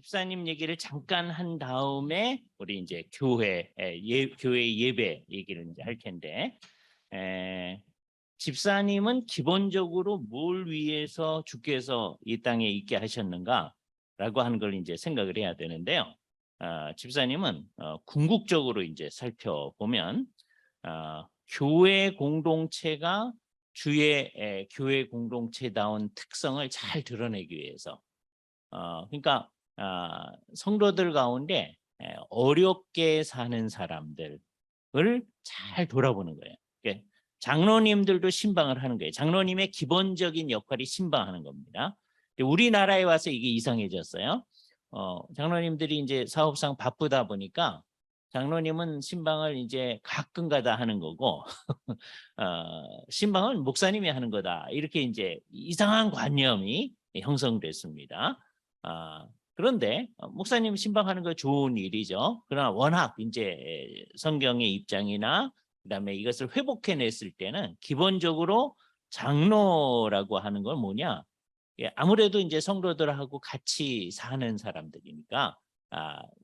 집사님 얘기를 잠깐 한 다음에 우리 이제 교회 예배 얘기를 이제 할 텐데, 집사님은 기본적으로 뭘 위해서 주께서 이 땅에 있게 하셨는가라고 하는 걸 이제 생각을 해야 되는데요. 집사님은 궁극적으로 이제 살펴보면 교회 공동체가 주의 교회 공동체다운 특성을 잘 드러내기 위해서, 그러니까 성도들 가운데 어렵게 사는 사람들을 잘 돌아보는 거예요. 그러니까 장로님들도 신방을 하는 거예요. 장로님의 기본적인 역할이 신방하는 겁니다. 우리나라에 와서 이게 이상해졌어요. 장로님들이 이제 사업상 바쁘다 보니까 장로님은 신방을 이제 가끔가다 하는 거고 신방은 목사님이 하는 거다. 이렇게 이제 이상한 관념이 형성됐습니다. 그런데 목사님 신방하는 거 좋은 일이죠. 그러나 워낙 이제 성경의 입장이나 그다음에 이것을 회복해냈을 때는 기본적으로 장로라고 하는 건 뭐냐? 아무래도 이제 성도들하고 같이 사는 사람들이니까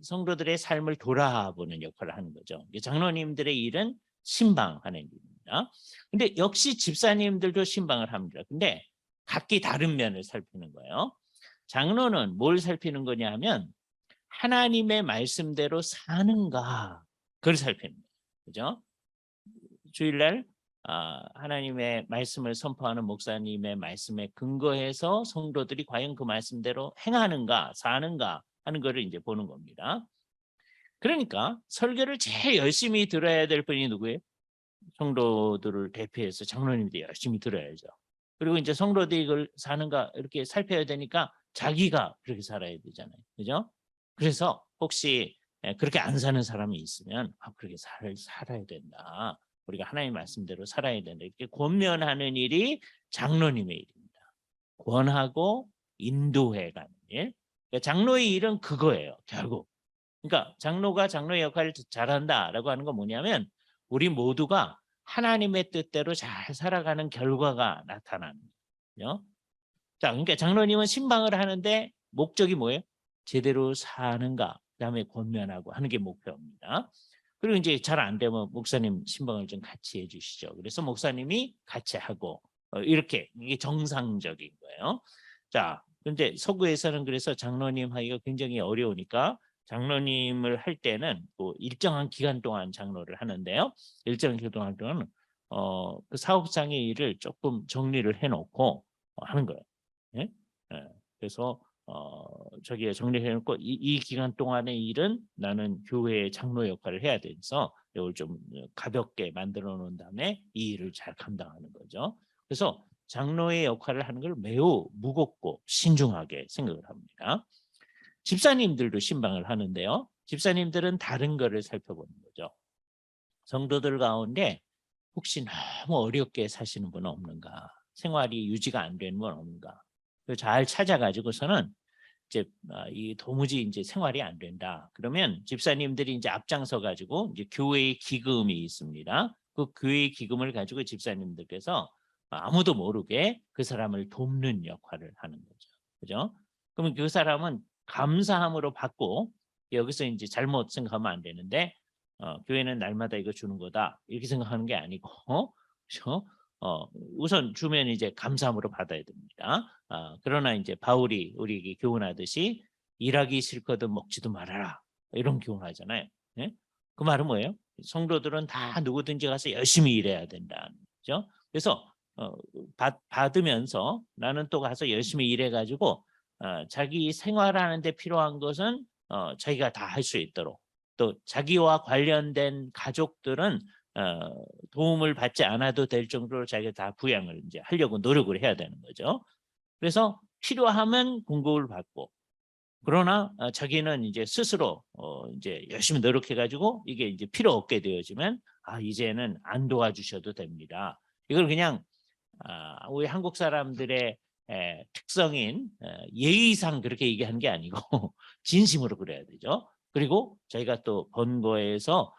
성도들의 삶을 돌아보는 역할을 하는 거죠. 장로님들의 일은 신방하는 일입니다. 근데 역시 집사님들도 신방을 합니다. 근데 각기 다른 면을 살피는 거예요. 장로는 뭘 살피는 거냐 하면 하나님의 말씀대로 사는가, 그걸 살피는 거예요. 그죠? 주일날 하나님의 말씀을 선포하는 목사님의 말씀에 근거해서 성도들이 과연 그 말씀대로 행하는가, 사는가 하는 거를 이제 보는 겁니다. 그러니까 설교를 제일 열심히 들어야 될 분이 누구예요? 성도들을 대표해서 장로님들이 열심히 들어야죠. 그리고 이제 성도들이 이걸 사는가 이렇게 살펴야 되니까 자기가 그렇게 살아야 되잖아요. 그죠? 그래서 혹시 그렇게 안 사는 사람이 있으면 그렇게 살아야 된다. 우리가 하나님 말씀대로 살아야 된다. 이렇게 권면하는 일이 장로님의 일입니다. 권하고 인도해 가는 일. 그러니까 장로의 일은 그거예요. 결국. 그러니까 장로가 장로의 역할을 잘한다라고 하는 건 뭐냐면 우리 모두가 하나님의 뜻대로 잘 살아가는 결과가 나타나는 거죠. 자, 그러니까 장로님은 신방을 하는데 목적이 뭐예요? 제대로 사는가, 그다음에 권면하고 하는 게 목표입니다. 그리고 이제 잘 안 되면 목사님 신방을 좀 같이 해주시죠. 그래서 목사님이 같이 하고 이렇게 이게 정상적인 거예요. 자, 그런데 서구에서는 그래서 장로님 하기가 굉장히 어려우니까 장로님을 할 때는 뭐 일정한 기간 동안 장로를 하는데요. 일정한 기간 동안 그 사업상의 일을 조금 정리를 해놓고 하는 거예요. 예? 예. 그래서 저기 정리해놓고 이 기간 동안의 일은 나는 교회의 장로 역할을 해야 돼서 이걸 좀 가볍게 만들어 놓은 다음에 이 일을 잘 감당하는 거죠. 그래서 장로의 역할을 하는 걸 매우 무겁고 신중하게 생각을 합니다. 집사님들도 신방을 하는데요. 집사님들은 다른 거를 살펴보는 거죠. 성도들 가운데 혹시 너무 어렵게 사시는 분은 없는가? 생활이 유지가 안 되는 분 없는가? 잘 찾아가지고서는 이제 이 도무지 이제 생활이 안 된다. 그러면 집사님들이 이제 앞장서 가지고 이제 교회의 기금이 있습니다. 그 교회의 기금을 가지고 집사님들께서 아무도 모르게 그 사람을 돕는 역할을 하는 거죠. 그죠? 그러면 그 사람은 감사함으로 받고 여기서 이제 잘못 생각하면 안 되는데 교회는 날마다 이거 주는 거다 이렇게 생각하는 게 아니고 그렇죠? 우선 주면 이제 감사함으로 받아야 됩니다. 그러나 이제 바울이 우리에게 교훈하듯이 일하기 싫거든 먹지도 말아라 이런 교훈하잖아요. 네? 그 말은 뭐예요? 성도들은 다 누구든지 가서 열심히 일해야 된다는 거죠. 그래서 받으면서 나는 또 가서 열심히 일해가지고 자기 생활하는 데 필요한 것은 자기가 다 할 수 있도록 또 자기와 관련된 가족들은 도움을 받지 않아도 될 정도로 자기가 다 부양을 이제 하려고 노력을 해야 되는 거죠. 그래서 필요하면 공급을 받고 그러나 자기는 이제 스스로 이제 열심히 노력해 가지고 이게 이제 필요 없게 되어지면 이제는 안 도와주셔도 됩니다. 이걸 그냥 우리 한국 사람들의 특성인 예의상 그렇게 얘기하는 게 아니고 진심으로 그래야 되죠. 그리고 저희가 또 번 거에서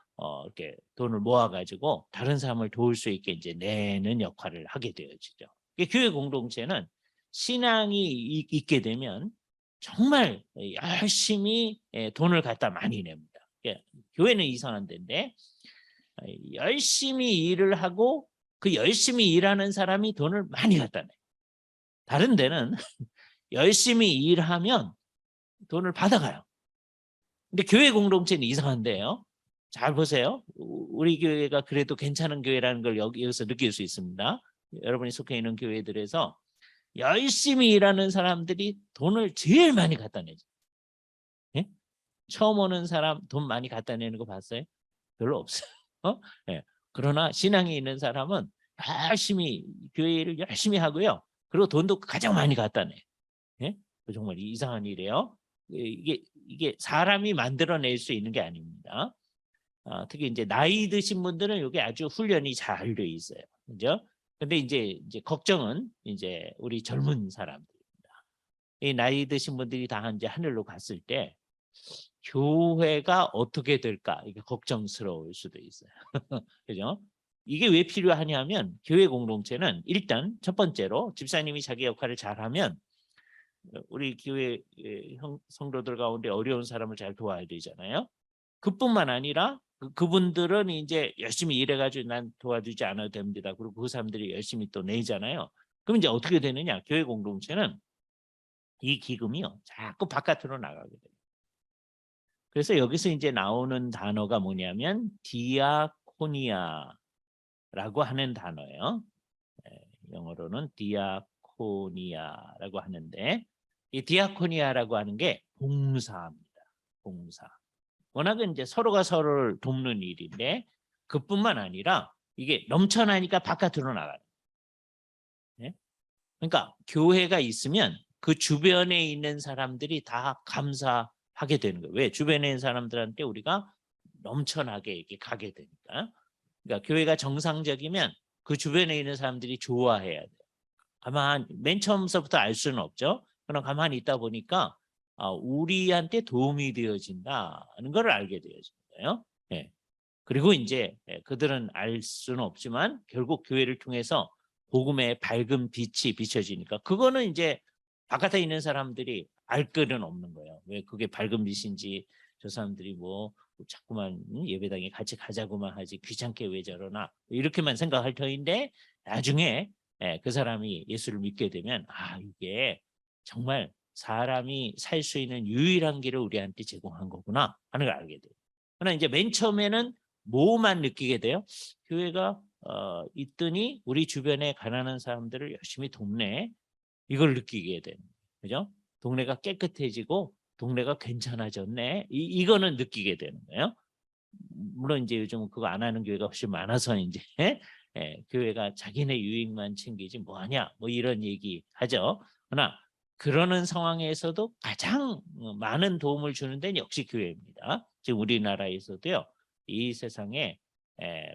이렇게 돈을 모아가지고 다른 사람을 도울 수 있게 이제 내는 역할을 하게 되어지죠. 교회 공동체는 신앙이 있게 되면 정말 열심히 돈을 갖다 많이 냅니다. 교회는 이상한 데인데 열심히 일을 하고 그 열심히 일하는 사람이 돈을 많이 갖다 내요. 다른 데는 열심히 일하면 돈을 받아가요. 근데 교회 공동체는 이상한데요. 잘 보세요. 우리 교회가 그래도 괜찮은 교회라는 걸 여기서 느낄 수 있습니다. 여러분이 속해 있는 교회들에서 열심히 일하는 사람들이 돈을 제일 많이 갖다 내죠. 예? 처음 오는 사람 돈 많이 갖다 내는 거 봤어요? 별로 없어요. 예. 그러나 신앙이 있는 사람은 열심히 교회를 열심히 하고요. 그리고 돈도 가장 많이 갖다 내. 예? 정말 이상한 일이에요. 이게 사람이 만들어낼 수 있는 게 아닙니다. 특히 이제 나이 드신 분들은 이게 아주 훈련이 잘 돼 있어요. 그죠? 근데 이제 걱정은 이제 우리 젊은 사람들입니다. 이 나이 드신 분들이 다 이제 하늘로 갔을 때 교회가 어떻게 될까 이게 걱정스러울 수도 있어요. 그죠? 이게 왜 필요하냐면 교회 공동체는 일단 첫 번째로 집사님이 자기 역할을 잘하면 우리 교회 성도들 가운데 어려운 사람을 잘 도와야 되잖아요. 그뿐만 아니라 그분들은 이제 열심히 일해가지고 난 도와주지 않아도 됩니다. 그리고 그 사람들이 열심히 또 내잖아요. 그럼 이제 어떻게 되느냐? 교회 공동체는 이 기금이요 자꾸 바깥으로 나가게 돼요. 그래서 여기서 이제 나오는 단어가 뭐냐면 디아코니아라고 하는 단어예요. 영어로는 디아코니아라고 하는데 이 디아코니아라고 하는 게 봉사입니다. 봉사. 워낙은 이제 서로가 서로를 돕는 일인데 그뿐만 아니라 이게 넘쳐나니까 바깥으로 나가요. 네? 그러니까 교회가 있으면 그 주변에 있는 사람들이 다 감사하게 되는 거예요. 왜? 주변에 있는 사람들한테 우리가 넘쳐나게 이렇게 가게 되니까. 그러니까 교회가 정상적이면 그 주변에 있는 사람들이 좋아해야 돼요. 가만 맨 처음서부터 알 수는 없죠. 그러나 가만히 있다 보니까 우리한테 도움이 되어진다는 걸 알게 되어진 거예요. 예. 그리고 이제 그들은 알 수는 없지만 결국 교회를 통해서 복음의 밝은 빛이 비춰지니까 그거는 이제 바깥에 있는 사람들이 알 길은 없는 거예요. 왜 그게 밝은 빛인지 저 사람들이 뭐 자꾸만 예배당에 같이 가자고만 하지 귀찮게 왜 저러나 이렇게만 생각할 터인데 나중에 그 사람이 예수를 믿게 되면 이게 정말 사람이 살 수 있는 유일한 길을 우리한테 제공한 거구나 하는 걸 알게 돼요. 그러나 이제 맨 처음에는 뭐만 느끼게 돼요? 교회가 있더니 우리 주변에 가난한 사람들을 열심히 돕네. 이걸 느끼게 되는 거죠. 동네가 깨끗해지고 동네가 괜찮아졌네. 이거는 느끼게 되는 거예요. 물론 이제 요즘 그거 안 하는 교회가 훨씬 많아서 이제 교회가 자기네 유익만 챙기지 뭐하냐 뭐 이런 얘기 하죠. 그러나 그러는 상황에서도 가장 많은 도움을 주는 데는 역시 교회입니다. 지금 우리나라에서도요. 이 세상에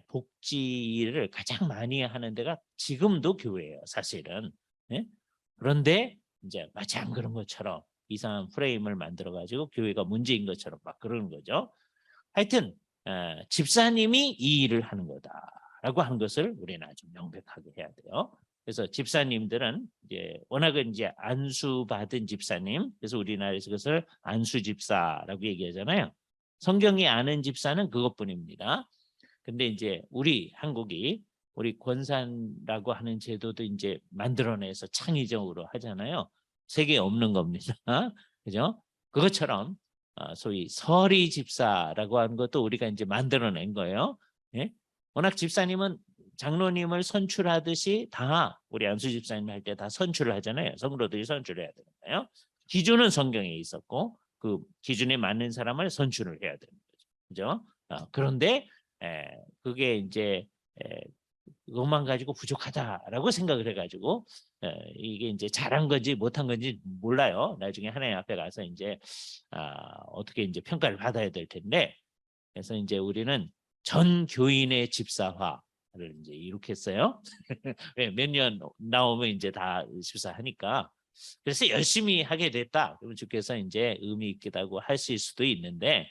복지 일을 가장 많이 하는 데가 지금도 교회예요. 사실은. 예? 그런데 이제 마치 안 그런 것처럼 이상한 프레임을 만들어 가지고 교회가 문제인 것처럼 막 그러는 거죠. 하여튼 집사님이 이 일을 하는 거다라고 하는 것을 우리는 아주 명백하게 해야 돼요. 그래서 집사님들은 이제 워낙은 이제 안수 받은 집사님, 그래서 우리나라에서 그것을 안수 집사라고 얘기하잖아요. 성경이 아는 집사는 그것뿐입니다. 근데 이제 우리 한국이 우리 권산라고 하는 제도도 이제 만들어내서 창의적으로 하잖아요. 세계에 없는 겁니다. 그죠? 그것처럼 소위 서리 집사라고 하는 것도 우리가 이제 만들어낸 거예요. 예? 워낙 집사님은 장로님을 선출하듯이 다 우리 안수 집사님 할 때 다 선출을 하잖아요. 성도들이 선출을 해야 되잖아요. 기준은 성경에 있었고 그 기준에 맞는 사람을 선출을 해야 되는 거죠. 그죠? 그런데 그게 이제 그것만 가지고 부족하다라고 생각을 해가지고 이게 이제 잘한 건지 못한 건지 몰라요. 나중에 하나님 앞에 가서 이제 어떻게 이제 평가를 받아야 될 텐데 그래서 이제 우리는 전 교인의 집사화를 이제 이룩했어요. 몇 년 나오면 이제 다 집사하니까 그래서 열심히 하게 됐다. 그러면 주께서 이제 의미 있겠다고 하실 수도 있는데,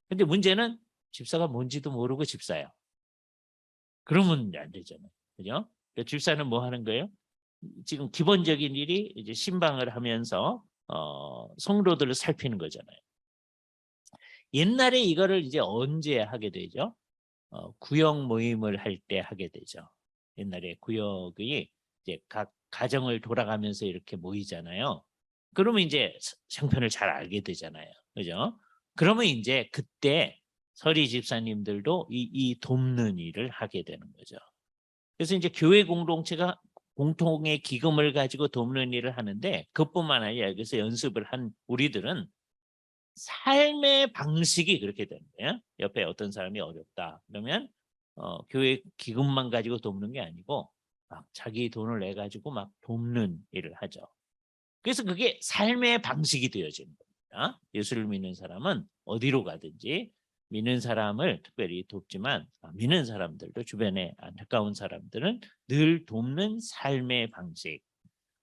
근데 문제는 집사가 뭔지도 모르고 집사예요. 그러면 안 되잖아요. 그죠? 집사는 뭐 하는 거예요? 지금 기본적인 일이 이제 신방을 하면서 성도들을 살피는 거잖아요. 옛날에 이거를 이제 언제 하게 되죠? 구역 모임을 할 때 하게 되죠. 옛날에 구역이 이제 각 가정을 돌아가면서 이렇게 모이잖아요. 그러면 이제 형편을 잘 알게 되잖아요. 그죠? 그러면 이제 그때 서리 집사님들도 이 돕는 일을 하게 되는 거죠. 그래서 이제 교회 공동체가 공통의 기금을 가지고 돕는 일을 하는데 그것뿐만 아니라 여기서 연습을 한 우리들은 삶의 방식이 그렇게 되는 거예요. 옆에 어떤 사람이 어렵다 그러면 교회 기금만 가지고 돕는 게 아니고 막 자기 돈을 내 가지고 막 돕는 일을 하죠. 그래서 그게 삶의 방식이 되어지는 겁니다. 예수를 믿는 사람은 어디로 가든지 믿는 사람을 특별히 돕지만 믿는 사람들도 주변에 안타까운 사람들은 늘 돕는 삶의 방식.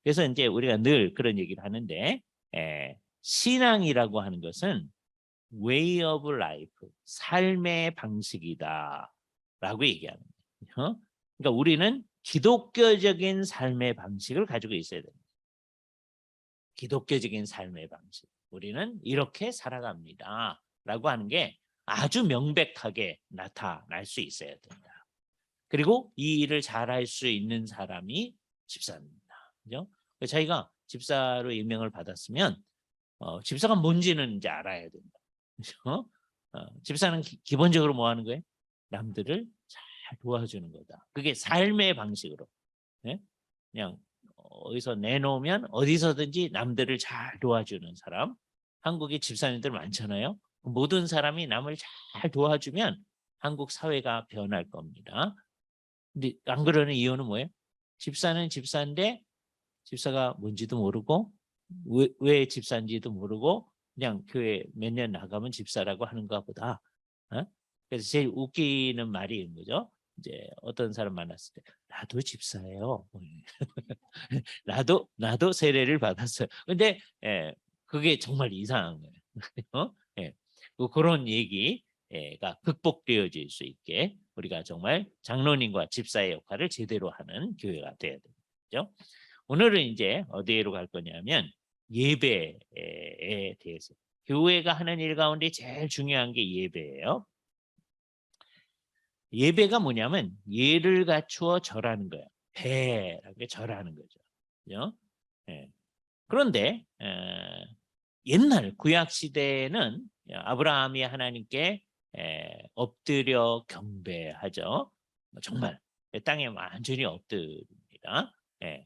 그래서 이제 우리가 늘 그런 얘기를 하는데 신앙이라고 하는 것은 way of life, 삶의 방식이다라고 얘기하는 거예요. 그러니까 우리는 기독교적인 삶의 방식을 가지고 있어야 됩니다. 기독교적인 삶의 방식. 우리는 이렇게 살아갑니다. 라고 하는 게 아주 명백하게 나타날 수 있어야 된다. 그리고 이 일을 잘할 수 있는 사람이 집사입니다. 그죠? 자기가 집사로 임명을 받았으면 집사가 뭔지는 이제 알아야 된다. 그죠? 집사는 기본적으로 뭐 하는 거예요? 남들을 잘 도와주는 거다. 그게 삶의 방식으로. 네? 그냥 어디서 내놓으면 어디서든지 남들을 잘 도와주는 사람. 한국에 집사님들 많잖아요. 모든 사람이 남을 잘 도와주면 한국 사회가 변할 겁니다. 근데 안 그러는 이유는 뭐예요? 집사는 집사인데 집사가 뭔지도 모르고 왜 집사인지도 모르고 그냥 교회 몇 년 나가면 집사라고 하는가 보다. 그래서 제일 웃기는 말이 있는 거죠. 이제 어떤 사람 만났을 때 나도 집사예요. 나도 세례를 받았어요. 근데 그게 정말 이상한 거예요. 예. 그런 얘기가 극복되어질 수 있게 우리가 정말 장로님과 집사의 역할을 제대로 하는 교회가 되어야 되죠. 오늘은 이제 어디로 갈 거냐면 예배에 대해서. 교회가 하는 일 가운데 제일 중요한 게 예배예요. 예배가 뭐냐면 예를 갖추어 절하는 거예요. 배라고 절하는 거죠. 그죠? 예. 그런데 옛날 구약 시대에는 아브라함이 하나님께 엎드려 경배하죠. 정말 땅에 완전히 엎드립니다. 예.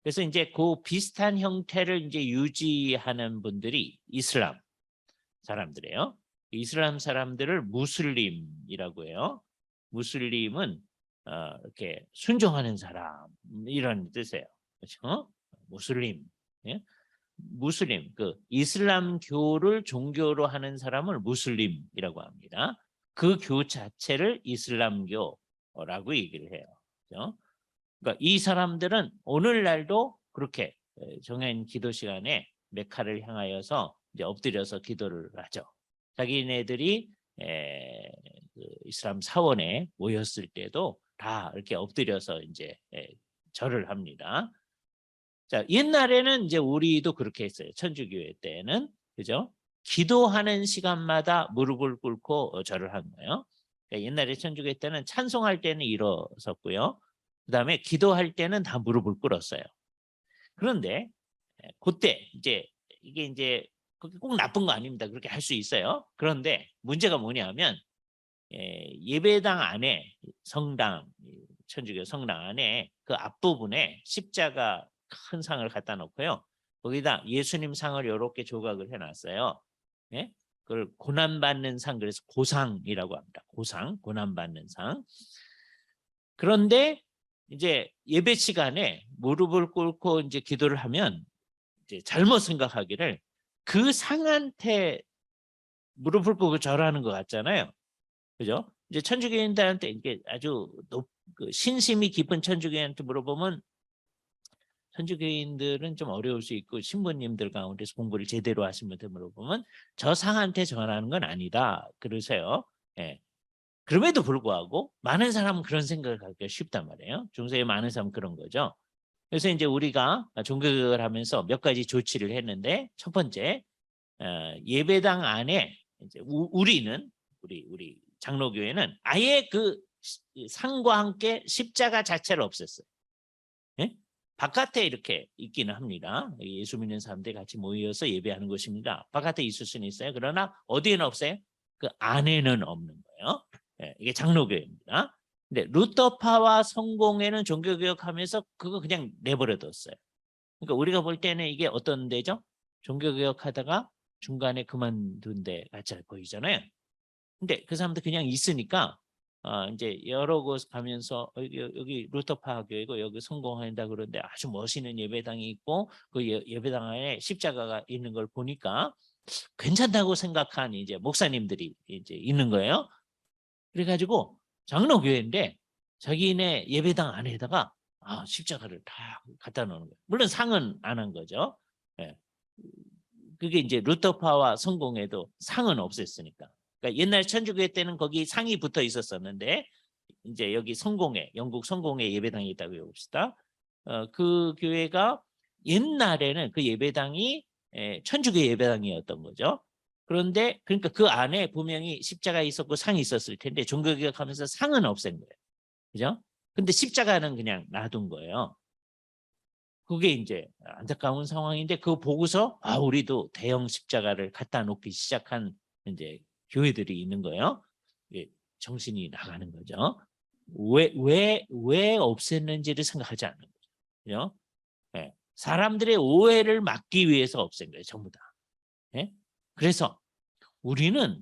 그래서 이제 그 비슷한 형태를 이제 유지하는 분들이 이슬람 사람들이에요. 이슬람 사람들을 무슬림이라고 해요. 무슬림은 이렇게 순종하는 사람 이런 뜻이에요. 그렇죠? 무슬림. 예? 무슬림 그 이슬람교를 종교로 하는 사람을 무슬림이라고 합니다. 그 교 자체를 이슬람교라고 얘기를 해요. 그렇죠? 그러니까 이 사람들은 오늘날도 그렇게 정해진 기도 시간에 메카를 향하여서 이제 엎드려서 기도를 하죠. 자기네들이 그 이슬람 사원에 모였을 때도 다 이렇게 엎드려서 이제 절을 합니다. 자, 옛날에는 이제 우리도 그렇게 했어요. 천주교회 때는 그죠? 기도하는 시간마다 무릎을 꿇고 절을 한 거예요. 그러니까 옛날에 천주교회 때는 찬송할 때는 일어섰고요. 그다음에 기도할 때는 다 무릎을 꿇었어요. 그런데 그때 이제 이게 이제 그게 꼭 나쁜 거 아닙니다. 그렇게 할 수 있어요. 그런데 문제가 뭐냐면 예배당 안에 성당 천주교 성당 안에 그 앞부분에 십자가 큰 상을 갖다 놓고요. 거기다 예수님 상을 이렇게 조각을 해놨어요. 예? 그걸 고난받는 상 그래서 고상이라고 합니다. 고상 고난받는 상. 그런데 이제 예배 시간에 무릎을 꿇고 이제 기도를 하면 이제 잘못 생각하기를 그 상한테 무릎을 꿇고 절하는 것 같잖아요. 그죠? 이제 천주교인들한테 이게 아주 그 신심이 깊은 천주교인한테 물어보면 천주교인들은 좀 어려울 수 있고 신부님들 가운데서 공부를 제대로 하신 분한테 물어보면 저 상한테 절하는 건 아니다 그러세요. 예. 그럼에도 불구하고 많은 사람은 그런 생각을 하기가 쉽단 말이에요. 중세에 많은 사람은 그런 거죠. 그래서 이제 우리가 종교개혁을 하면서 몇 가지 조치를 했는데, 첫 번째, 예배당 안에 이제 우리 장로교회는 아예 그 상과 함께 십자가 자체를 없앴어요. 예? 바깥에 이렇게 있기는 합니다. 예수 믿는 사람들이 같이 모여서 예배하는 것입니다. 바깥에 있을 수는 있어요. 그러나 어디에는 없어요? 그 안에는 없는 거예요. 예, 이게 장로교회입니다. 근데 루터파와 성공회는 종교개혁하면서 그거 그냥 내버려뒀어요. 그러니까 우리가 볼 때는 이게 어떤 데죠? 종교개혁하다가 중간에 그만둔 데 같이 보이잖아요. 근데 그 사람들 그냥 있으니까 이제 여러 곳 가면서 여기 루터파 교회고 여기 성공한다 그러는데 아주 멋있는 예배당이 있고 그 예배당 안에 십자가가 있는 걸 보니까 괜찮다고 생각한 이제 목사님들이 이제 있는 거예요. 그래가지고 장로교회인데 자기네 예배당 안에다가 십자가를 다 갖다 놓는 거예요. 물론 상은 안 한 거죠. 예. 그게 이제 루터파와 성공회도 상은 없앴으니까. 그러니까 옛날 천주교회 때는 거기 상이 붙어 있었었는데 이제 여기 성공회, 영국 성공회 예배당이 있다고 해봅시다. 그 교회가 옛날에는 그 예배당이 천주교 예배당이었던 거죠. 그런데 그러니까 그 안에 분명히 십자가 있었고 상이 있었을 텐데 종교개혁하면서 상은 없앤 거예요. 그죠? 근데 십자가는 그냥 놔둔 거예요. 그게 이제 안타까운 상황인데 그거 보고서 우리도 대형 십자가를 갖다 놓기 시작한 이제 교회들이 있는 거예요. 정신이 나가는 거죠. 왜 없앴는지를 생각하지 않는 거죠. 그죠? 네. 사람들의 오해를 막기 위해서 없앤 거예요. 전부 다. 네? 그래서 우리는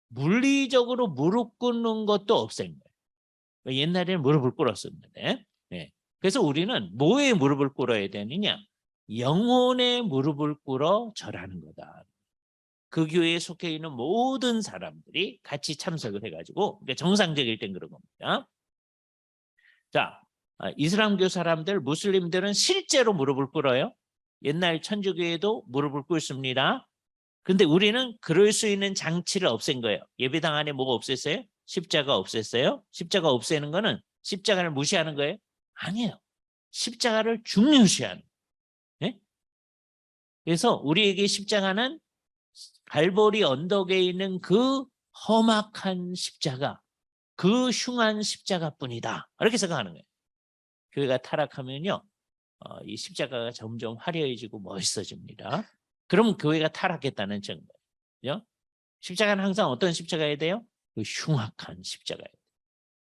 물리적으로 무릎 꿇는 것도 없앤 거예요. 옛날에는 무릎을 꿇었었는데. 네. 그래서 우리는 뭐에 무릎을 꿇어야 되느냐? 영혼의 무릎을 꿇어 절하는 거다. 그 교회에 속해 있는 모든 사람들이 같이 참석을 해가지고 그러니까 정상적일 땐 그런 겁니다. 자, 이슬람교 사람들, 무슬림들은 실제로 무릎을 꿇어요. 옛날 천주교에도 무릎을 꿇습니다. 근데 우리는 그럴 수 있는 장치를 없앤 거예요. 예배당 안에 뭐가 없앴어요? 십자가 없앴어요? 십자가 없애는 거는 십자가를 무시하는 거예요? 아니에요. 십자가를 중요시하는 거예요. 네? 그래서 우리에게 십자가는 갈보리 언덕에 있는 그 험악한 십자가, 그 흉한 십자가뿐이다. 이렇게 생각하는 거예요. 교회가 타락하면요. 이 십자가가 점점 화려해지고 멋있어집니다. 그럼 교회가 타락했다는 증거예요. 십자가는 항상 어떤 십자가여야 돼요? 그 흉악한 십자가예요.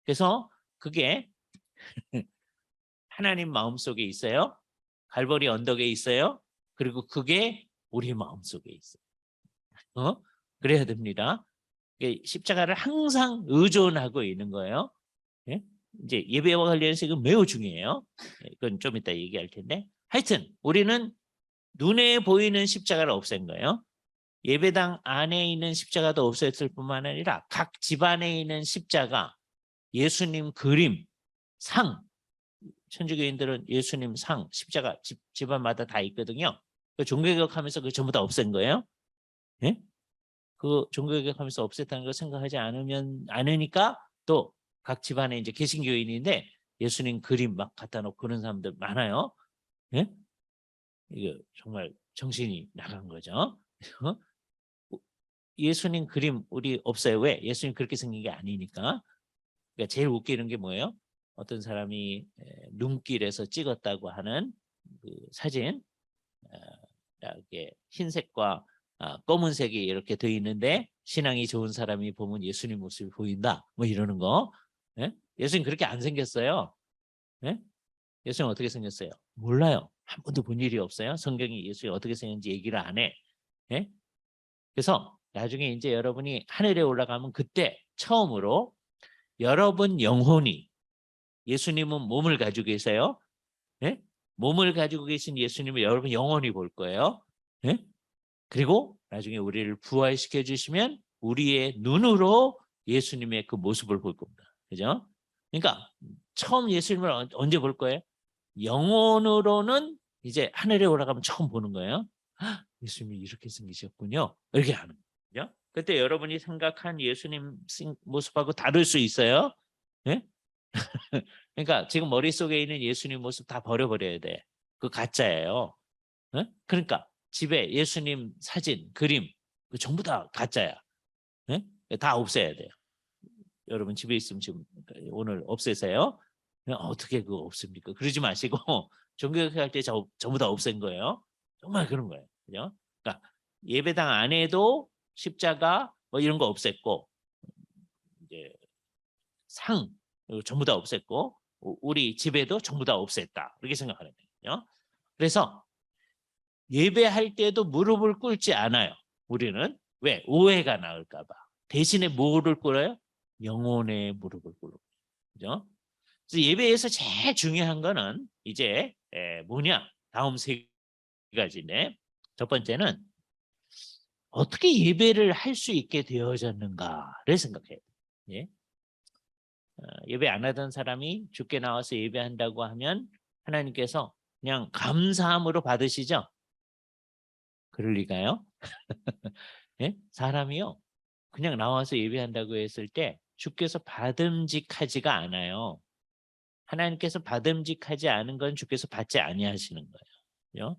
그래서 그게 하나님 마음속에 있어요. 갈보리 언덕에 있어요. 그리고 그게 우리 마음속에 있어요. 그래야 됩니다. 십자가를 항상 의존하고 있는 거예요. 예? 이제 예배와 관련해서 이건 매우 중요해요. 그건 좀 이따 얘기할 텐데. 하여튼 우리는 눈에 보이는 십자가를 없앤 거예요. 예배당 안에 있는 십자가도 없앴을 뿐만 아니라 각 집안에 있는 십자가, 예수님 그림, 상, 천주교인들은 예수님 상, 십자가 집안마다 다 있거든요. 그 종교개혁하면서 그 전부 다 없앤 거예요. 예? 그 종교개혁하면서 없앴다는 걸 생각하지 않으니까 또 각 집안에 이제 개신교인인데 예수님 그림 막 갖다 놓고 그런 사람들 많아요. 예? 이거 정말 정신이 나간 거죠. 예수님 그림 우리 없어요. 왜? 예수님 그렇게 생긴 게 아니니까. 그러니까 제일 웃기는 게 뭐예요? 어떤 사람이 눈길에서 찍었다고 하는 그 사진, 이렇게 흰색과 검은색이 이렇게 돼 있는데 신앙이 좋은 사람이 보면 예수님 모습이 보인다. 뭐 이러는 거. 예? 예수님 그렇게 안 생겼어요. 예? 예수님 어떻게 생겼어요? 몰라요. 한 번도 본 일이 없어요. 성경이 예수님 어떻게 생겼는지 얘기를 안 해. 예? 그래서 나중에 이제 여러분이 하늘에 올라가면 그때 처음으로 여러분 영혼이 예수님은 몸을 가지고 계세요. 예? 몸을 가지고 계신 예수님을 여러분 영혼이 볼 거예요. 예? 그리고 나중에 우리를 부활시켜 주시면 우리의 눈으로 예수님의 그 모습을 볼 겁니다. 그죠? 그러니까 처음 예수님을 언제 볼 거예요? 영혼으로는 이제 하늘에 올라가면 처음 보는 거예요. 예수님이 이렇게 생기셨군요. 이렇게 하는 거죠. 그때 여러분이 생각한 예수님 모습하고 다를 수 있어요. 예? 그러니까 지금 머릿속에 있는 예수님 모습 다 버려버려야 돼. 그 가짜예요. 어? 그러니까 집에 예수님 사진, 그림 그 전부 다 가짜야. 어? 다 없애야 돼요. 여러분 집에 있으면 지금 오늘 없애세요. 어떻게 그거 없습니까? 그러지 마시고 종교개혁할 때 전부 다 없앤 거예요. 정말 그런 거예요. 그죠? 그러니까 예배당 안에도 십자가 뭐 이런 거 없앴고 이제 상 전부 다 없앴고 우리 집에도 전부 다 없앴다. 이렇게 생각하는 거예요. 그래서 예배할 때도 무릎을 꿇지 않아요. 우리는 왜? 오해가 나올까 봐. 대신에 뭐를 꿇어요? 영혼의 무릎을 꿇어요. 그죠? 그래서 예배에서 제일 중요한 거는 이제 뭐냐? 다음 세 가지인데 첫 번째는 어떻게 예배를 할 수 있게 되어졌는가를 생각해요. 예? 예배 안 하던 사람이 주께 나와서 예배한다고 하면 하나님께서 그냥 감사함으로 받으시죠? 그럴 리가요? 예? 사람이요. 그냥 나와서 예배한다고 했을 때 주께서 받음직하지가 않아요. 하나님께서 받음직하지 않은 건 주께서 받지 아니하시는 거예요.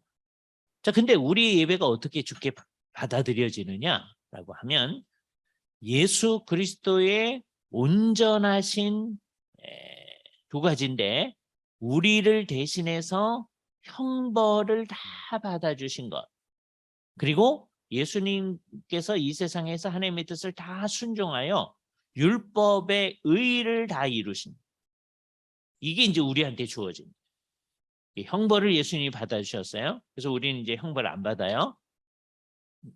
자, 근데 우리 예배가 어떻게 주께 받아들여지느냐라고 하면 예수 그리스도의 온전하신 두 가지인데 우리를 대신해서 형벌을 다 받아주신 것. 그리고 예수님께서 이 세상에서 하나님의 뜻을 다 순종하여 율법의 의를 다 이루신 이게 이제 우리한테 주어진 형벌을 예수님이 받아주셨어요. 그래서 우리는 이제 형벌 안 받아요.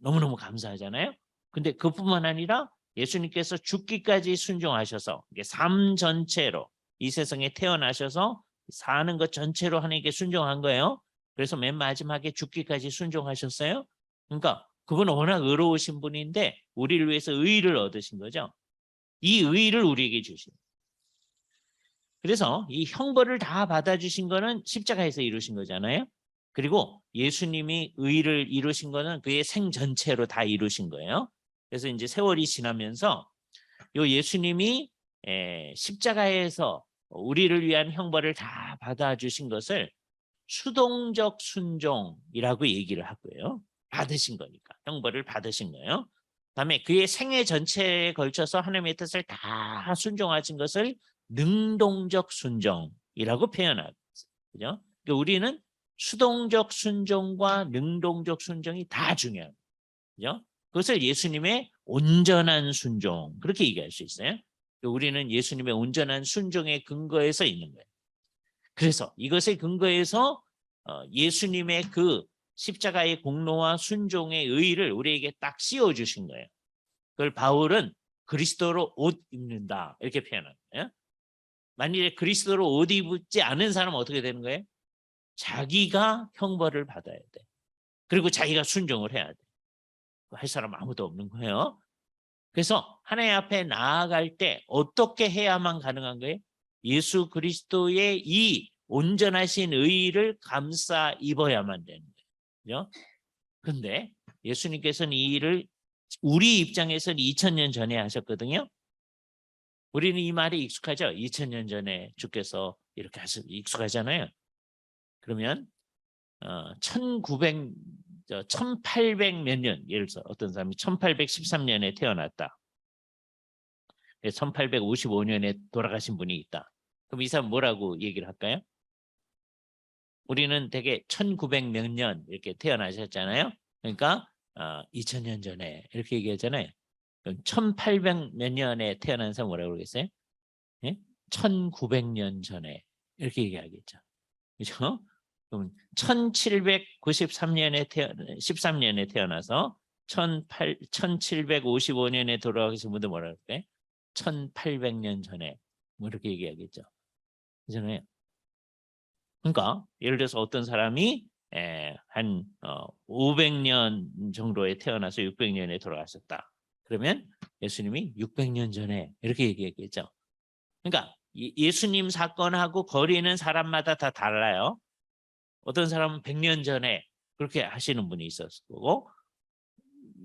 너무너무 감사하잖아요. 근데 그뿐만 아니라 예수님께서 죽기까지 순종하셔서 삶 전체로 이 세상에 태어나셔서 사는 것 전체로 하나님께 순종한 거예요. 그래서 맨 마지막에 죽기까지 순종하셨어요. 그러니까 그분은 워낙 의로우신 분인데 우리를 위해서 의를 얻으신 거죠. 이 의를 우리에게 주신. 그래서 이 형벌을 다 받아주신 거는 십자가에서 이루신 거잖아요. 그리고 예수님이 의를 이루신 거는 그의 생 전체로 다 이루신 거예요. 그래서 이제 세월이 지나면서 요 예수님이 십자가에서 우리를 위한 형벌을 다 받아주신 것을 수동적 순종이라고 얘기를 하고요. 받으신 거니까 형벌을 받으신 거예요. 그다음에 그의 생애 전체에 걸쳐서 하나님의 뜻을 다 순종하신 것을 능동적 순종이라고 표현하고 있어요. 그죠? 그러니까 우리는 수동적 순종과 능동적 순종이 다 중요해요. 그죠? 그것을 예수님의 온전한 순종 그렇게 얘기할 수 있어요. 그러니까 우리는 예수님의 온전한 순종의 근거에서 있는 거예요. 그래서 이것의 근거에서 예수님의 그 십자가의 공로와 순종의 의의를 우리에게 딱 씌워주신 거예요. 그걸 바울은 그리스도로 옷 입는다 이렇게 표현하는 거예요. 만일에 그리스도로 옷 입지 않은 사람은 어떻게 되는 거예요? 자기가 형벌을 받아야 돼. 그리고 자기가 순종을 해야 돼. 할 사람 아무도 없는 거예요. 그래서 하나님 앞에 나아갈 때 어떻게 해야만 가능한 거예요? 예수 그리스도의 이 온전하신 의의를 감싸 입어야만 되는 거예요. 그런데 예수님께서는 이 일을 우리 입장에서는 2000년 전에 하셨거든요. 우리는 이 말이 익숙하죠. 2000년 전에 주께서 이렇게 하셔 익숙하잖아요. 그러면 1800 몇 년, 예를 들어서 어떤 사람이 1813년에 태어났다. 1855년에 돌아가신 분이 있다. 그럼 이 사람 뭐라고 얘기를 할까요? 우리는 되게 1900 몇 년 이렇게 태어나셨잖아요. 그러니까 2000년 전에 이렇게 얘기하잖아요. 그럼 1800 몇 년에 태어난 사람 뭐라고 그러겠어요? 예? 1900년 전에 이렇게 얘기하겠죠. 그렇죠? 그럼 1793년에 13년에 태어나서 1755년에 돌아가신 분들 뭐라고 할까요? 1800년 전에 뭐 이렇게 얘기하겠죠. 그렇잖아요. 그러니까 예를 들어서 어떤 사람이 한 500년 정도에 태어나서 600년에 돌아가셨다. 그러면 예수님이 600년 전에 이렇게 얘기했겠죠. 그러니까 예수님 사건하고 거리는 사람마다 다 달라요. 어떤 사람은 100년 전에 그렇게 하시는 분이 있었을 거고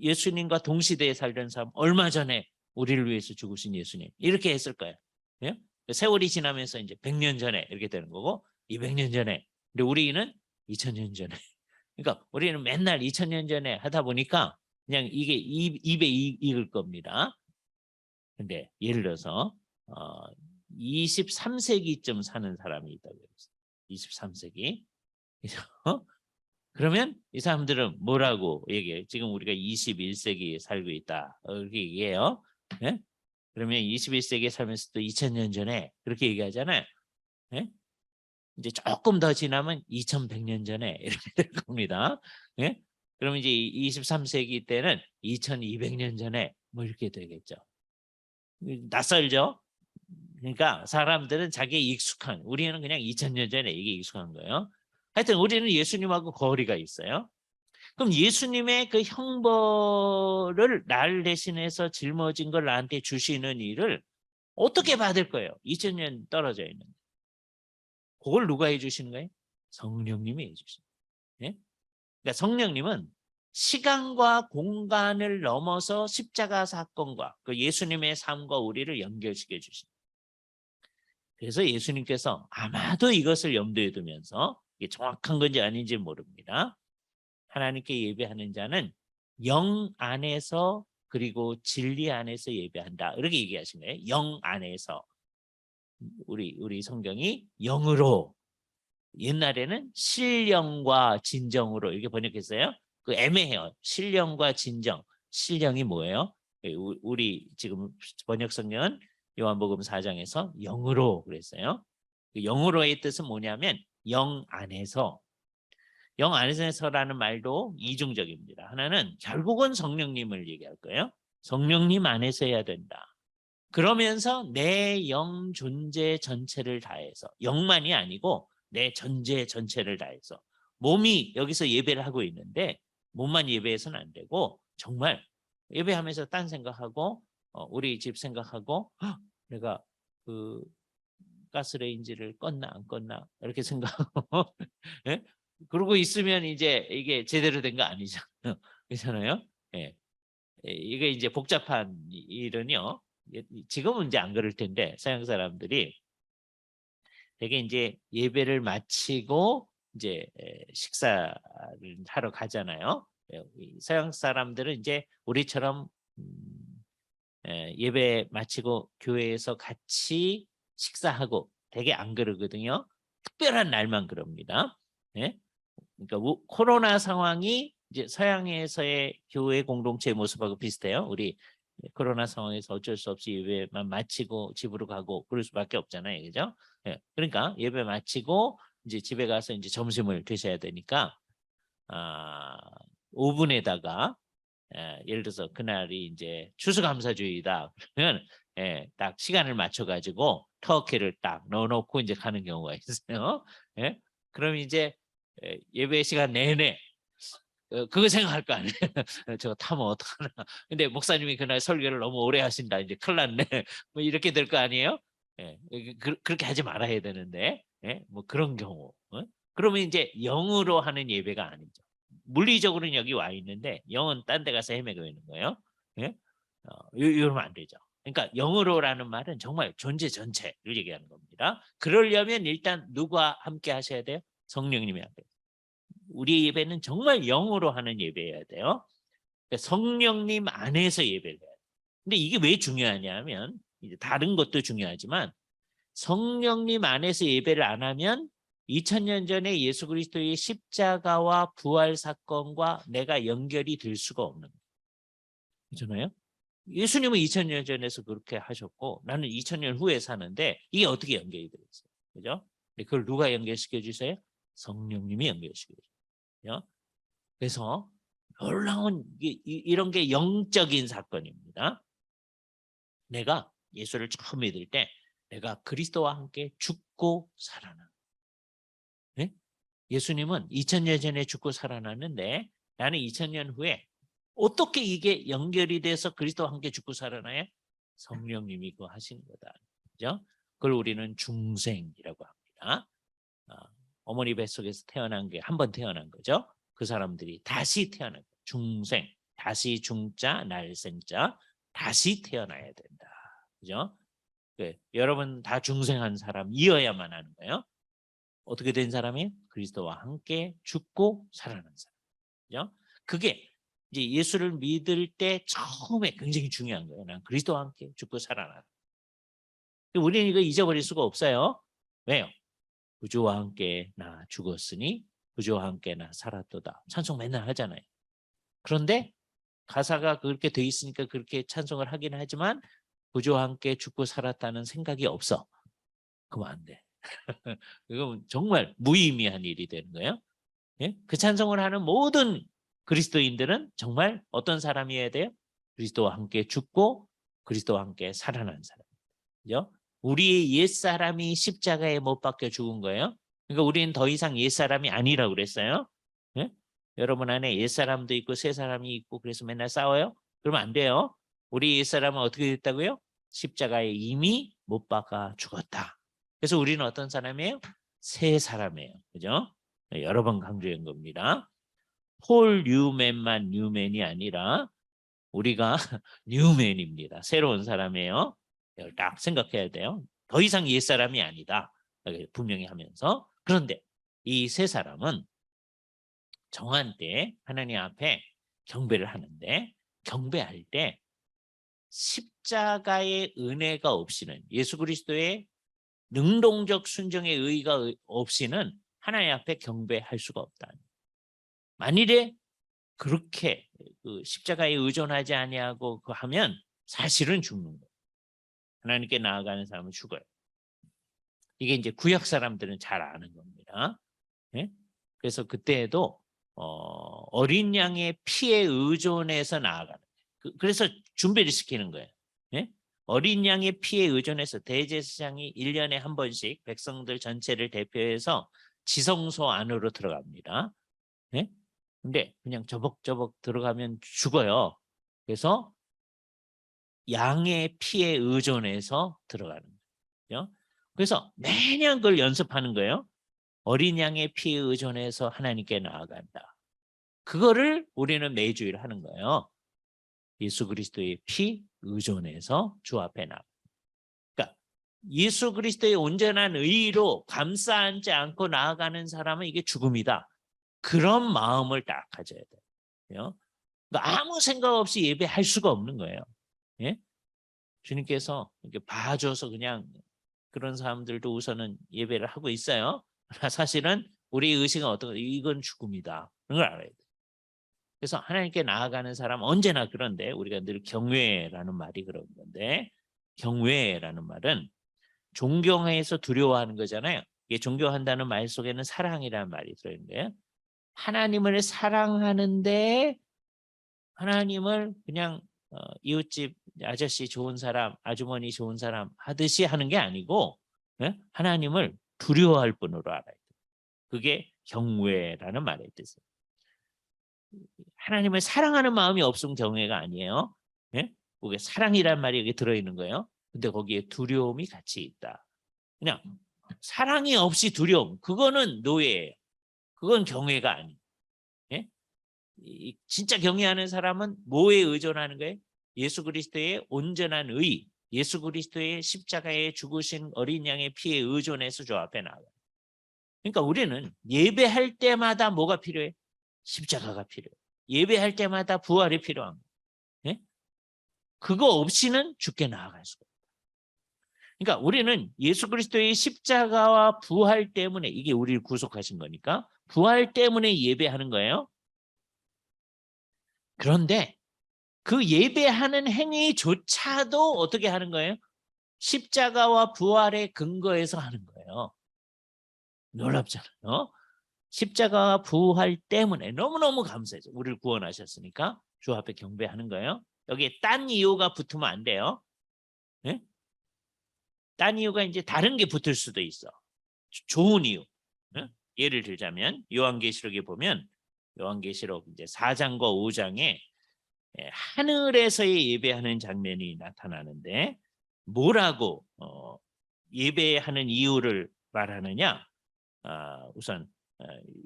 예수님과 동시대에 살던 사람 얼마 전에 우리를 위해서 죽으신 예수님 이렇게 했을 거예요. 예? 세월이 지나면서 이제 100년 전에 이렇게 되는 거고 200년 전에. 근데 우리는 2000년 전에. 그러니까 우리는 맨날 2000년 전에 하다 보니까 그냥 이게 입에 익을 겁니다. 근데 예를 들어서 23세기쯤 사는 사람이 있다고 했어요. 23세기. 그러면 이 사람들은 뭐라고 얘기해요? 지금 우리가 21세기에 살고 있다. 이렇게 얘기해요. 네? 그러면 21세기에 살면서 또 2000년 전에 그렇게 얘기하잖아요. 네? 이제 조금 더 지나면 2100년 전에 이렇게 될 겁니다. 네? 그러면 이제 23세기 때는 2200년 전에 뭐 이렇게 되겠죠. 낯설죠? 그러니까 사람들은 자기에 익숙한, 우리는 그냥 2000년 전에 이게 익숙한 거예요. 하여튼 우리는 예수님하고 거리가 있어요. 그럼 예수님의 그 형벌을 날 대신해서 짊어진 걸 나한테 주시는 일을 어떻게 받을 거예요? 2000년 떨어져 있는데. 그걸 누가 해주시는 거예요? 성령님이 해주시는 거예요. 예? 그러니까 성령님은 시간과 공간을 넘어서 십자가 사건과 그 예수님의 삶과 우리를 연결시켜 주신. 그래서 예수님께서 아마도 이것을 염두에 두면서 이게 정확한 건지 아닌지 모릅니다. 하나님께 예배하는 자는 영 안에서 그리고 진리 안에서 예배한다. 이렇게 얘기하신 거예요. 영 안에서. 우리 성경이 영으로, 옛날에는 신령과 진정으로 이렇게 번역했어요. 그 애매해요. 신령과 진정. 신령이 뭐예요? 우리 지금 번역 성경은 요한복음 4장에서 영으로 그랬어요. 그 영으로의 뜻은 뭐냐면 영 안에서. 영 안에서라는 말도 이중적입니다. 하나는 결국은 성령님을 얘기할 거예요. 성령님 안에서 해야 된다. 그러면서 내 영 존재 전체를 다해서, 영만이 아니고 내 존재 전체를 다해서, 몸이 여기서 예배를 하고 있는데 몸만 예배해서는 안 되고 정말 예배하면서 딴 생각하고 우리 집 생각하고 내가 그 가스레인지를 껐나 안 껐나 이렇게 생각하고 예? 그러고 있으면 이제 이게 제대로 된 거 아니잖아요. 그렇잖아요. 예. 이게 이제 복잡한 일은요. 지금은 이제 안 그럴 텐데 서양 사람들이 되게 이제 예배를 마치고 이제 식사를 하러 가잖아요. 서양 사람들은 이제 우리처럼 예배 마치고 교회에서 같이 식사하고 되게 안 그러거든요. 특별한 날만 그럽니다. 예? 그러니까 코로나 상황이 이제 서양에서의 교회 공동체 모습하고 비슷해요. 우리 코로나 상황에서 어쩔 수 없이 예배만 마치고 집으로 가고 그럴 수밖에 없잖아요, 그죠? 예, 그러니까 예배 마치고 이제 집에 가서 이제 점심을 드셔야 되니까 아, 오븐에다가 예를 들어서 그날이 이제 추수감사주의다 그러면 딱 시간을 맞춰가지고 터키를 딱 넣어놓고 이제 가는 경우가 있어요. 예? 그럼 이제 예배 시간 내내 그거 생각할 거 아니에요. 저거 타면 어떡하나. 근데 목사님이 그날 설교를 너무 오래 하신다. 이제 큰일 났네. 뭐 이렇게 될 거 아니에요? 예. 그렇게 하지 말아야 되는데. 예? 뭐 그런 경우. 그러면 이제 영으로 하는 예배가 아니죠. 물리적으로는 여기 와 있는데 영은 딴 데 가서 헤매고 있는 거예요. 예? 이러면 안 되죠. 그러니까 영으로라는 말은 정말 존재 전체를 얘기하는 겁니다. 그러려면 일단 누가 함께 하셔야 돼요? 성령님이 함께. 우리 예배는 정말 영으로 하는 예배여야 돼요. 그러니까 성령님 안에서 예배를 해야 돼요. 근데 이게 왜 중요하냐면 이제 다른 것도 중요하지만 성령님 안에서 예배를 안 하면 2000년 전에 예수 그리스도의 십자가와 부활 사건과 내가 연결이 될 수가 없는 거예요. 그렇잖아요? 예수님은 2000년 전에서 그렇게 하셨고 나는 2000년 후에 사는데 이게 어떻게 연결이 되겠어요? 그죠? 그걸 누가 연결시켜 주세요? 성령님이 연결시켜 주세요. 그래서 놀라운 이런 게 영적인 사건입니다. 내가 예수를 처음 믿을 때 내가 그리스도와 함께 죽고 살아나. 네? 예수님은 2000년 전에 죽고 살아났는데 나는 2000년 후에 어떻게 이게 연결이 돼서 그리스도와 함께 죽고 살아나요? 성령님이 그거 하신 거다. 그죠? 그걸 우리는 중생이라고 합니다. 어머니 뱃속에서 태어난 게 한 번 태어난 거죠. 그 사람들이 다시 태어난 거예요. 중생, 다시 중자, 날생자, 다시 태어나야 된다. 그죠? 여러분 다 중생한 사람이어야만 하는 거예요. 어떻게 된 사람이에요? 그리스도와 함께 죽고 살아난 사람. 그죠? 그게 이제 예수를 믿을 때 처음에 굉장히 중요한 거예요. 난 그리스도와 함께 죽고 살아난. 우리는 이거 잊어버릴 수가 없어요. 왜요? 구주와 함께 나 죽었으니 구주와 함께 나 살았도다. 찬송 맨날 하잖아요. 그런데 가사가 그렇게 돼 있으니까 그렇게 찬송을 하긴 하지만 구주와 함께 죽고 살았다는 생각이 없어. 그러면 안 돼. 이건 정말 무의미한 일이 되는 거예요. 예? 그 찬송을 하는 모든 그리스도인들은 정말 어떤 사람이어야 돼요? 그리스도와 함께 죽고 그리스도와 함께 살아난 사람. 그죠? 우리의 옛사람이 십자가에 못 박혀 죽은 거예요. 그러니까 우리는 더 이상 옛사람이 아니라고 그랬어요. 예? 여러분 안에 옛사람도 있고 새사람이 있고 그래서 맨날 싸워요? 그러면 안 돼요. 우리 옛사람은 어떻게 됐다고요? 십자가에 이미 못 박아 죽었다. 그래서 우리는 어떤 사람이에요? 새 사람이에요. 그죠? 여러 번 강조한 겁니다. 폴 뉴맨만 뉴맨이 아니라 우리가 뉴맨입니다. 새로운 사람이에요. 딱 생각해야 돼요. 더 이상 옛사람이 아니다. 분명히 하면서. 그런데 이 새 사람은 정한 때 하나님 앞에 경배를 하는데 경배할 때 십자가의 은혜가 없이는 예수 그리스도의 능동적 순종의 의의가 없이는 하나님 앞에 경배할 수가 없다. 만일에 그렇게 그 십자가에 의존하지 아니하고 그 하면 사실은 죽는 거예요. 하나님께 나아가는 사람은 죽어요. 이게 이제 구약 사람들은 잘 아는 겁니다. 예? 그래서 그때에도 어린 양의 피에 의존해서 나아가는 거예요. 그래서 준비를 시키는 거예요. 예? 어린 양의 피에 의존해서 대제사장이 1년에 한 번씩 백성들 전체를 대표해서 지성소 안으로 들어갑니다. 예? 근데 그냥 저벅저벅 들어가면 죽어요. 그래서 양의 피에 의존해서 들어가는 거예요. 그래서 매년 그걸 연습하는 거예요. 어린 양의 피에 의존해서 하나님께 나아간다. 그거를 우리는 매주일 하는 거예요. 예수 그리스도의 피 의존해서 주 앞에 나가. 그러니까 예수 그리스도의 온전한 의로 감싸 안지 않고 나아가는 사람은 이게 죽음이다. 그런 마음을 딱 가져야 돼요. 그러니까 아무 생각 없이 예배할 수가 없는 거예요. 예? 주님께서 이렇게 봐줘서 그냥 그런 사람들도 우선은 예배를 하고 있어요. 사실은 우리 의식은 어떤 이건 죽음이다. 그런 걸 알아야 돼. 그래서 하나님께 나아가는 사람 언제나 그런데 우리가 늘 경외라는 말이 그런 건데 경외라는 말은 존경해서 두려워하는 거잖아요. 이게 존경한다는 말 속에는 사랑이라는 말이 들어있는데요. 하나님을 사랑하는데 하나님을 그냥 이웃집 아저씨 좋은 사람, 아주머니 좋은 사람 하듯이 하는 게 아니고 하나님을 두려워할 뿐으로 알아야 돼요. 그게 경외라는 말의 뜻이에요. 하나님을 사랑하는 마음이 없으면 경외가 아니에요. 그게 사랑이란 말이 여기 들어있는 거예요. 근데 거기에 두려움이 같이 있다. 그냥 사랑이 없이 두려움, 그거는 노예예요. 그건 경외가 아니에요. 진짜 경외하는 사람은 뭐에 의존하는 거예요? 예수 그리스도의 온전한 의, 예수 그리스도의 십자가에 죽으신 어린 양의 피에 의존해서 주 앞에 나가요. 그러니까 우리는 예배할 때마다 뭐가 필요해? 십자가가 필요해. 예배할 때마다 부활이 필요한 거예요. 그거 없이는 죽게 나아갈 수가 없어요. 그러니까 우리는 예수 그리스도의 십자가와 부활 때문에 이게 우리를 구속하신 거니까 부활 때문에 예배하는 거예요. 그런데 그 예배하는 행위조차도 어떻게 하는 거예요? 십자가와 부활의 근거에서 하는 거예요. 놀랍잖아요. 십자가와 부활 때문에 너무너무 감사해서 우리를 구원하셨으니까 주 앞에 경배하는 거예요. 여기에 딴 이유가 붙으면 안 돼요. 네? 딴 이유가 이제 다른 게 붙을 수도 있어. 좋은 이유. 네? 예를 들자면 요한계시록에 보면 요한계시록 이제 4장과 5장에 하늘에서의 예배하는 장면이 나타나는데 뭐라고 예배하는 이유를 말하느냐? 우선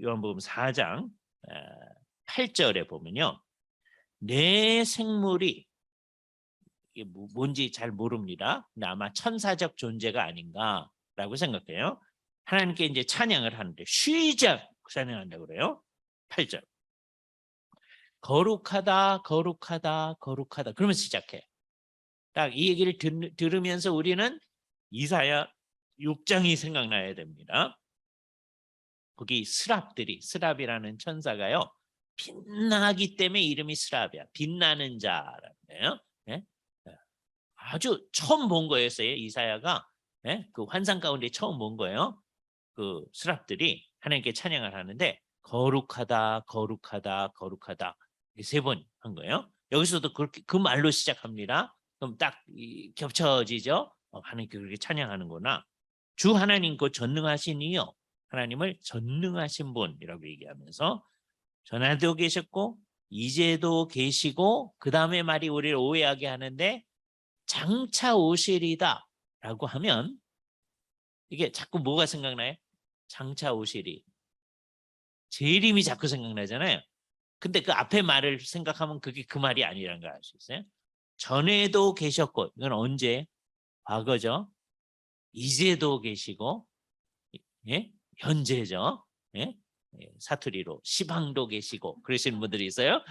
요한복음 4장 8절에 보면요. 내 생물이 이게 뭔지 잘 모릅니다. 근데 아마 천사적 존재가 아닌가라고 생각해요. 하나님께 이제 찬양을 하는데 쉬자 찬양한다고 그래요. 8절. 거룩하다, 거룩하다, 거룩하다. 그러면 시작해. 딱 이 얘기를 들으면서 우리는 이사야 6장이 생각나야 됩니다. 거기 스랍이라는 천사가요. 빛나기 때문에 이름이 스랍이야. 빛나는 자라는 거예요. 네? 아주 처음 본 거였어요. 이사야가. 네? 그 환상 가운데 처음 본 거예요. 그 스랍들이 하나님께 찬양을 하는데 거룩하다, 거룩하다, 거룩하다. 세 번 한 거예요. 여기서도 그렇게 그 말로 시작합니다. 그럼 딱 겹쳐지죠. 하나님께 그렇게 찬양하는구나. 주 하나님 곧 전능하신 이요. 하나님을 전능하신 분이라고 얘기하면서 전에도 계셨고 이제도 계시고 그 다음에 말이 우리를 오해하게 하는데 장차 오시리다 라고 하면 이게 자꾸 뭐가 생각나요? 장차 오시리. 재림이 자꾸 생각나잖아요. 근데 그 앞에 말을 생각하면 그게 그 말이 아니라는 걸 알 수 있어요. 전에도 계셨고 이건 언제? 과거죠. 이제도 계시고 예? 현재죠. 예? 사투리로 시방도 계시고 그러시는 분들이 있어요.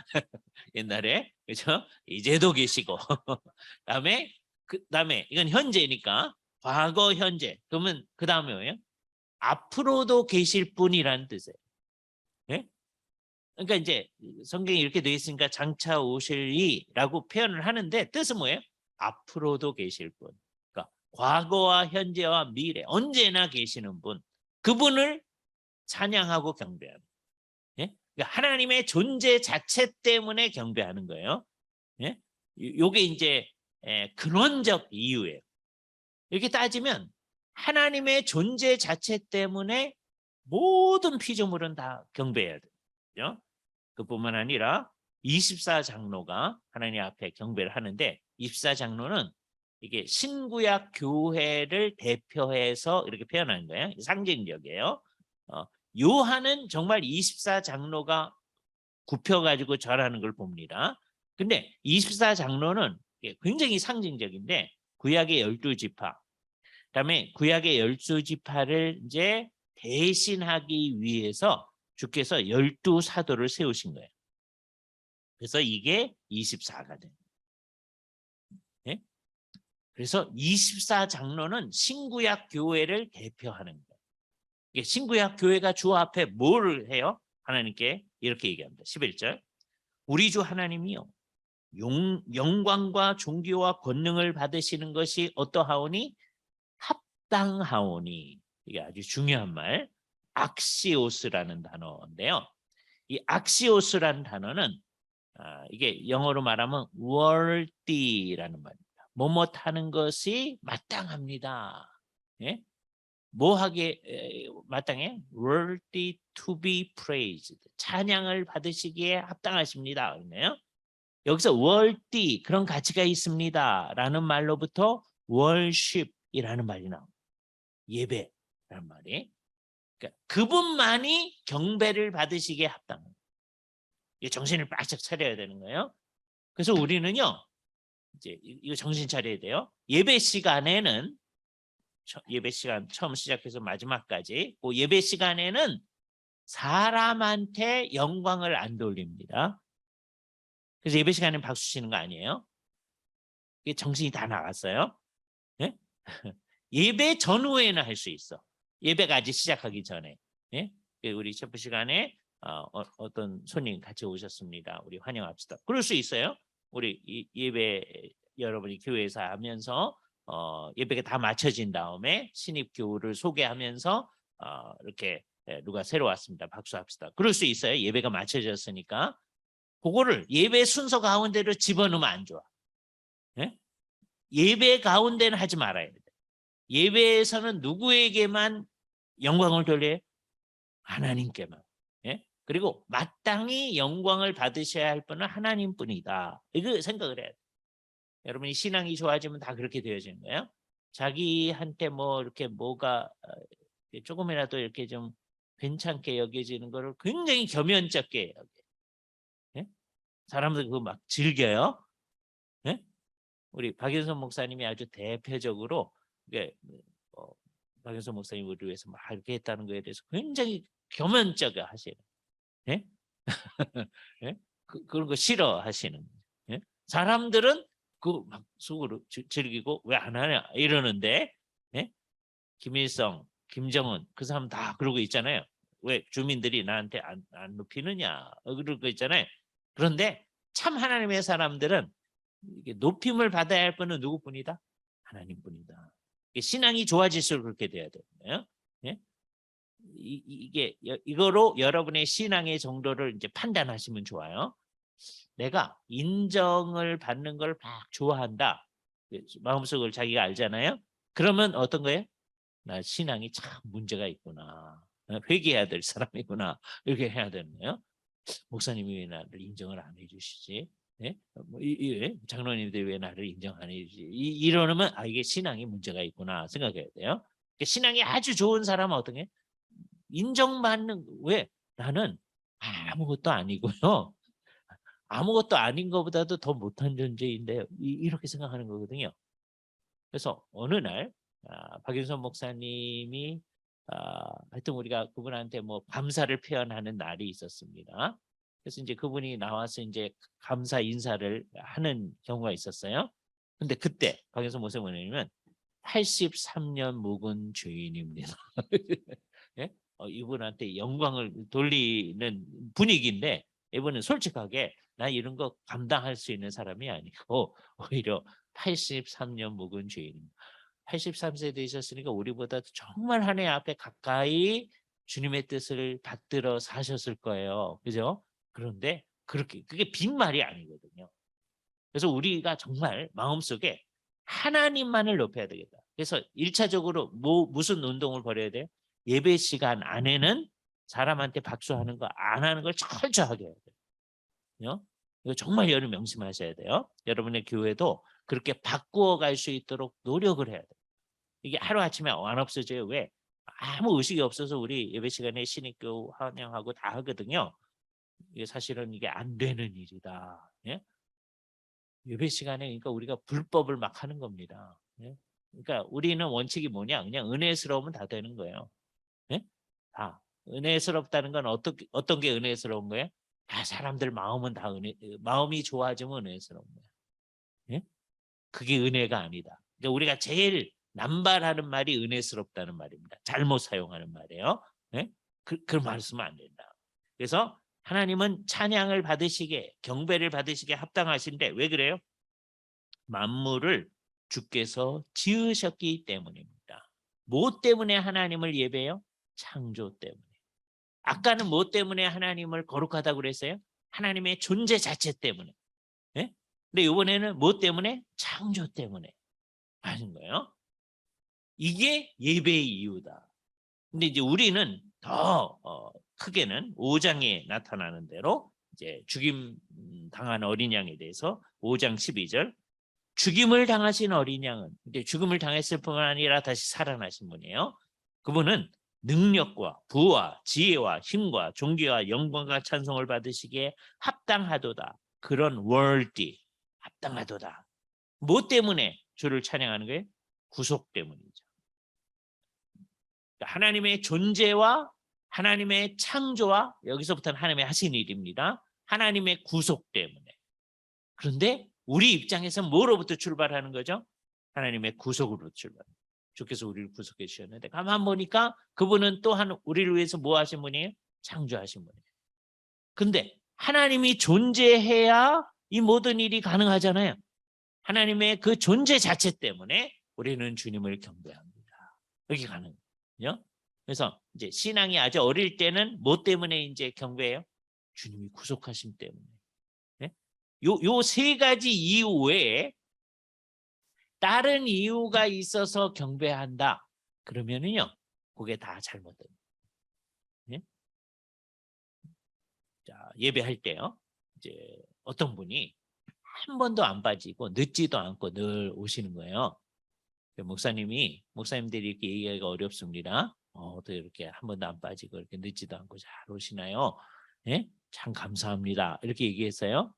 옛날에 그렇죠? 이제도 계시고 그다음에 이건 현재니까 과거 현재 그러면 그 다음에 뭐예요? 앞으로도 계실 분이라는 뜻이에요. 예? 그러니까 이제 성경이 이렇게 되어 있으니까 장차 오실이라고 표현을 하는데 뜻은 뭐예요? 앞으로도 계실 분. 그러니까 과거와 현재와 미래 언제나 계시는 분. 그분을 찬양하고 경배하는. 예? 그러니까 하나님의 존재 자체 때문에 경배하는 거예요. 예? 요게 이제 근원적 이유예요. 이렇게 따지면 하나님의 존재 자체 때문에 모든 피조물은 다 경배해야 돼요. 그뿐만 아니라 24장로가 하나님 앞에 경배를 하는데 24장로는 이게 신구약 교회를 대표해서 이렇게 표현하는 거예요. 상징적이에요. 요한은 정말 24장로가 굽혀가지고 절하는 걸 봅니다. 근데 24장로는 굉장히 상징적인데 구약의 12지파 그다음에 구약의 12지파를 이제 대신하기 위해서 주께서 12사도를 세우신 거예요. 그래서 이게 24가 돼요. 네? 그래서 24장로는 신구약 교회를 대표하는 거예요. 이게 신구약 교회가 주 앞에 뭘 해요? 하나님께 이렇게 얘기합니다. 11절. 우리 주 하나님이요. 영광과 존귀와 권능을 받으시는 것이 어떠하오니? 합당하오니. 이게 아주 중요한 말. 악시오스라는 단어인데요. 이 악시오스라는 단어는 이게 영어로 말하면 worthy라는 말입니다. 뭐뭇하는 것이 마땅합니다. 예? 뭐하게 마땅해? worthy to be praised. 찬양을 받으시기에 합당하십니다. 그러네요. 여기서 worthy 그런 가치가 있습니다라는 말로부터 worship이라는 말이 나옵니다. 예배라는 말이. 그러니까 그분만이 경배를 받으시기에 합당합니다. 정신을 바짝 차려야 되는 거예요. 그래서 우리는요, 이제 이거 정신 차려야 돼요. 예배 시간에는 예배 시간 처음 시작해서 마지막까지 그 예배 시간에는 사람한테 영광을 안 돌립니다. 그래서 예배 시간에 박수 치는 거 아니에요? 이게 정신이 다 나갔어요. 예? 예배 전후에는 할 수 있어. 예배가 아직 시작하기 전에. 예? 우리 셰프 시간에 어떤 손님 같이 오셨습니다. 우리 환영합시다. 그럴 수 있어요. 우리 예배 여러분이 교회에서 하면서 예배가 다 마쳐진 다음에 신입 교우를 소개하면서 이렇게 누가 새로 왔습니다. 박수합시다. 그럴 수 있어요. 예배가 마쳐졌으니까. 그거를 예배 순서 가운데로 집어넣으면 안 좋아. 예? 예배 가운데는 하지 말아야 돼. 예배에서는 누구에게만 영광을 돌려요? 하나님께만. 예? 그리고 마땅히 영광을 받으셔야 할 분은 하나님뿐이다. 이거 생각을 해야 돼. 여러분이 신앙이 좋아지면 다 그렇게 되어지는 거예요. 자기한테 뭐 이렇게 뭐가 조금이라도 이렇게 좀 괜찮게 여겨지는 거를 굉장히 겸연쩍게 여겨요. 예? 사람들 그거 막 즐겨요. 예? 우리 박윤선 목사님이 아주 대표적으로 이게 박윤선 목사님 우리 위해서 막 이렇게 했다는 거에 대해서 굉장히 겸연쩍어 하시는. 예? 예? 그런 거 싫어하시는. 예? 사람들은 그 막 속으로 즐기고 왜 안 하냐 이러는데, 예? 김일성, 김정은 그 사람 다 그러고 있잖아요. 왜 주민들이 나한테 안 높이느냐 그러고 있잖아요. 그런데 참 하나님의 사람들은 이게 높임을 받아야 할 분은 누구뿐이다? 하나님뿐이다. 신앙이 좋아질수록 그렇게 돼야 돼요. 예? 이거로 여러분의 신앙의 정도를 이제 판단하시면 좋아요. 내가 인정을 받는 걸 막 좋아한다. 마음속을 자기가 알잖아요. 그러면 어떤 거예요? 나 신앙이 참 문제가 있구나. 회개해야 될 사람이구나. 이렇게 해야 되는 거예요. 목사님이 왜 나를 인정을 안 해주시지? 네? 장로님들이 왜 나를 인정 안 해주지? 이러면 이게 신앙이 문제가 있구나 생각해야 돼요. 신앙이 아주 좋은 사람은 어떤 게 인정받는 왜 나는 아무것도 아니고요. 아무것도 아닌 것보다도 더 못한 존재인데 이렇게 생각하는 거거든요. 그래서 어느 날 박윤선 목사님이 하여튼 우리가 그분한테 뭐 감사를 표현하는 날이 있었습니다. 그래서 이제 그분이 나와서 이제 감사 인사를 하는 경우가 있었어요. 근데 그때 박윤선 목사님은 83년 묵은 죄인입니다. 예? 이분한테 영광을 돌리는 분위기인데 이분은 솔직하게 나 이런 거 감당할 수 있는 사람이 아니고 오히려 83년 묵은 죄인입니다. 83세 되셨으니까 우리보다 정말 하나님 앞에 가까이 주님의 뜻을 받들어 사셨을 거예요. 그죠? 그런데 그게 빈말이 아니거든요. 그래서 우리가 정말 마음속에 하나님만을 높여야 되겠다. 그래서 1차적으로 무슨 운동을 벌여야 돼요? 예배 시간 안에는 사람한테 박수하는 거 안 하는 걸 철저하게 해야 돼요. 이거 정말 여러분 명심하셔야 돼요. 여러분의 교회도 그렇게 바꾸어 갈 수 있도록 노력을 해야 돼요. 이게 하루아침에 안 없어져요. 왜? 아무 의식이 없어서 우리 예배 시간에 신입교 환영하고 다 하거든요. 이게 사실은 이게 안 되는 일이다. 예? 예배 시간에 그러니까 우리가 불법을 막 하는 겁니다. 예? 그러니까 우리는 원칙이 뭐냐? 그냥 은혜스러우면 다 되는 거예요. 예? 다 은혜스럽다는 건 어떤 게 은혜스러운 거예요? 다 사람들 마음은 다 마음이 좋아지면 은혜스러운 거예요. 예? 그게 은혜가 아니다. 그러니까 우리가 제일 남발하는 말이 은혜스럽다는 말입니다. 잘못 사용하는 말이에요. 예? 그런 말 쓰면 안 된다. 그래서 하나님은 찬양을 받으시게 경배를 받으시게 합당하신데 왜 그래요? 만물을 주께서 지으셨기 때문입니다. 뭐 때문에 하나님을 예배해요? 창조 때문에. 아까는 뭐 때문에 하나님을 거룩하다고 그랬어요? 하나님의 존재 자체 때문에. 예? 근데 이번에는 뭐 때문에? 창조 때문에 하신 거예요. 이게 예배의 이유다. 근데 이제 우리는 더 크게는 5장에 나타나는 대로 이제 죽임 당한 어린 양에 대해서 5장 12절 죽임을 당하신 어린 양은 이제 죽음을 당했을 뿐만 아니라 다시 살아나신 분이에요. 그분은 능력과 부와 지혜와 힘과 존귀와 영광과 찬송을 받으시기에 합당하도다. 그런 worthy, 합당하도다. 뭐 때문에 주를 찬양하는 거예요? 구속 때문이죠. 하나님의 존재와 하나님의 창조와 여기서부터는 하나님의 하신 일입니다. 하나님의 구속 때문에. 그런데 우리 입장에서 뭐로부터 출발하는 거죠? 하나님의 구속으로 출발. 주께서 우리를 구속해 주셨는데 가만 보니까 그분은 또한 우리를 위해서 뭐 하신 분이에요? 창조하신 분이에요. 근데 하나님이 존재해야 이 모든 일이 가능하잖아요. 하나님의 그 존재 자체 때문에 우리는 주님을 경배합니다. 여기 가능해요. 그래서 이제 신앙이 아주 어릴 때는 뭐 때문에 이제 경배해요? 주님이 구속하심 때문에. 요 세 가지 이유 외에 다른 이유가 있어서 경배한다. 그러면은요, 그게 다 잘못됩니다. 예? 자, 예배할 때요, 이제 어떤 분이 한 번도 안 빠지고 늦지도 않고 늘 오시는 거예요. 목사님들이 이렇게 얘기하기가 어렵습니다. 어떻게 이렇게 한 번도 안 빠지고 이렇게 늦지도 않고 잘 오시나요? 예? 참 감사합니다. 이렇게 얘기했어요.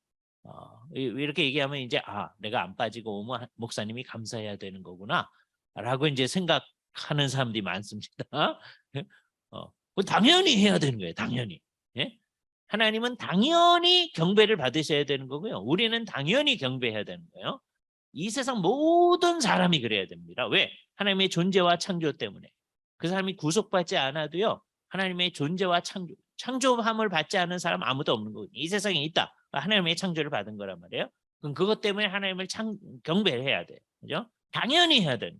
이렇게 얘기하면 이제 내가 안 빠지고 오면 목사님이 감사해야 되는 거구나라고 이제 생각하는 사람들이 많습니다. 당연히 해야 되는 거예요. 당연히. 예? 하나님은 당연히 경배를 받으셔야 되는 거고요. 우리는 당연히 경배해야 되는 거예요. 이 세상 모든 사람이 그래야 됩니다. 왜? 하나님의 존재와 창조 때문에. 그 사람이 구속받지 않아도요. 하나님의 존재와 창조함을 받지 않은 사람 아무도 없는 거거든요. 이 세상에 있다. 하나님의 창조를 받은 거란 말이에요. 그럼 그것 때문에 하나님을 경배를 해야 돼요. 그죠? 당연히 해야 되는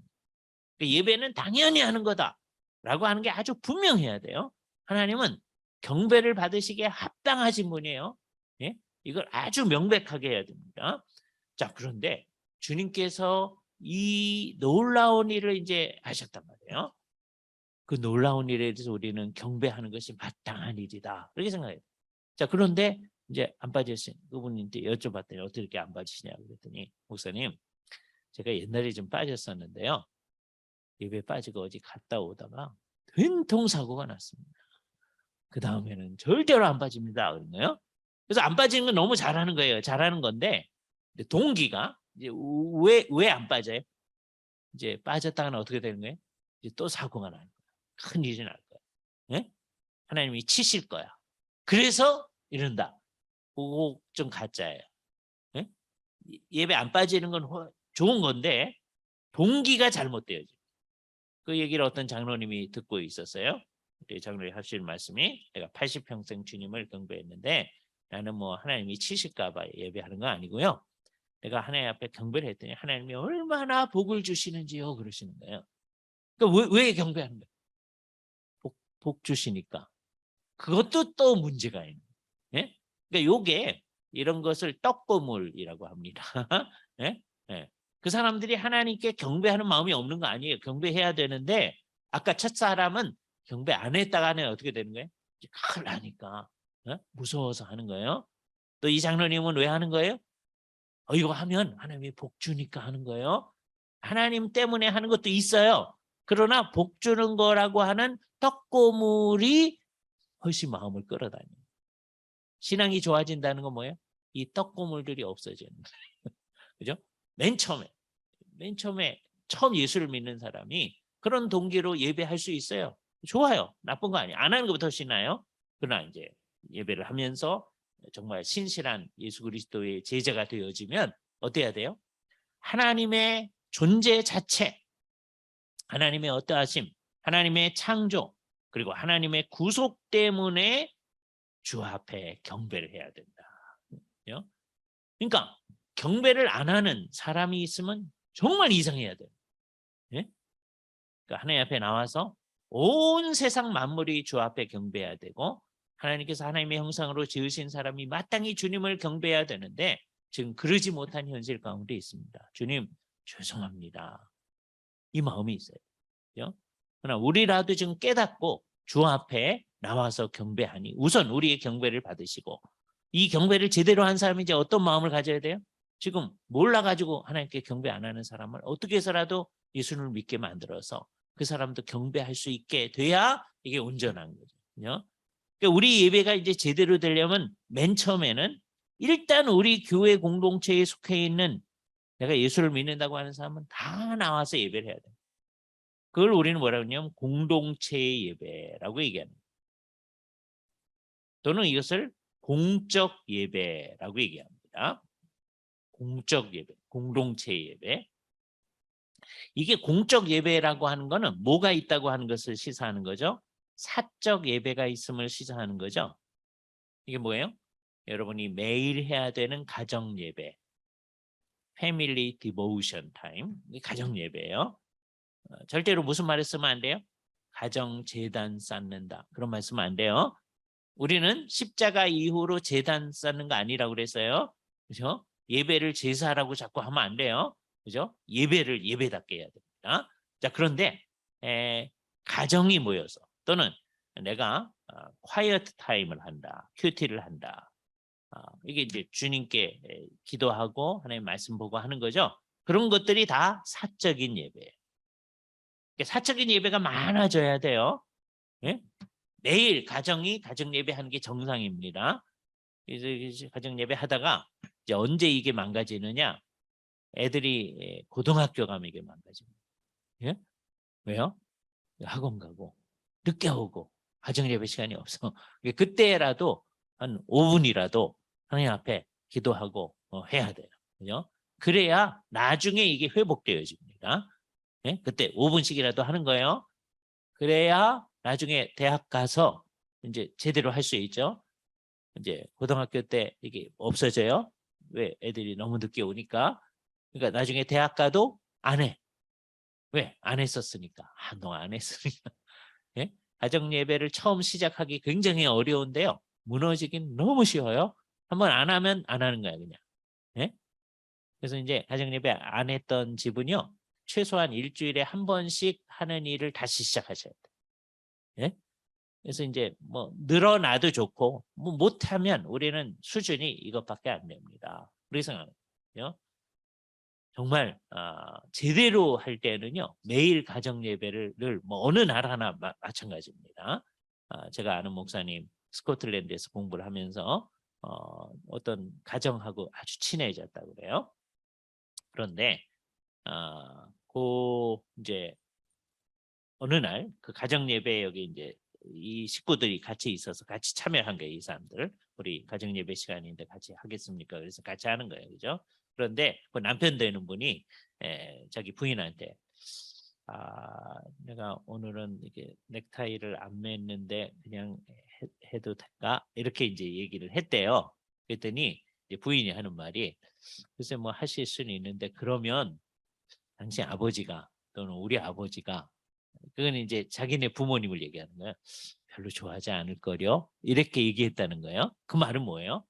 거예요. 예배는 당연히 하는 거다라고 하는 게 아주 분명해야 돼요. 하나님은 경배를 받으시기에 합당하신 분이에요. 예? 이걸 아주 명백하게 해야 됩니다. 자, 그런데 주님께서 이 놀라운 일을 이제 하셨단 말이에요. 그 놀라운 일에 대해서 우리는 경배하는 것이 마땅한 일이다. 그렇게 생각해요. 자, 그런데 이제 안 빠졌어요. 그분한테 여쭤봤더니 어떻게 이렇게 안 빠지시냐고 그랬더니 목사님, 제가 옛날에 좀 빠졌었는데요. 예배 빠지고 어디 갔다 오다가 된통 사고가 났습니다. 그 다음에는 절대로 안 빠집니다. 그런 거예요. 그래서 안 빠지는 건 너무 잘하는 거예요. 잘하는 건데 동기가 이제 왜 안 빠져요? 이제 빠졌다가는 어떻게 되는 거예요? 이제 또 사고가 나는 거예요. 큰 일이 날 거예요. 예? 하나님이 치실 거야. 그래서 이런다. 그거 좀 가짜예요. 예? 예배 안 빠지는 건 좋은 건데 동기가 잘못돼요. 그 얘기를 어떤 장로님이 듣고 있었어요. 우리 장로님 하시는 말씀이 내가 80평생 주님을 경배했는데 나는 뭐 하나님이 치실까 봐 예배하는 거 아니고요. 내가 하나님 앞에 경배를 했더니 하나님이 얼마나 복을 주시는지요 그러시는 거예요. 그러니까 왜 경배하는 거예요? 복 주시니까. 그것도 또 문제가 있는 거예요. 예? 그러니까 요게 이런 것을 떡고물이라고 합니다. 예? 예. 그 사람들이 하나님께 경배하는 마음이 없는 거 아니에요. 경배해야 되는데 아까 첫사람은 경배 안 했다가는 어떻게 되는 거예요? 큰일 나니까 무서워서 하는 거예요. 또 이 장로님은 왜 하는 거예요? 이거 하면 하나님이 복 주니까 하는 거예요. 하나님 때문에 하는 것도 있어요. 그러나 복 주는 거라고 하는 떡고물이 훨씬 마음을 끌어다녀요. 신앙이 좋아진다는 건 뭐예요? 이 떡고물들이 없어지는 거예요. 그죠? 맨 처음에 처음 예수를 믿는 사람이 그런 동기로 예배할 수 있어요. 좋아요. 나쁜 거 아니에요. 안 하는 것부터 신나요. 그러나 이제 예배를 하면서 정말 신실한 예수 그리스도의 제자가 되어지면 어때야 돼요? 하나님의 존재 자체, 하나님의 어떠하심, 하나님의 창조, 그리고 하나님의 구속 때문에 주 앞에 경배를 해야 된다. 그러니까 경배를 안 하는 사람이 있으면 정말 이상해야 돼요. 예? 그러니까 하나님 앞에 나와서 온 세상 만물이 주 앞에 경배해야 되고 하나님께서 하나님의 형상으로 지으신 사람이 마땅히 주님을 경배해야 되는데 지금 그러지 못한 현실 가운데 있습니다. 주님 죄송합니다. 이 마음이 있어요. 그렇죠? 그러나 우리라도 지금 깨닫고 주 앞에 나와서 경배하니 우선 우리의 경배를 받으시고 이 경배를 제대로 한 사람이 이제 어떤 마음을 가져야 돼요? 지금 몰라가지고 하나님께 경배 안 하는 사람을 어떻게 해서라도 예수를 믿게 만들어서 그 사람도 경배할 수 있게 돼야 이게 온전한 거죠. 그러니까 우리 예배가 이제 제대로 되려면 맨 처음에는 일단 우리 교회 공동체에 속해 있는 내가 예수를 믿는다고 하는 사람은 다 나와서 예배를 해야 돼요. 그걸 우리는 뭐라고 하냐면 공동체의 예배라고 얘기합니다. 또는 이것을 공적 예배라고 얘기합니다. 공적 예배, 공동체 예배. 이게 공적 예배라고 하는 거는 뭐가 있다고 하는 것을 시사하는 거죠. 사적 예배가 있음을 시사하는 거죠. 이게 뭐예요? 여러분이 매일 해야 되는 가정 예배, 패밀리 디보션 타임, 가정 예배예요. 절대로 무슨 말을 쓰면 안 돼요? 가정 제단 쌓는다. 그런 말 쓰면 안 돼요. 우리는 십자가 이후로 제단 쌓는 거 아니라고 그랬어요. 그죠? 예배를 제사라고 자꾸 하면 안 돼요. 그죠? 예배를 예배답게 해야 됩니다. 자, 그런데 가정이 모여서 또는 내가 quiet 타임을 한다. 큐티를 한다. 이게 이제 주님께 기도하고 하나님 말씀 보고 하는 거죠. 그런 것들이 다 사적인 예배예요. 사적인 예배가 많아져야 돼요. 예? 매일 가정이 가정 예배하는 게 정상입니다. 그래서 가정 예배 하다가 이제 언제 이게 망가지느냐? 애들이 고등학교 가면 이게 망가집니다. 예? 왜요? 학원 가고 늦게 오고 가정 예배 시간이 없어. 그때라도 한 5분이라도 하나님 앞에 기도하고 해야 돼요. 그죠? 그래야 나중에 이게 회복되어집니다. 예? 그때 5분씩이라도 하는 거예요. 그래야 나중에 대학 가서 이제 제대로 할 수 있죠. 이제 고등학교 때 이게 없어져요. 왜? 애들이 너무 늦게 오니까. 그러니까 나중에 대학 가도 안 해. 왜? 안 했었으니까. 한동안 안 했으니까. 예? 가정 예배를 처음 시작하기 굉장히 어려운데요. 무너지긴 너무 쉬워요. 한번 안 하면 안 하는 거야, 그냥. 예? 그래서 이제 가정 예배 안 했던 집은요. 최소한 일주일에 한 번씩 하는 일을 다시 시작하셔야 돼요. 예? 그래서 이제 뭐 늘어나도 좋고 뭐 못하면 우리는 수준이 이것밖에 안 됩니다. 그렇게 생각해요. 정말 제대로 할 때는요. 매일 가정 예배를 뭐 어느 나라나 마찬가지입니다. 제가 아는 목사님 스코틀랜드에서 공부를 하면서 어떤 가정하고 아주 친해졌다고 그래요. 그런데 그 이제 어느 날 그 가정 예배 여기 이제 이 식구들이 같이 있어서 같이 참여한 거예요. 이 사람들. 우리 가정 예배 시간인데 같이 하겠습니까? 그래서 같이 하는 거예요. 그죠? 그런데 그 남편 되는 분이 자기 부인한테 내가 오늘은 이게 넥타이를 안 맸는데 그냥 해도 될까? 이렇게 이제 얘기를 했대요. 그랬더니 이제 부인이 하는 말이 글쎄 뭐 하실 수는 있는데 그러면 당신 아버지가 또는 우리 아버지가 그건 이제 자기네 부모님을 얘기하는 거예요. 별로 좋아하지 않을 거려. 이렇게 얘기했다는 거예요. 그 말은 뭐예요?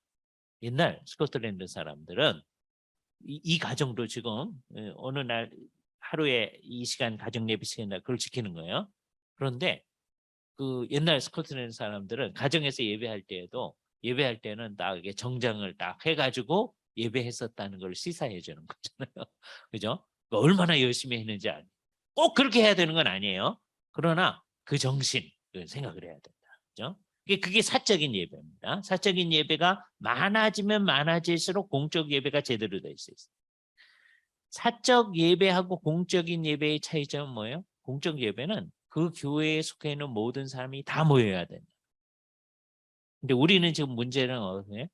옛날 스코틀랜드 사람들은 이 가정도 지금 어느 날 하루에 이 시간 가정 예배 시간 그걸 지키는 거예요. 그런데 그 옛날 스코틀랜드 사람들은 가정에서 예배할 때에도 예배할 때는 딱 이게 정장을 딱 해가지고 예배했었다는 걸 시사해 주는 거잖아요. 그죠? 얼마나 열심히 했는지 꼭 그렇게 해야 되는 건 아니에요. 그러나 그 정신 생각을 해야 된다. 그죠? 그게 사적인 예배입니다. 사적인 예배가 많아지면 많아질수록 공적 예배가 제대로 될 수 있어요. 사적 예배하고 공적인 예배의 차이점은 뭐예요? 공적 예배는 그 교회에 속해 있는 모든 사람이 다 모여야 된다. 근데 우리는 지금 문제는 어디에?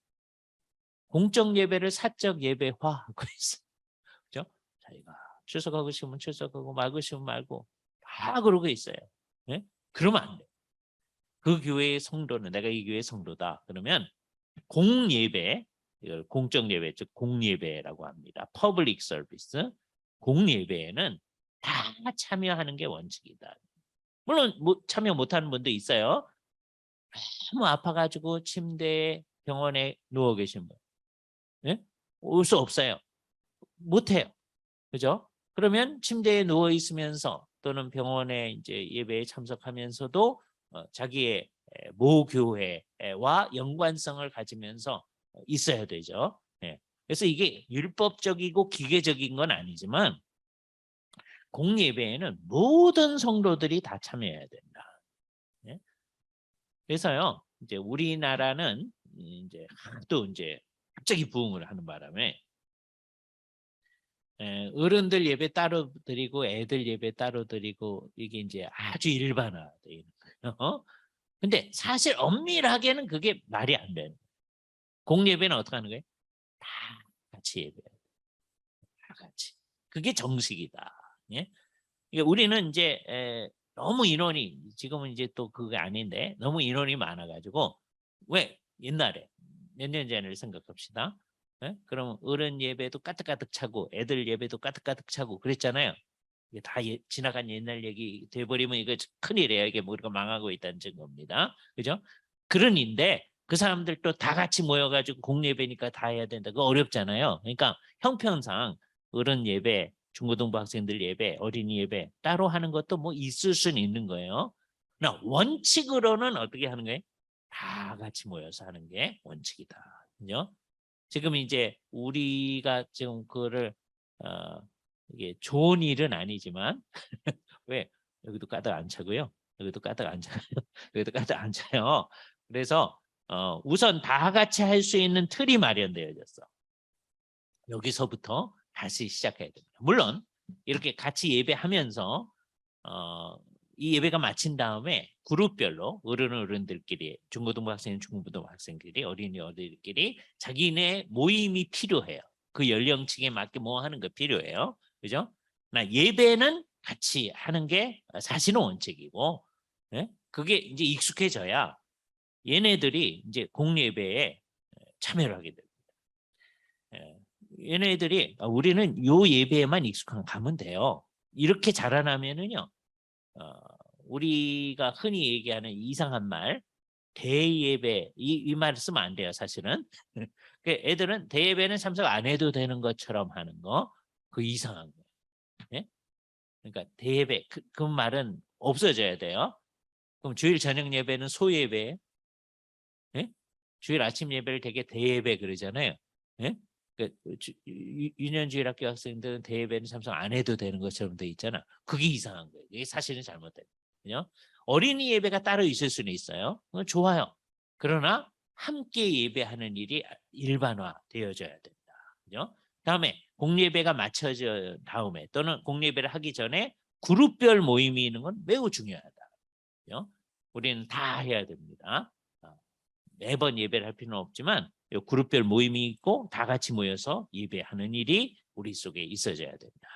공적 예배를 사적 예배화하고 있어요. 그죠? 자기가 출석하고 싶으면 출석하고 말고 싶으면 말고 다 그러고 있어요. 네? 그러면 안 돼. 그 교회의 성도는 내가 이 교회의 성도다. 그러면 공예배, 이걸 공적 예배, 즉 공예배라고 합니다. 퍼블릭 서비스. 공예배에는 다 참여하는 게 원칙이다. 물론 참여 못하는 분도 있어요. 너무 아파가지고 침대에 병원에 누워 계신 분. 네? 올 수 없어요. 못해요. 그죠? 그러면 침대에 누워 있으면서 또는 병원에 이제 예배에 참석하면서도 자기의 모교회와 연관성을 가지면서 있어야 되죠. 예. 그래서 이게 율법적이고 기계적인 건 아니지만 공예배에는 모든 성도들이 다 참여해야 된다. 예. 그래서요, 이제 우리나라는 이제 하도 이제 갑자기 부흥을 하는 바람에 어른들 예배 따로 드리고 애들 예배 따로 드리고 이게 이제 아주 일반화되어 있는 거예요. 근데 사실 엄밀하게는 그게 말이 안 돼요. 공예배는 어떻게 하는 거예요? 다 같이 예배. 다 같이. 그게 정식이다. 예? 그러니까 우리는 이제 너무 인원이 지금은 이제 또 그게 아닌데 너무 인원이 많아가지고 왜 옛날에 몇 년 전을 생각합시다. 예? 그럼 어른 예배도 까득까득 차고 애들 예배도 까득까득 차고 그랬잖아요. 이게 다 지나간 옛날 얘기 돼버리면 이거 큰일이에요. 이게 우리가 망하고 있다는 증거입니다. 그죠? 그런인데 그 사람들도 다 같이 모여가지고 공예배니까 다 해야 된다. 그거 어렵잖아요. 그러니까 형편상 어른 예배, 중고등부 학생들 예배, 어린이 예배 따로 하는 것도 뭐 있을 수는 있는 거예요. 그러나 원칙으로는 어떻게 하는 거예요? 다 같이 모여서 하는 게 원칙이다. 그죠? 지금 이제 우리가 지금 그거를 이게 좋은 일은 아니지만 왜 여기도 가득 안 차고요. 여기도 가득 안 차요. 여기도 가득 안 차요. 그래서 우선 다 같이 할 수 있는 틀이 마련되어졌어. 여기서부터 다시 시작해야 됩니다. 물론 이렇게 같이 예배하면서 이 예배가 마친 다음에 그룹별로 어른들끼리 중고등부 학생, 중고등부 학생끼리 어린이들끼리 자기네 모임이 필요해요. 그 연령층에 맞게 뭐 하는 거 필요해요. 그죠? 나 예배는 같이 하는 게 사실은 원칙이고, 예? 그게 이제 익숙해져야 얘네들이 이제 공예배에 참여를 하게 됩니다. 예. 얘네들이 우리는 요 예배에만 익숙한 가면 돼요. 이렇게 자라나면은요. 우리가 흔히 얘기하는 이상한 말 대예배 이 말을 쓰면 안 돼요. 사실은 그 애들은 대예배는 참석 안 해도 되는 것처럼 하는 거 그 이상한 거예요. 예? 그러니까 대예배 그 말은 없어져야 돼요. 그럼 주일 저녁 예배는 소예배, 예? 주일 아침 예배를 되게 대예배 그러잖아요. 예? 유년주일 학교 학생들은 대예배는 참석 안 해도 되는 것처럼 돼 있잖아. 그게 이상한 거예요. 이게 사실은 잘못된 거예요. 어린이 예배가 따로 있을 수는 있어요. 그건 좋아요. 그러나 함께 예배하는 일이 일반화되어져야 된다. 그죠? 다음에 공예배가 마쳐져 다음에 또는 공예배를 하기 전에 그룹별 모임이 있는 건 매우 중요하다. 그죠? 우리는 다 해야 됩니다. 매번 예배를 할 필요는 없지만 그룹별 모임이 있고 다 같이 모여서 예배하는 일이 우리 속에 있어져야 된다.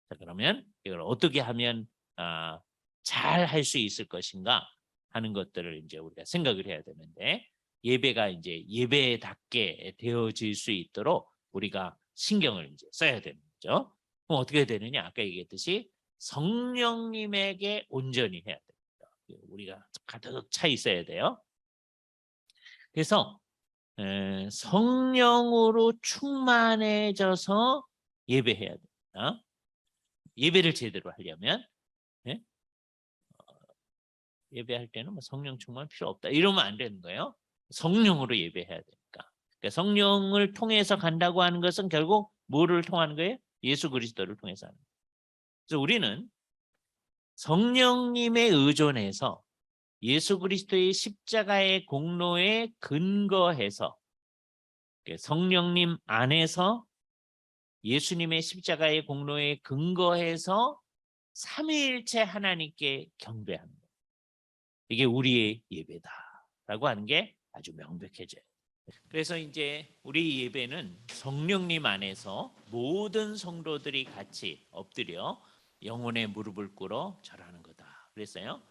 자, 그러면 이걸 어떻게 하면 잘 할 수 있을 것인가 하는 것들을 이제 우리가 생각을 해야 되는데 예배가 이제 예배답게 되어질 수 있도록 우리가 신경을 이제 써야 되는 거죠. 그럼 어떻게 되느냐? 아까 얘기했듯이 성령님에게 온전히 해야 됩니다. 우리가 가득 차 있어야 돼요. 그래서 성령으로 충만해져서 예배해야 됩니다. 예배를 제대로 하려면 예? 예배할 때는 뭐 성령 충만 필요 없다 이러면 안 되는 거예요. 성령으로 예배해야 되니까. 그러니까 성령을 통해서 간다고 하는 것은 결국 뭐를 통하는 거예요? 예수 그리스도를 통해서 하는 거예요. 그래서 우리는 성령님에 의존해서 예수 그리스도의 십자가의 공로에 근거해서 성령님 안에서 예수님의 십자가의 공로에 근거해서 삼위일체 하나님께 경배하는 것. 이게 우리의 예배다라고 하는 게 아주 명백해져요. 그래서 이제 우리 예배는 성령님 안에서 모든 성도들이 같이 엎드려 영혼의 무릎을 꿇어 절하는 거다. 그랬어요.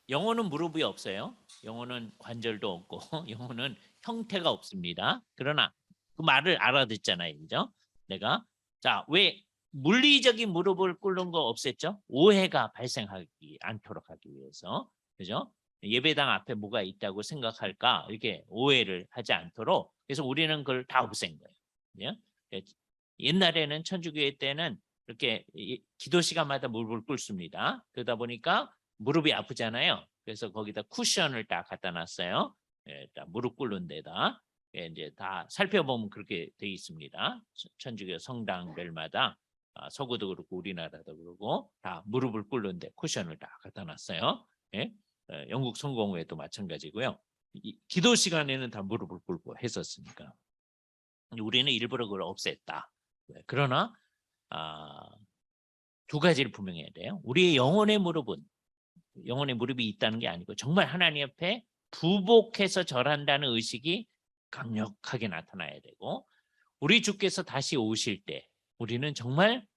영혼은 무릎이 없어요. 영혼은 관절도 없고 영혼은 형태가 없습니다. 그러나 그 말을 알아듣잖아요. 그죠? 내가 왜 물리적인 무릎을 꿇는 거 없앴죠? 오해가 발생하지 않도록 하기 위해서. 그죠? 예배당 앞에 뭐가 있다고 생각할까? 이렇게 오해를 하지 않도록. 그래서 우리는 그걸 다 없앤 거예요. 옛날에는 천주교회 때는 이렇게 기도 시간마다 무릎을 꿇습니다. 그러다 보니까 무릎이 아프잖아요. 그래서 거기다 쿠션을 딱 갖다 놨어요. 딱 무릎 꿇는 데다. 이제 다 살펴보면 그렇게 돼 있습니다. 천주교 성당별마다 서구도 그렇고 우리나라도 그렇고 다 무릎을 꿇는데 쿠션을 딱 갖다 놨어요. 예? 영국 성공회도 마찬가지고요. 기도 시간에는 다 무릎을 꿇고 했었으니까. 우리는 일부러 그걸 없앴다. 그러나 두 가지를 분명해야 돼요. 우리의 영혼의 무릎이 있다는 게 아니고 정말 하나님 앞에 부복해서 절한다는 의식이 강력하게 나타나야 되고 우리 주께서 다시 오실 때 우리는 정말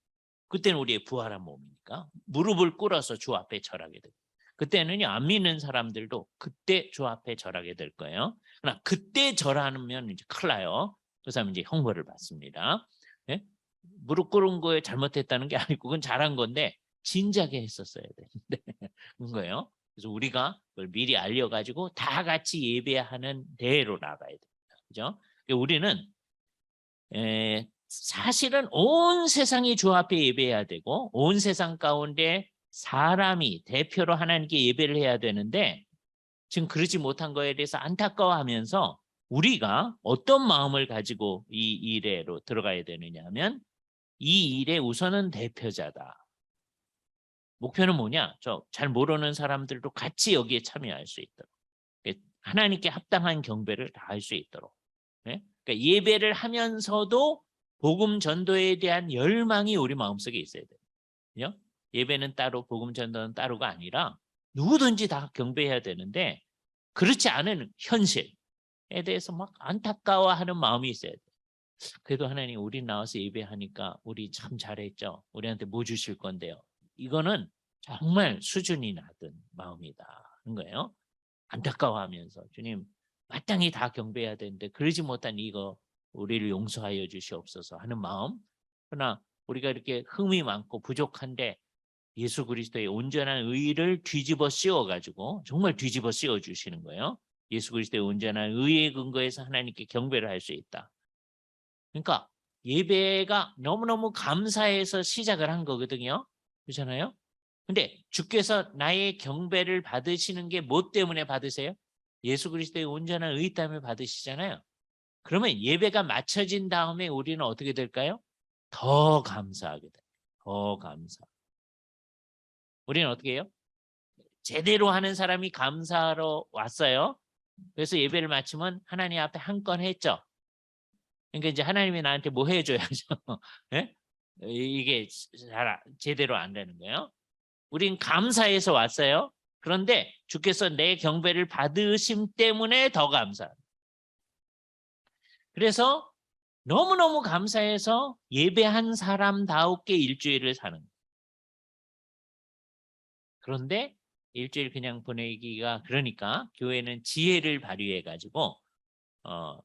그때는 우리의 부활한 몸이니까 무릎을 꿇어서 주 앞에 절하게 됩니다. 그때는요 안 믿는 사람들도 그때 주 앞에 절하게 될 거예요. 그러나 그때 절하면 이제 큰일 나요. 그 사람은 이제 형벌을 받습니다. 예? 무릎 꿇은 거에 잘못했다는 게 아니고 그건 잘한 건데 진작에 했었어야 되는데 그런 거예요. 그래서 우리가 그걸 미리 알려가지고 다 같이 예배하는 대회로 나가야 됩니다. 그죠? 우리는 사실은 온 세상이 주 앞에 예배해야 되고 온 세상 가운데 사람이 대표로 하나님께 예배를 해야 되는데 지금 그러지 못한 거에 대해서 안타까워하면서 우리가 어떤 마음을 가지고 이 일에로 들어가야 되느냐 하면 이 일에 우선은 대표자다. 목표는 뭐냐? 잘 모르는 사람들도 같이 여기에 참여할 수 있도록 하나님께 합당한 경배를 다 할 수 있도록 그러니까 예배를 하면서도 복음 전도에 대한 열망이 우리 마음속에 있어야 돼요. 예배는 따로 복음 전도는 따로가 아니라 누구든지 다 경배해야 되는데 그렇지 않은 현실에 대해서 막 안타까워하는 마음이 있어야 돼요. 그래도 하나님 우리 나와서 예배하니까 우리 참 잘했죠. 우리한테 뭐 주실 건데요. 이거는 정말 수준이 낮은 마음이다 하는 거예요. 안타까워하면서 주님 마땅히 다 경배해야 되는데 그러지 못한 이거 우리를 용서하여 주시옵소서 하는 마음. 그러나 우리가 이렇게 흠이 많고 부족한데 예수 그리스도의 온전한 의를 뒤집어 씌워가지고 정말 뒤집어 씌워 주시는 거예요. 예수 그리스도의 온전한 의의 근거에서 하나님께 경배를 할 수 있다. 그러니까 예배가 너무너무 감사해서 시작을 한 거거든요. 그렇잖아요. 근데 주께서 나의 경배를 받으시는 게 뭐 때문에 받으세요? 예수 그리스도의 온전한 의 때문에 받으시잖아요. 그러면 예배가 마쳐진 다음에 우리는 어떻게 될까요? 더 감사하게 돼요. 더 감사. 우리는 어떻게 해요? 제대로 하는 사람이 감사하러 왔어요. 그래서 예배를 마치면 하나님 앞에 한 건 했죠. 그러니까 이제 하나님이 나한테 뭐 해줘야죠. 예? 이게 제대로 안 되는 거예요. 우린 감사해서 왔어요. 그런데 주께서 내 경배를 받으심 때문에 더 감사. 그래서 너무너무 감사해서 예배한 사람다우게 일주일을 사는 거예요. 그런데 일주일 그냥 보내기가 그러니까 교회는 지혜를 발휘해 가지고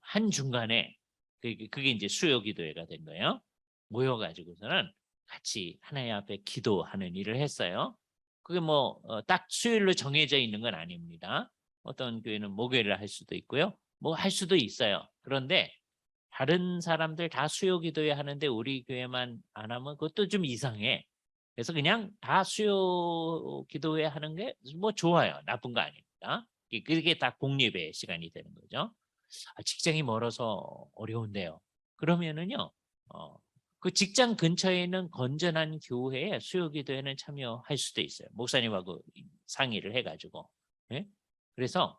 한중간에 그게 이제 수요 기도회가 된 거예요. 모여 가지고서는 같이 하나님 앞에 기도하는 일을 했어요. 그게 뭐 딱 수요일로 정해져 있는 건 아닙니다. 어떤 교회는 목요일을 할 수도 있고요. 뭐 할 수도 있어요. 그런데 다른 사람들 다 수요 기도회 하는데 우리 교회만 안 하면 그것도 좀 이상해. 그래서 그냥 다 수요 기도회 하는 게 뭐 좋아요. 나쁜 거 아닙니다. 그게 다 공예배 시간이 되는 거죠. 직장이 멀어서 어려운데요. 그러면은요, 그 직장 근처에 있는 건전한 교회에 수요 기도회는 참여할 수도 있어요. 목사님하고 상의를 해가지고. 예? 그래서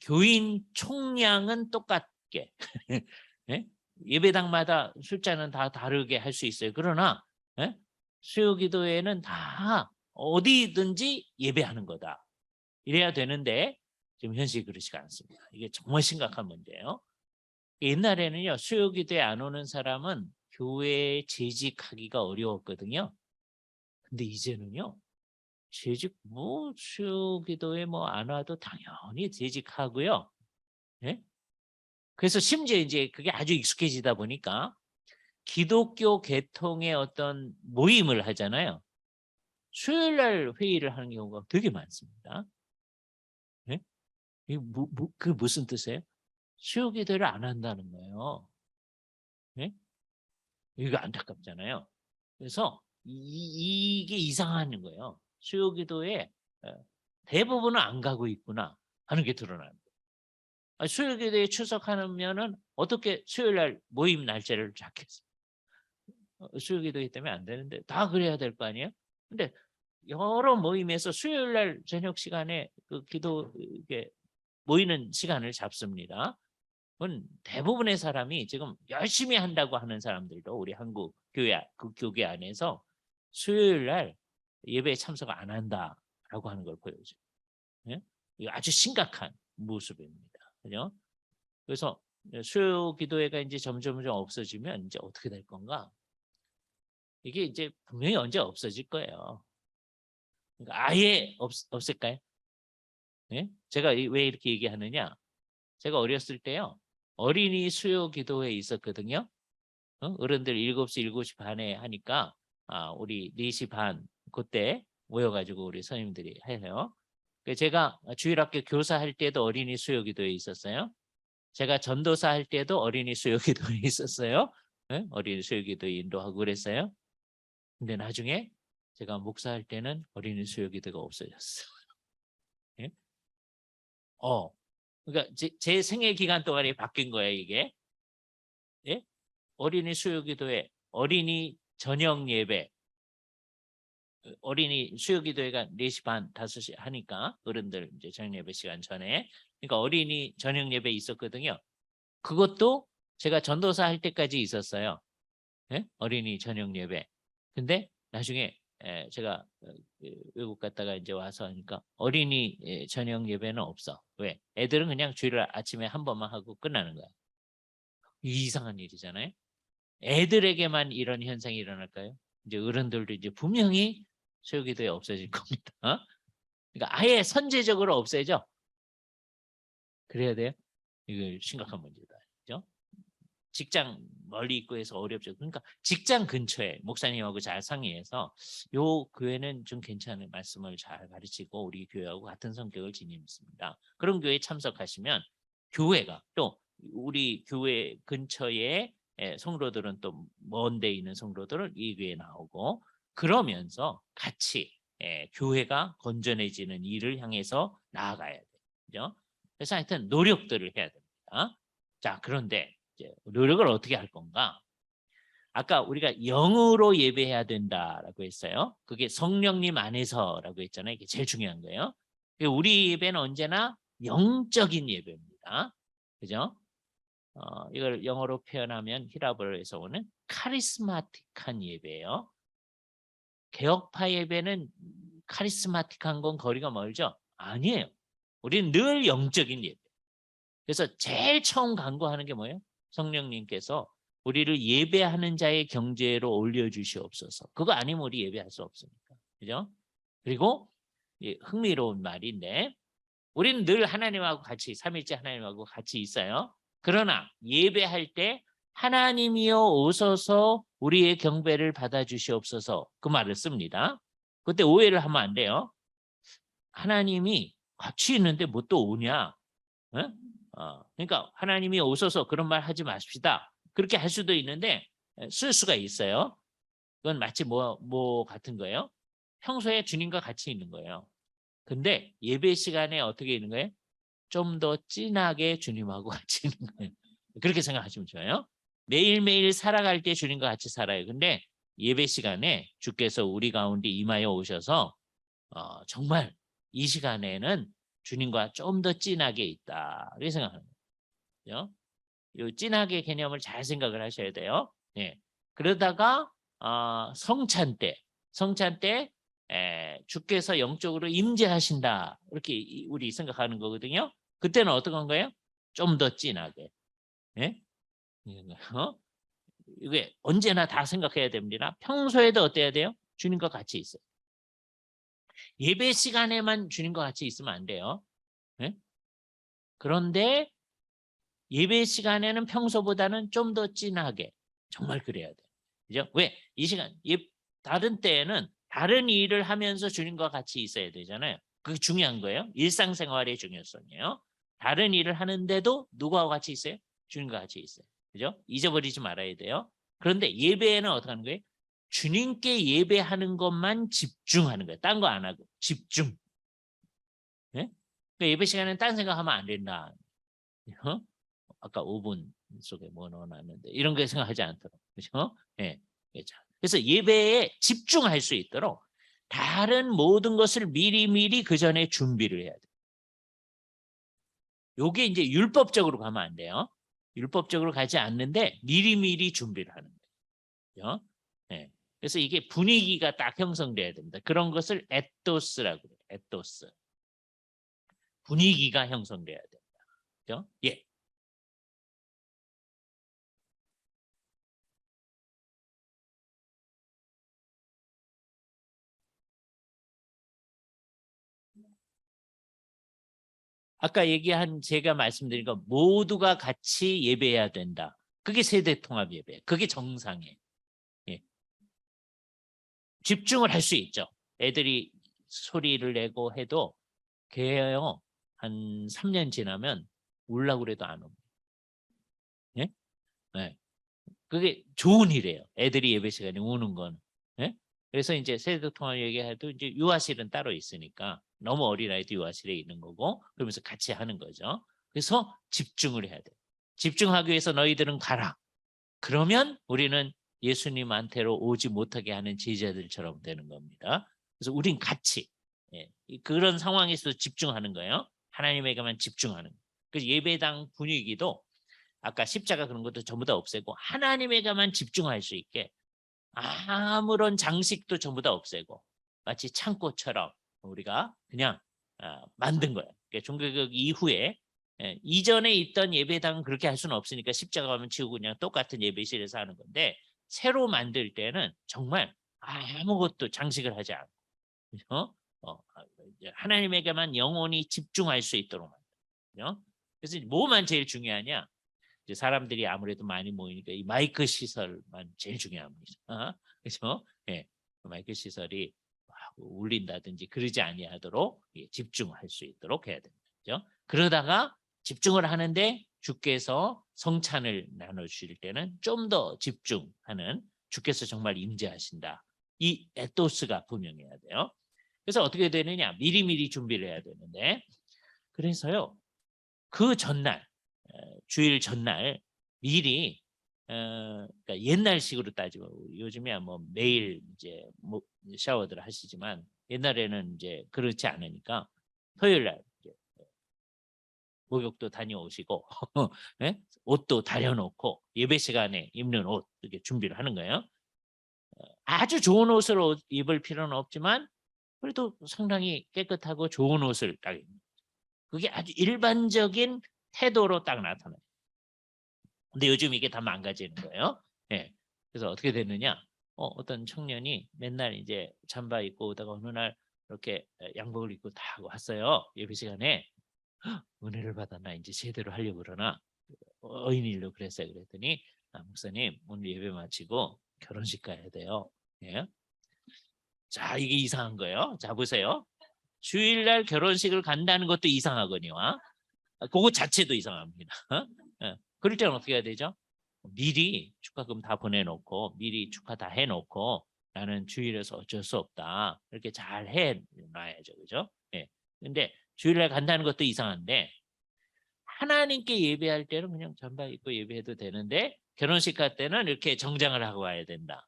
교인 총량은 똑같게 예? 예배당마다 숫자는 다 다르게 할 수 있어요. 그러나 예? 수요 기도회는 다 어디든지 예배하는 거다. 이래야 되는데 지금 현실이 그렇지가 않습니다. 이게 정말 심각한 문제예요. 옛날에는요. 수요 기도에 안 오는 사람은 교회에 재직하기가 어려웠거든요. 근데 이제는요. 재직 뭐 수요 기도에 뭐 안 와도 당연히 재직하고요. 예? 그래서 심지어 이제 그게 아주 익숙해지다 보니까 기독교 계통의 어떤 모임을 하잖아요. 수요일 날 회의를 하는 경우가 되게 많습니다. 예? 그게 무슨 뜻이에요? 수요 기도를 안 한다는 거예요. 예? 이거 안타깝잖아요. 그래서 이게 이상한 거예요. 수요 기도에 대부분은 안 가고 있구나 하는 게 드러나는 거예요. 수요 기도에 출석하면은 어떻게 수요일 날 모임 날짜를 잡겠어요? 수요 기도이기 때문에 안 되는데 다 그래야 될 거 아니에요? 근데 여러 모임에서 수요일 날 저녁 시간에 그 기도 이게 모이는 시간을 잡습니다. 그건 대부분의 사람이 지금 열심히 한다고 하는 사람들도 우리 한국 교회 그 교계 안에서 수요일 날 예배에 참석 안 한다라고 하는 걸 보여줘요. 예? 이거 아주 심각한 모습입니다. 그죠? 그래서 수요 기도회가 이제 점점 없어지면 이제 어떻게 될 건가? 이게 이제 분명히 언제 없어질 거예요. 그러니까 아예 없을까요? 예? 제가 왜 이렇게 얘기하느냐? 제가 어렸을 때요. 어린이 수요 기도회에 있었거든요. 어른들 7시, 7시 반에 하니까 우리 4시 반 그때 모여가지고 우리 선생님들이 해요. 제가 주일학교 교사할 때도 어린이 수요 기도회에 있었어요. 제가 전도사 할 때도 어린이 수요 기도회에 있었어요. 예? 어린이 수요 기도회 인도하고 그랬어요. 근데 나중에 제가 목사할 때는 어린이 수요 기도가 없어졌어요. 예? 그러니까 제 생애 기간 동안에 바뀐 거예요, 이게. 예? 어린이 수요 기도회, 어린이 저녁 예배, 어린이 수요 기도회가 4시 반, 5시 하니까 어른들 이제 저녁 예배 시간 전에. 그러니까 어린이 저녁 예배 있었거든요. 그것도 제가 전도사 할 때까지 있었어요. 예? 어린이 저녁 예배. 근데 나중에 제가 외국 갔다가 이제 와서 하니까 어린이 저녁 예배는 없어. 왜? 애들은 그냥 주일 아침에 한 번만 하고 끝나는 거야. 이상한 일이잖아요. 애들에게만 이런 현상이 일어날까요? 이제 어른들도 이제 분명히 소요기도에 없어질 겁니다. 그러니까 아예 선제적으로 없애죠. 그래야 돼요? 이거 심각한 문제다. 그죠? 직장 멀리 있고 해서 어렵죠. 그러니까 직장 근처에 목사님하고 잘 상의해서 요 교회는 좀 괜찮은 말씀을 잘 가르치고 우리 교회하고 같은 성격을 지니습니다. 그런 교회에 참석하시면 교회가 또 우리 교회 근처에 성도들은 또 먼 데 있는 성도들은 이 교회에 나오고 그러면서 같이 교회가 건전해지는 일을 향해서 나아가야 돼요. 그죠? 그래서 하여튼 노력들을 해야 됩니다. 자, 그런데 이제 노력을 어떻게 할 건가? 아까 우리가 영으로 예배해야 된다라고 했어요. 그게 성령님 안에서라고 했잖아요. 이게 제일 중요한 거예요. 우리 예배는 언제나 영적인 예배입니다. 그죠? 이걸 영어로 표현하면 히라보에서 오는 카리스마틱한 예배예요. 개혁파 예배는 카리스마틱한 건 거리가 멀죠? 아니에요. 우리는 늘 영적인 예배. 그래서 제일 처음 간구하는 게 뭐예요? 성령님께서 우리를 예배하는 자의 경제로 올려주시옵소서. 그거 아니면 우리 예배할 수 없으니까. 그죠? 그리고 흥미로운 말인데 우리는 늘 하나님하고 같이 삼위일체 하나님하고 같이 있어요. 그러나 예배할 때 하나님이여 오셔서 우리의 경배를 받아주시옵소서 그 말을 씁니다. 그때 오해를 하면 안 돼요. 하나님이 같이 있는데 뭐 또 오냐? 그러니까 하나님이 오셔서 그런 말 하지 마십시다. 그렇게 할 수도 있는데 쓸 수가 있어요. 그건 마치 뭐 같은 거예요. 평소에 주님과 같이 있는 거예요. 근데 예배 시간에 어떻게 있는 거예요? 좀 더 진하게 주님하고 같이 있는 거예요. 그렇게 생각하시면 좋아요. 매일매일 살아갈 때 주님과 같이 살아요. 근데 예배 시간에 주께서 우리 가운데 임하여 오셔서 정말 이 시간에는 주님과 좀 더 진하게 있다. 이렇게 생각하는 거죠. 이 진하게 개념을 잘 생각을 하셔야 돼요. 네. 그러다가 성찬 때 주께서 영적으로 임재하신다. 이렇게 우리 생각하는 거거든요. 그때는 어떤 거예요? 좀 더 진하게. 네? 이게 언제나 다 생각해야 됩니다. 평소에도 어때야 돼요? 주님과 같이 있어요. 예배 시간에만 주님과 같이 있으면 안 돼요. 네? 그런데 예배 시간에는 평소보다는 좀 더 진하게 정말 그래야 돼요. 그죠? 왜? 이 시간 다른 때에는 다른 일을 하면서 주님과 같이 있어야 되잖아요. 그게 중요한 거예요. 일상생활의 중요성이에요. 다른 일을 하는데도 누구와 같이 있어요? 주님과 같이 있어요. 그죠? 잊어버리지 말아야 돼요. 그런데 예배에는 어떻게 하는 거예요? 주님께 예배하는 것만 집중하는 거예요. 딴 거 안 하고 집중. 네? 그러니까 예배 시간에는 딴 생각하면 안 된다. 아까 5분 속에 뭐 넣어놨는데 이런 거 생각하지 않도록 그렇죠? 네. 그래서 예배에 집중할 수 있도록 다른 모든 것을 미리미리 그 전에 준비를 해야 돼요. 요게 이제 율법적으로 가면 안 돼요. 율법적으로 가지 않는데 미리미리 준비를 하는 거예요. 그렇죠? 네. 그래서 이게 분위기가 딱 형성돼야 됩니다. 그런 것을 에토스라고 해요. 에토스. 분위기가 형성돼야 됩니다. 그렇죠? 예. 아까 얘기한 제가 말씀드린 거 모두가 같이 예배해야 된다. 그게 세대 통합 예배. 그게 정상이에요. 예. 집중을 할 수 있죠. 애들이 소리를 내고 해도 걔요 한 3년 지나면 울라고 그래도 안 옵니다. 예? 네. 그게 좋은 일이에요. 애들이 예배 시간에 우는 건. 예? 그래서 이제 세대 통합 얘기해도 이제 유아실은 따로 있으니까 너무 어린아이도 유아실에 있는 거고 그러면서 같이 하는 거죠. 그래서 집중을 해야 돼요. 집중하기 위해서 너희들은 가라. 그러면 우리는 예수님한테로 오지 못하게 하는 제자들처럼 되는 겁니다. 그래서 우린 같이 그런 상황에서 집중하는 거예요. 하나님에게만 집중하는 거예요. 그래서 예배당 분위기도 아까 십자가 그런 것도 전부 다 없애고 하나님에게만 집중할 수 있게 아무런 장식도 전부 다 없애고 마치 창고처럼 우리가 그냥 만든 거예요. 그러니까 종교개혁 이후에 이전에 있던 예배당은 그렇게 할 수는 없으니까 십자가만 치우고 그냥 똑같은 예배실에서 하는 건데 새로 만들 때는 정말 아무것도 장식을 하지 않고 하나님에게만 영원히 집중할 수 있도록 만들어요. 그래서 뭐만 제일 중요하냐? 이제 사람들이 아무래도 많이 모이니까 이 마이크 시설만 제일 중요합니다. 그렇죠? 예, 마이크 시설이 울린다든지 그러지 아니하도록 집중할 수 있도록 해야 됩니다. 그렇죠? 그러다가 집중을 하는데 주께서 성찬을 나눠주실 때는 좀 더 집중하는 주께서 정말 임재하신다. 이 에토스가 분명해야 돼요. 그래서 어떻게 되느냐? 미리미리 준비를 해야 되는데 그래서요. 그 전날 주일 전날 미리 그러니까 옛날식으로 따지면 요즘이야 뭐 매일 이제 뭐 샤워들 하시지만 옛날에는 이제 그렇지 않으니까 토요일 날 이제 목욕도 다녀오시고 네? 옷도 다려놓고 예배 시간에 입는 옷 이렇게 준비를 하는 거예요. 아주 좋은 옷을 입을 필요는 없지만 그래도 상당히 깨끗하고 좋은 옷을 딱 입는 그게 아주 일반적인 태도로 딱 나타나요. 근데 요즘 이게 다 망가지는 거예요. 예. 그래서 어떻게 됐느냐? 어떤 청년이 맨날 이제 잠바 입고 오다가 어느 날 이렇게 양복을 입고 다 왔어요. 예배 시간에 은혜를 받았나 이제 제대로 하려고 그러나 어인일로 그랬어요. 그랬더니 목사님 오늘 예배 마치고 결혼식 가야 돼요. 예. 자 이게 이상한 거예요. 자 보세요. 주일날 결혼식을 간다는 것도 이상하거니와 그거 자체도 이상합니다. 예. 그럴 때는 어떻게 해야 되죠? 미리 축하금 다 보내놓고 미리 축하 다 해놓고 나는 주일에서 어쩔 수 없다. 이렇게 잘 해놔야죠. 그죠? 예. 근데 주일날 간다는 것도 이상한데 하나님께 예배할 때는 그냥 잠바 입고 예배해도 되는데 결혼식 갈 때는 이렇게 정장을 하고 와야 된다.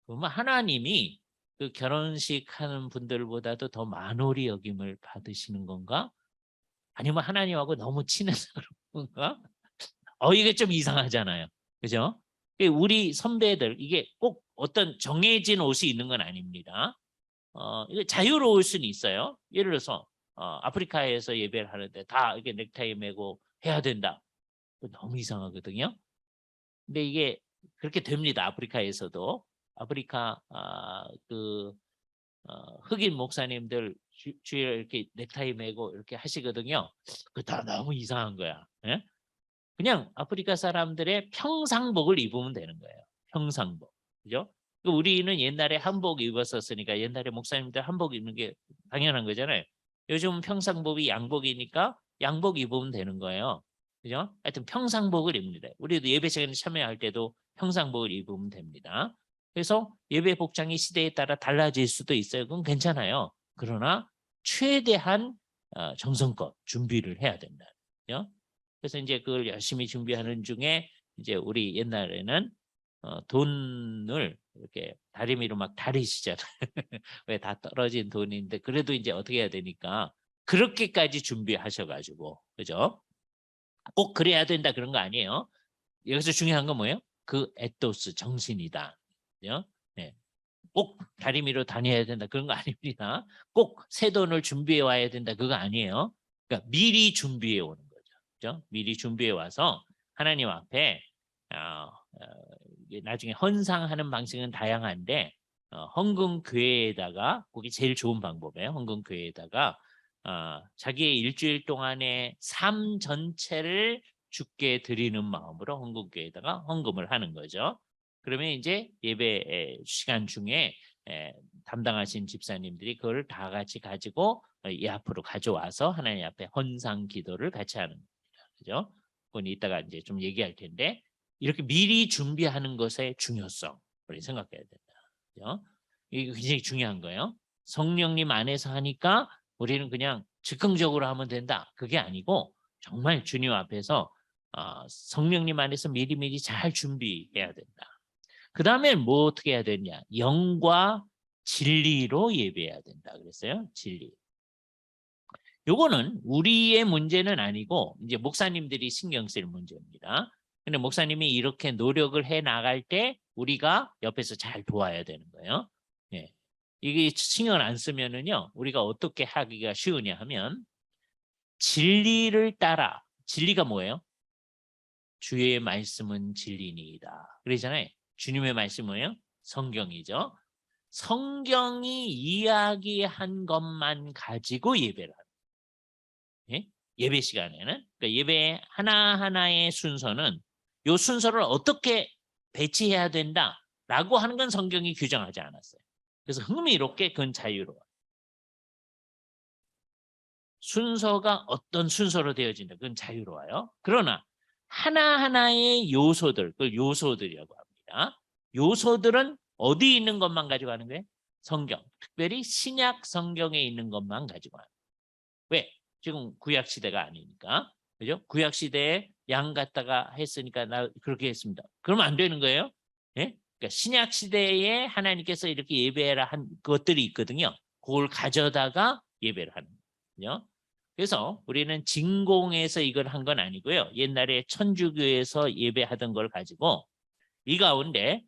그러면 하나님이 그 결혼식 하는 분들보다도 더 만홀히 여김을 받으시는 건가? 아니면 하나님하고 너무 친해서 그런 건가? 이게 좀 이상하잖아요. 그죠? 우리 선배들, 이게 꼭 어떤 정해진 옷이 있는 건 아닙니다. 이게 자유로울 수는 있어요. 예를 들어서, 아프리카에서 예배를 하는데 다 이렇게 넥타이 매고 해야 된다. 너무 이상하거든요. 근데 이게 그렇게 됩니다. 아프리카에서도. 아프리카, 흑인 목사님들 주일에 이렇게 넥타이 매고 이렇게 하시거든요. 그 다 너무 이상한 거야. 예? 그냥 아프리카 사람들의 평상복을 입으면 되는 거예요. 평상복. 그죠? 우리는 옛날에 한복 입었었으니까 옛날에 목사님들 한복 입는 게 당연한 거잖아요. 요즘은 평상복이 양복이니까 양복 입으면 되는 거예요. 그죠? 하여튼 평상복을 입니다. 우리도 예배 시간에 참여할 때도 평상복을 입으면 됩니다. 그래서 예배 복장이 시대에 따라 달라질 수도 있어요. 그건 괜찮아요. 그러나 최대한 정성껏 준비를 해야 된다. 그죠? 그래서 이제 그걸 열심히 준비하는 중에 이제 우리 옛날에는 돈을 이렇게 다리미로 막 다리시잖아요. 왜 다 떨어진 돈인데 그래도 이제 어떻게 해야 되니까 그렇게까지 준비하셔가지고 그죠? 꼭 그래야 된다 그런 거 아니에요. 여기서 중요한 건 뭐예요? 그 에토스 정신이다. 그죠? 네. 꼭 다리미로 다녀야 된다 그런 거 아닙니다. 꼭 새 돈을 준비해 와야 된다 그거 아니에요. 그러니까 미리 준비해 오는 거죠. 그죠? 미리 준비해 와서 하나님 앞에 나중에 헌상하는 방식은 다양한데 헌금교회에다가 그게 제일 좋은 방법이에요. 헌금교회에다가 자기의 일주일 동안의 삶 전체를 주께 드리는 마음으로 헌금교회에다가 헌금을 하는 거죠. 그러면 이제 예배 시간 중에 담당하신 집사님들이 그걸 다 같이 가지고 이 앞으로 가져와서 하나님 앞에 헌상 기도를 같이 하는 겁니다. 그죠? 그건 이따가 이제 좀 얘기할 텐데 이렇게 미리 준비하는 것의 중요성 우리 생각해야 된다. 그죠? 이게 굉장히 중요한 거예요. 성령님 안에서 하니까 우리는 그냥 즉흥적으로 하면 된다. 그게 아니고 정말 주님 앞에서 성령님 안에서 미리미리 잘 준비해야 된다. 그 다음에 뭐 어떻게 해야 되냐? 영과 진리로 예배해야 된다. 그랬어요. 진리. 요거는 우리의 문제는 아니고 이제 목사님들이 신경 쓸 문제입니다. 근데 목사님이 이렇게 노력을 해 나갈 때 우리가 옆에서 잘 도와야 되는 거예요. 예. 이게 신경을 안 쓰면은요, 우리가 어떻게 하기가 쉬우냐 하면 진리를 따라. 진리가 뭐예요? 주의 말씀은 진리니이다. 그러잖아요. 주님의 말씀 뭐예요? 성경이죠. 성경이 이야기한 것만 가지고 예배를 하는 거예요. 예? 예배 시간에는. 그러니까 예배 하나하나의 순서는 이 순서를 어떻게 배치해야 된다라고 하는 건 성경이 규정하지 않았어요. 그래서 흥미롭게 그건 자유로워요. 순서가 어떤 순서로 되어진다. 그건 자유로워요. 그러나 하나하나의 요소들, 그걸 요소들이라고 합니다. 요소들은 어디 있는 것만 가지고 하는 거예요? 성경. 특별히 신약 성경에 있는 것만 가지고 하는 거예요. 왜? 지금 구약 시대가 아니니까. 그죠? 구약 시대에 양 갖다가 했으니까 나 그렇게 했습니다. 그러면 안 되는 거예요. 예? 그러니까 신약 시대에 하나님께서 이렇게 예배라 한 것들이 있거든요. 그걸 가져다가 예배를 하는 거예요. 그래서 우리는 진공에서 이걸 한 건 아니고요. 옛날에 천주교에서 예배하던 걸 가지고 이 가운데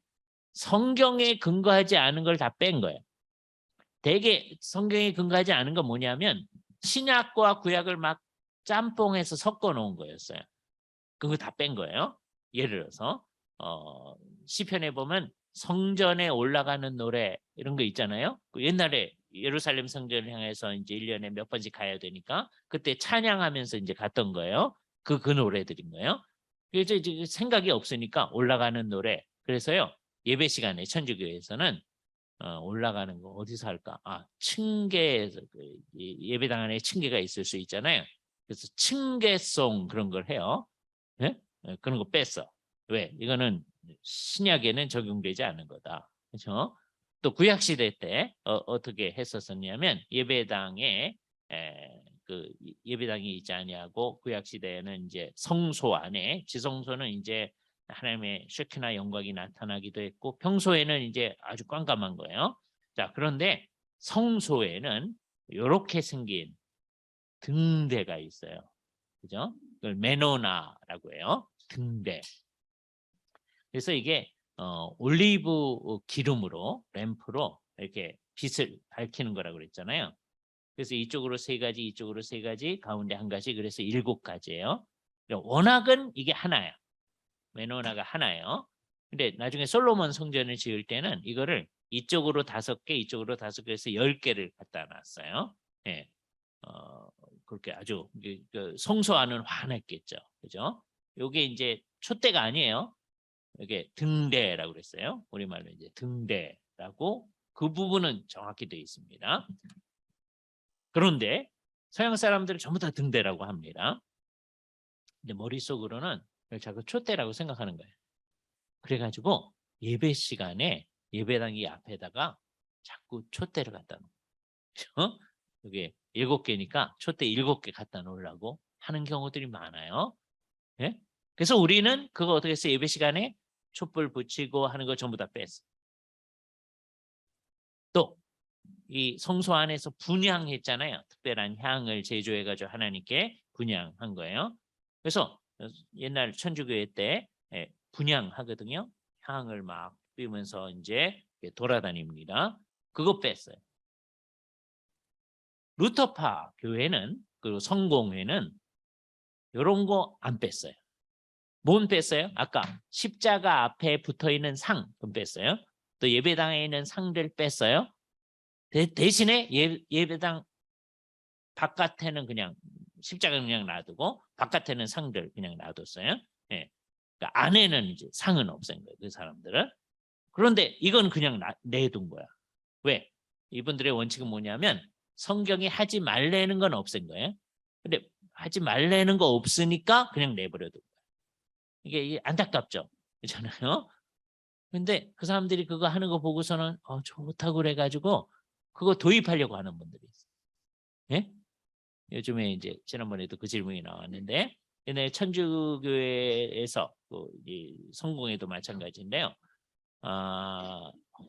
성경에 근거하지 않은 걸 다 뺀 거예요. 대개 성경에 근거하지 않은 건 뭐냐면 신약과 구약을 막 짬뽕해서 섞어 놓은 거였어요. 그거 다 뺀 거예요. 예를 들어서 시편에 보면 성전에 올라가는 노래 이런 거 있잖아요. 그 옛날에 예루살렘 성전을 향해서 이제 1년에 몇 번씩 가야 되니까 그때 찬양하면서 이제 갔던 거예요. 그 노래들인 거예요. 그래서 이제 생각이 없으니까 올라가는 노래. 그래서요. 예배 시간에 천주교에서는 올라가는 거 어디서 할까? 층계에서 예배당 안에 층계가 있을 수 있잖아요. 그래서 층계송 그런 걸 해요. 예? 그런 거 뺐어. 왜? 이거는 신약에는 적용되지 않는 거다. 그렇죠? 또 구약 시대 때 어떻게 했었었냐면 예배당에 그 예배당이 있지 아니하고 구약 시대에는 이제 성소 안에 지성소는 이제 하나님의 쉐키나 영광이 나타나기도 했고 평소에는 이제 아주 깜깜한 거예요. 자, 그런데 성소에는 이렇게 생긴 등대가 있어요. 그죠? 그걸 메노나라고 해요. 등대. 그래서 이게 올리브 기름으로 램프로 이렇게 빛을 밝히는 거라고 그랬잖아요. 그래서 이쪽으로 3가지, 이쪽으로 3가지, 가운데 1가지, 그래서 7가지예요. 원학은 이게 하나야. 메노나가 하나예요. 근데 나중에 솔로몬 성전을 지을 때는 이거를 이쪽으로 5개, 이쪽으로 5개 해서 10개를 갖다 놨어요. 예. 그렇게 아주 그 성소와는 환했겠죠. 그죠? 요게 이제 촛대가 아니에요. 이게 등대라고 그랬어요. 우리말로 이제 등대라고 그 부분은 정확히 되어 있습니다. 그런데 서양 사람들은 전부 다 등대라고 합니다. 근데 머릿속으로는 자꾸 촛대라고 생각하는 거예요. 그래가지고 예배 시간에 예배당 이 앞에다가 자꾸 촛대를 갖다 놓죠. 이게 7개니까 촛대 7개 갖다 놓으려고 하는 경우들이 많아요. 예? 그래서 우리는 그거 어떻게 해서 예배 시간에 촛불 붙이고 하는 거 전부 다 뺐어. 또 이 성소 안에서 분향했잖아요. 특별한 향을 제조해가지고 하나님께 분향한 거예요. 그래서 옛날 천주교회 때 분향하거든요. 향을 막 피우면서 이제 돌아다닙니다. 그거 뺐어요. 루터파 교회는 그리고 성공회는 이런 거 안 뺐어요. 뭔 뺐어요? 아까 십자가 앞에 붙어있는 상 그건 뺐어요. 또 예배당에 있는 상들 뺐어요. 대신에 예배당 바깥에는 그냥 십자가는 그냥 놔두고 바깥에는 상들 그냥 놔뒀어요. 예. 그러니까 안에는 이제 상은 없앤 거예요. 그 사람들은. 그런데 이건 그냥 내둔 거야. 왜? 이분들의 원칙은 뭐냐면 성경이 하지 말라는 건 없앤 거예요. 근데 하지 말라는 거 없으니까 그냥 내버려둔 거예요. 이게 안타깝죠. 그렇잖아요. 근데 그 사람들이 그거 하는 거 보고서는 좋다고 그래가지고 그거 도입하려고 하는 분들이 있어요. 예? 요즘에 이제 지난번에도 그 질문이 나왔는데 옛날에 천주교회에서 이 성공회도 마찬가지인데요.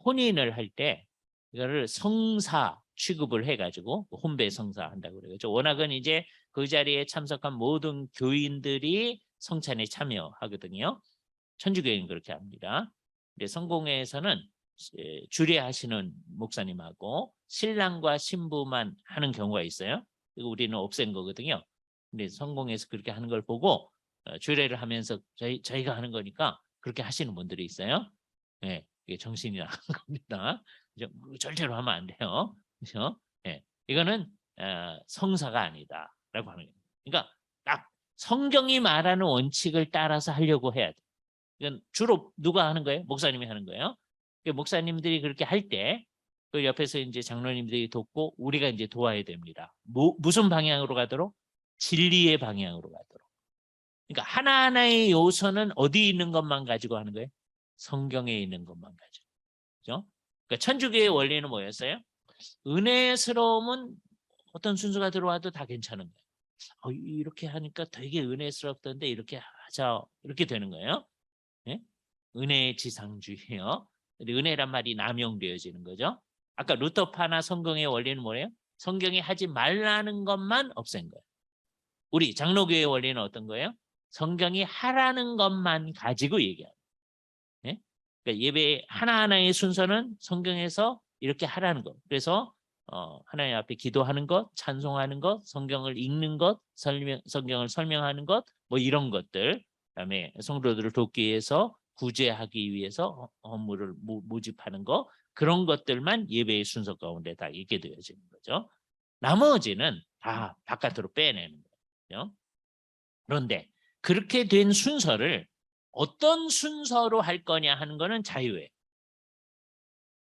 혼인을 할 때 이거를 성사 취급을 해가지고 혼배 성사 한다고 그래요. 워낙은 이제 그 자리에 참석한 모든 교인들이 성찬에 참여하거든요. 천주교회는 그렇게 합니다. 근데 성공회에서는 주례하시는 목사님하고 신랑과 신부만 하는 경우가 있어요. 이거 우리는 없앤 거거든요. 근데 성공회에서 그렇게 하는 걸 보고 주례를 하면서 저희가 하는 거니까 그렇게 하시는 분들이 있어요. 네, 이게 정신이 나간 겁니다. 절대로 하면 안 돼요. 그렇죠? 네, 이거는 성사가 아니다라고 하는 거예요. 그러니까 딱 성경이 말하는 원칙을 따라서 하려고 해야 돼. 이건 주로 누가 하는 거예요? 목사님이 하는 거예요. 목사님들이 그렇게 할 때 그 옆에서 이제 장로님들이 돕고 우리가 이제 도와야 됩니다. 무슨 방향으로 가도록? 진리의 방향으로 가도록. 그러니까 하나하나의 요소는 어디 있는 것만 가지고 하는 거예요? 성경에 있는 것만 가지고. 그죠? 그러니까 천주교의 원리는 뭐였어요? 은혜스러움은 어떤 순서가 들어와도 다 괜찮은 거예요. 이렇게 하니까 되게 은혜스럽던데 이렇게 하자. 이렇게 되는 거예요. 네? 은혜의 지상주의요. 은혜란 말이 남용되어지는 거죠. 아까 루터파나 성경의 원리는 뭐예요? 성경이 하지 말라는 것만 없앤 거예요. 우리 장로교의 원리는 어떤 거예요? 성경이 하라는 것만 가지고 얘기하는 거예요. 네? 그러니까 예배 하나하나의 순서는 성경에서 이렇게 하라는 것. 그래서 하나님 앞에 기도하는 것, 찬송하는 것, 성경을 읽는 것, 성경을 설명하는 것, 뭐 이런 것들. 그다음에 성도들을 돕기 위해서 구제하기 위해서 헌물을 모집하는 거, 그런 것들만 예배의 순서 가운데 다 있게 되어지는 거죠. 나머지는 다 바깥으로 빼내는 거죠. 그런데 그렇게 된 순서를 어떤 순서로 할 거냐 하는 거는 자유예요.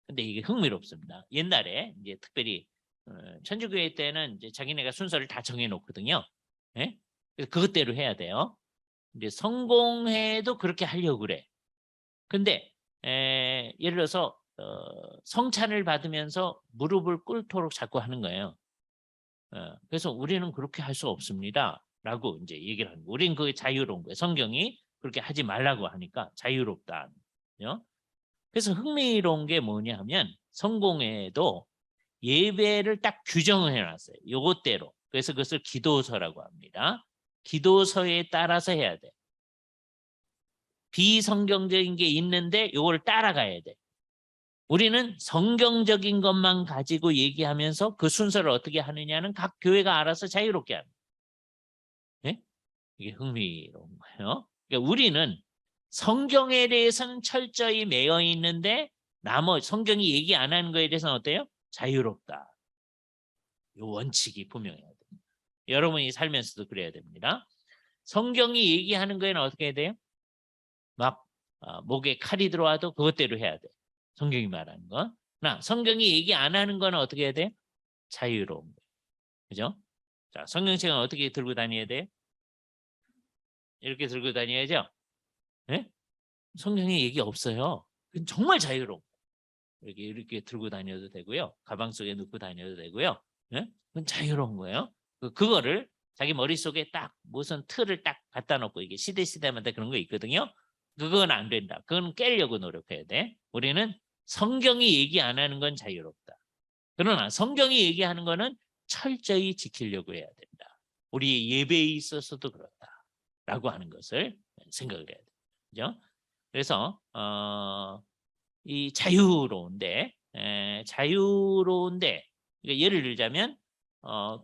근데 이게 흥미롭습니다. 옛날에 이제 특별히 천주교회 때는 이제 자기네가 순서를 다 정해놓거든요. 예? 그래서 그것대로 해야 돼요. 이제 성공회도 그렇게 하려고 그래. 근데 예를 들어서 성찬을 받으면서 무릎을 꿇도록 자꾸 하는 거예요. 그래서 우리는 그렇게 할 수 없습니다. 라고 이제 얘기를 하는 거예요. 우리는 그게 자유로운 거예요. 성경이 그렇게 하지 말라고 하니까 자유롭다. 그래서 흥미로운 게 뭐냐 하면 성공회도 예배를 딱 규정을 해놨어요. 요것대로. 그래서 그것을 기도서라고 합니다. 기도서에 따라서 해야 돼. 비성경적인 게 있는데 요걸 따라가야 돼. 우리는 성경적인 것만 가지고 얘기하면서 그 순서를 어떻게 하느냐는 각 교회가 알아서 자유롭게 합니다. 네? 이게 흥미로운 거예요. 그러니까 우리는 성경에 대해서는 철저히 매여 있는데 나머지 성경이 얘기 안 하는 거에 대해서는 어때요? 자유롭다. 이 원칙이 분명해야 됩니다. 여러분이 살면서도 그래야 됩니다. 성경이 얘기하는 거에는 어떻게 해야 돼요? 막 목에 칼이 들어와도 그것대로 해야 돼. 성경이 말하는 거. 성경이 얘기 안 하는 거는 어떻게 해야 돼요? 자유로운 거예요. 그죠? 자, 성경책은 어떻게 들고 다녀야 돼요? 이렇게 들고 다녀야죠? 네? 성경에 얘기 없어요. 정말 자유로운 거예요. 이렇게 들고 다녀도 되고요. 가방 속에 넣고 다녀도 되고요. 네? 그건 자유로운 거예요. 그거를 자기 머릿속에 딱 무슨 틀을 딱 갖다 놓고 이게 시대마다 그런 거 있거든요. 그건 안 된다. 그건 깨려고 노력해야 돼. 우리는 성경이 얘기 안 하는 건 자유롭다. 그러나 성경이 얘기하는 거는 철저히 지키려고 해야 된다. 우리 예배에 있어서도 그렇다라고 하는 것을 생각을 해야 돼요. 그죠? 그래서 이 자유로운데 그러니까 예를 들자면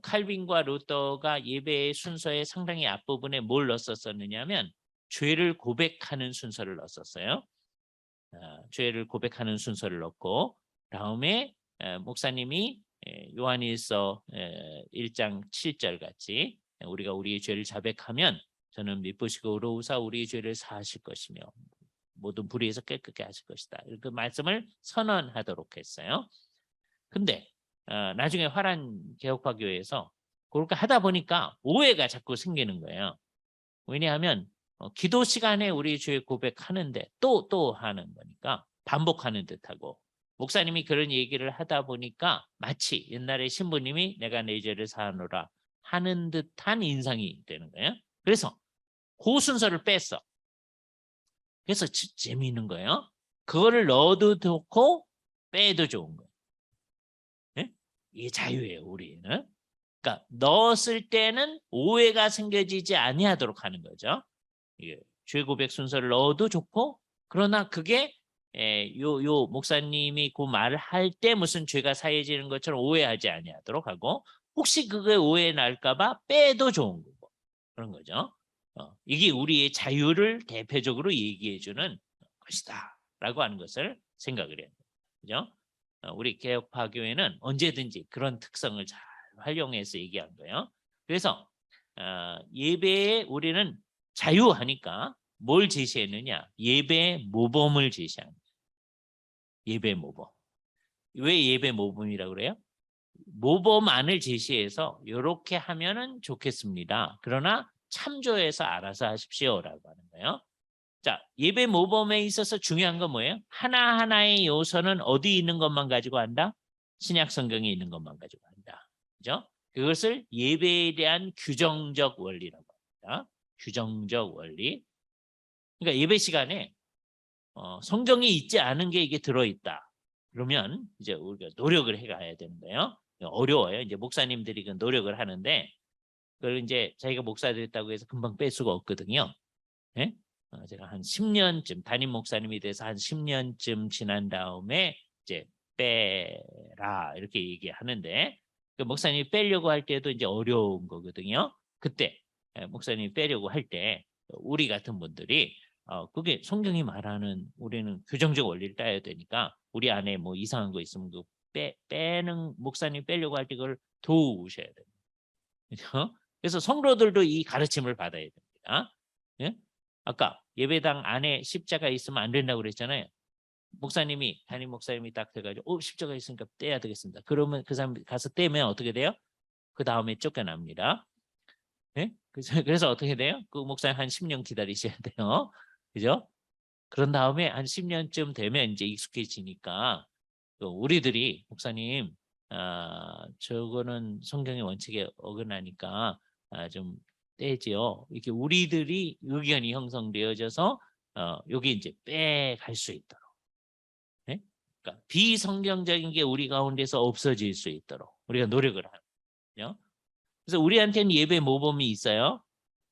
칼빈과 루터가 예배의 순서의 상당히 앞부분에 뭘 넣었었느냐면 죄를 고백하는 순서를 넣었어요. 죄를 고백하는 순서를 넣고 다음에 목사님이 요한일서 1장 7절 같이 우리가 우리의 죄를 자백하면 저는 미쁘시고 의로우사 우리의 죄를 사하실 것이며 모든 불의에서 깨끗게 하실 것이다. 그 말씀을 선언하도록 했어요. 근데 나중에 화란 개혁파 교회에서 그렇게 하다 보니까 오해가 자꾸 생기는 거예요. 왜냐하면 기도 시간에 우리 죄 고백하는데 또 하는 거니까 반복하는 듯하고 목사님이 그런 얘기를 하다 보니까 마치 옛날에 신부님이 내가 내 죄를 사하노라 하는 듯한 인상이 되는 거예요. 그래서 그 순서를 뺐어. 그래서 재미있는 거예요. 그거를 넣어도 좋고 빼도 좋은 거예요. 네? 이게 자유예요, 우리는. 그러니까 넣었을 때는 오해가 생겨지지 아니하도록 하는 거죠. 이게 죄 고백 순서를 넣어도 좋고, 그러나 그게 요 목사님이 그 말을 할 때 무슨 죄가 사해지는 것처럼 오해하지 아니하도록 하고, 혹시 그게 오해 날까봐 빼도 좋은 거고 그런 거죠. 이게 우리의 자유를 대표적으로 얘기해주는 것이다라고 하는 것을 생각을 해야 돼요. 그죠? 우리 개혁파교회는 언제든지 그런 특성을 잘 활용해서 얘기한 거예요. 그래서 예배에 우리는 자유하니까 뭘 제시했느냐? 예배 모범을 제시한 거예요. 예배 모범. 왜 예배 모범이라고 그래요? 모범안을 제시해서 이렇게 하면은 좋겠습니다. 그러나 참조해서 알아서 하십시오라고 하는 거예요. 자, 예배 모범에 있어서 중요한 건 뭐예요? 하나하나의 요소는 어디 있는 것만 가지고 한다? 신약 성경에 있는 것만 가지고 한다. 그죠? 그것을 예배에 대한 규정적 원리라고 합니다. 규정적 원리. 그러니까 예배 시간에 성경에 있지 않은 게 이게 들어있다. 그러면 이제 우리가 노력을 해가야 되는 거예요. 어려워요. 이제 목사님들이 그 노력을 하는데 그걸 이제 자기가 목사 됐다고 해서 금방 뺄 수가 없거든요. 예? 제가 한 10년쯤 담임 목사님이 돼서 한 10년쯤 지난 다음에 이제 빼라 이렇게 얘기하는데, 그 목사님이 빼려고 할 때도 이제 어려운 거거든요. 그때 목사님이 빼려고 할 때 우리 같은 분들이 그게 성경이 말하는, 우리는 규정적 원리를 따야 되니까 우리 안에 뭐 이상한 거 있으면 그 빼는, 목사님 빼려고 할 때 그걸 도우셔야 돼요. 그렇죠? 그래서 성도들도 이 가르침을 받아야 됩니다. 예? 아까 예배당 안에 십자가 있으면 안 된다고 그랬잖아요. 목사님이, 담임 목사님이 딱 돼가지고 십자가 있으니까 떼야 되겠습니다. 그러면 그 사람 가서 떼면 어떻게 돼요? 그 다음에 쫓겨납니다. 예? 그래서 어떻게 돼요? 그 목사님 한 10년 기다리셔야 돼요. 그죠? 그런 다음에 한 10년쯤 되면 이제 익숙해지니까 우리들이 목사님 저거는 성경의 원칙에 어긋나니까 좀 떼지요. 이렇게 우리들이 의견이 형성되어져서 여기 이제 빼갈 수 있도록. 네? 그러니까 비성경적인 게 우리 가운데서 없어질 수 있도록 우리가 노력을 하거든요. 그래서 우리한테는 예배 모범이 있어요.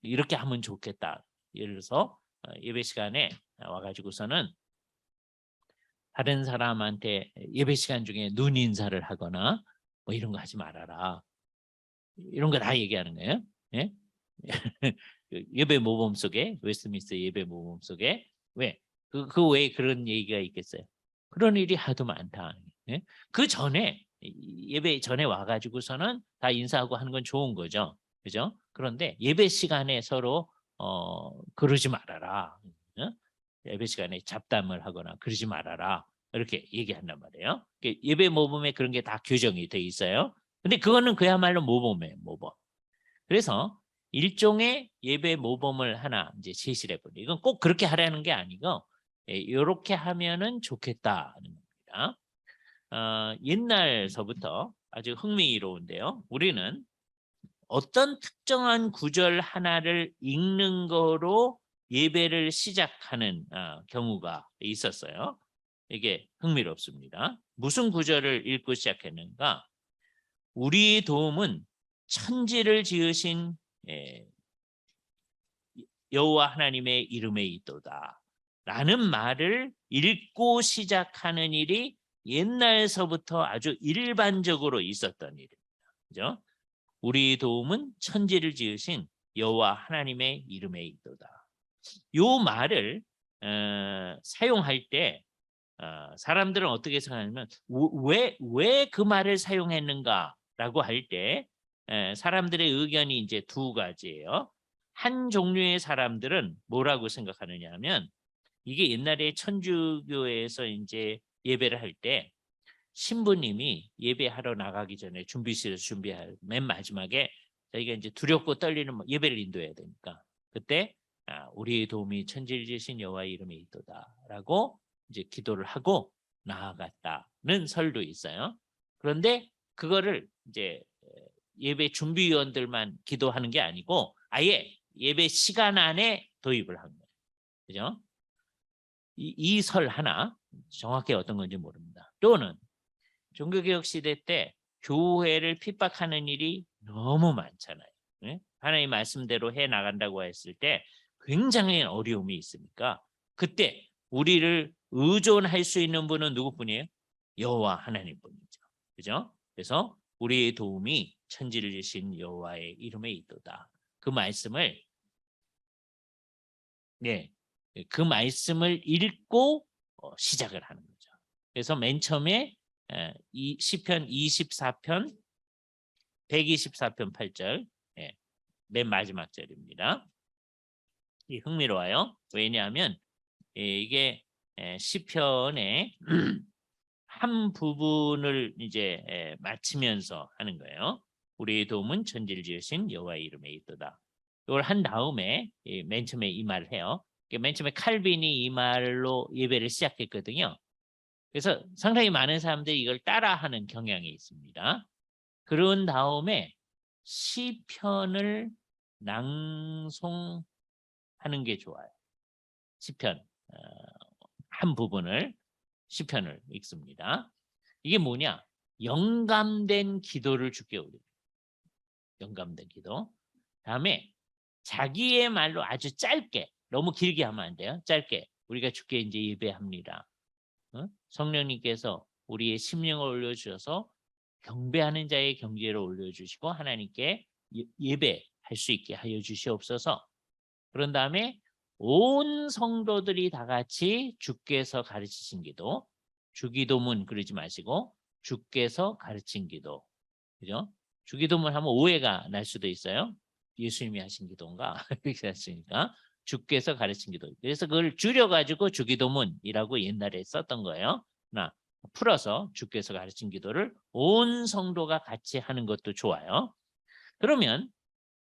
이렇게 하면 좋겠다. 예를 들어서 예배 시간에 와가지고서는 다른 사람한테 예배 시간 중에 눈 인사를 하거나 뭐 이런 거 하지 말아라. 이런 거 다 얘기하는 거예요. 예? 예배 모범 속에, 웨스트민스터 예배 모범 속에 왜? 그 외에 그런 얘기가 있겠어요. 그런 일이 하도 많다. 예? 그 전에 예배 전에 와가지고서는 다 인사하고 하는 건 좋은 거죠. 그죠? 그런데 예배 시간에 서로 그러지 말아라. 예배 시간에 잡담을 하거나 그러지 말아라. 이렇게 얘기한단 말이에요. 예배 모범에 그런 게 다 규정이 돼 있어요. 근데 그거는 그야말로 모범이에요, 모범. 그래서 일종의 예배 모범을 하나 이제 제시를 해보니, 이건 꼭 그렇게 하라는 게 아니고 이렇게 하면은 좋겠다는 겁니다. 옛날서부터 아주 흥미로운데요. 우리는 어떤 특정한 구절 하나를 읽는 거로 예배를 시작하는 경우가 있었어요. 이게 흥미롭습니다. 무슨 구절을 읽고 시작했는가? 우리의 도움은 천지를 지으신 여호와 하나님의 이름에 있도다 라는 말을 읽고 시작하는 일이 옛날서부터 아주 일반적으로 있었던 일입니다. 그죠? 우리 도움은 천지를 지으신 여호와 하나님의 이름에 있도다. 요 말을 사용할 때 사람들은 어떻게 생각하냐면 왜 그 말을 사용했는가라고 할 때 사람들의 의견이 이제 두 가지예요. 한 종류의 사람들은 뭐라고 생각하느냐 하면, 이게 옛날에 천주교에서 이제 예배를 할 때 신부님이 예배하러 나가기 전에 준비실에서 준비할 맨 마지막에 저희가 이제 두렵고 떨리는 예배를 인도해야 되니까 그때 우리의 도움이 천지를 지으신 여호와의 이름에 있도다라고 이제 기도를 하고 나아갔다는 설도 있어요. 그런데 그거를 이제 예배 준비위원들만 기도하는 게 아니고 아예 예배 시간 안에 도입을 한 거예요. 그죠? 이 설 하나 정확히 어떤 건지 모릅니다. 또는 종교개혁 시대 때 교회를 핍박하는 일이 너무 많잖아요. 네? 하나님 말씀대로 해 나간다고 했을 때 굉장히 어려움이 있으니까 그때 우리를 의존할 수 있는 분은 누구뿐이에요? 여호와 하나님뿐이죠. 그죠? 그래서 우리의 도움이 천지를 지으신 여호와의 이름에 있도다. 그 말씀을 네, 그 말씀을 읽고 시작을 하는 거죠. 그래서 맨 처음에 이 시편 24편 124편 8절 맨 마지막 절입니다. 이 흥미로워요. 왜냐하면 이게 시편의 한 부분을 이제 마치면서 하는 거예요. 우리의 도움은 천지를 지으신 여호와의 이름에 있도다. 이걸 한 다음에 맨 처음에 이 말을 해요. 맨 처음에 칼빈이 이 말로 예배를 시작했거든요. 그래서 상당히 많은 사람들이 이걸 따라하는 경향이 있습니다. 그런 다음에 시편을 낭송하는 게 좋아요. 시편 한 부분을 시편을 읽습니다. 이게 뭐냐? 영감된 기도를 주께 올립니다. 영감된 기도. 다음에 자기의 말로 아주 짧게, 너무 길게 하면 안 돼요. 짧게 우리가 주께 이제 예배합니다. 성령님께서 우리의 심령을 올려주셔서 경배하는 자의 경제를 올려주시고 하나님께 예배할 수 있게 하여 주시옵소서. 그런 다음에 온 성도들이 다 같이 주께서 가르치신 기도, 주기도문 그러지 마시고 주께서 가르친 기도, 그죠? 주기도문 하면 오해가 날 수도 있어요. 예수님이 하신 기도인가 이렇게 했으니까 주께서 가르친 기도. 그래서 그걸 줄여가지고 주기도문이라고 옛날에 썼던 거예요. 나 풀어서 주께서 가르친 기도를 온 성도가 같이 하는 것도 좋아요. 그러면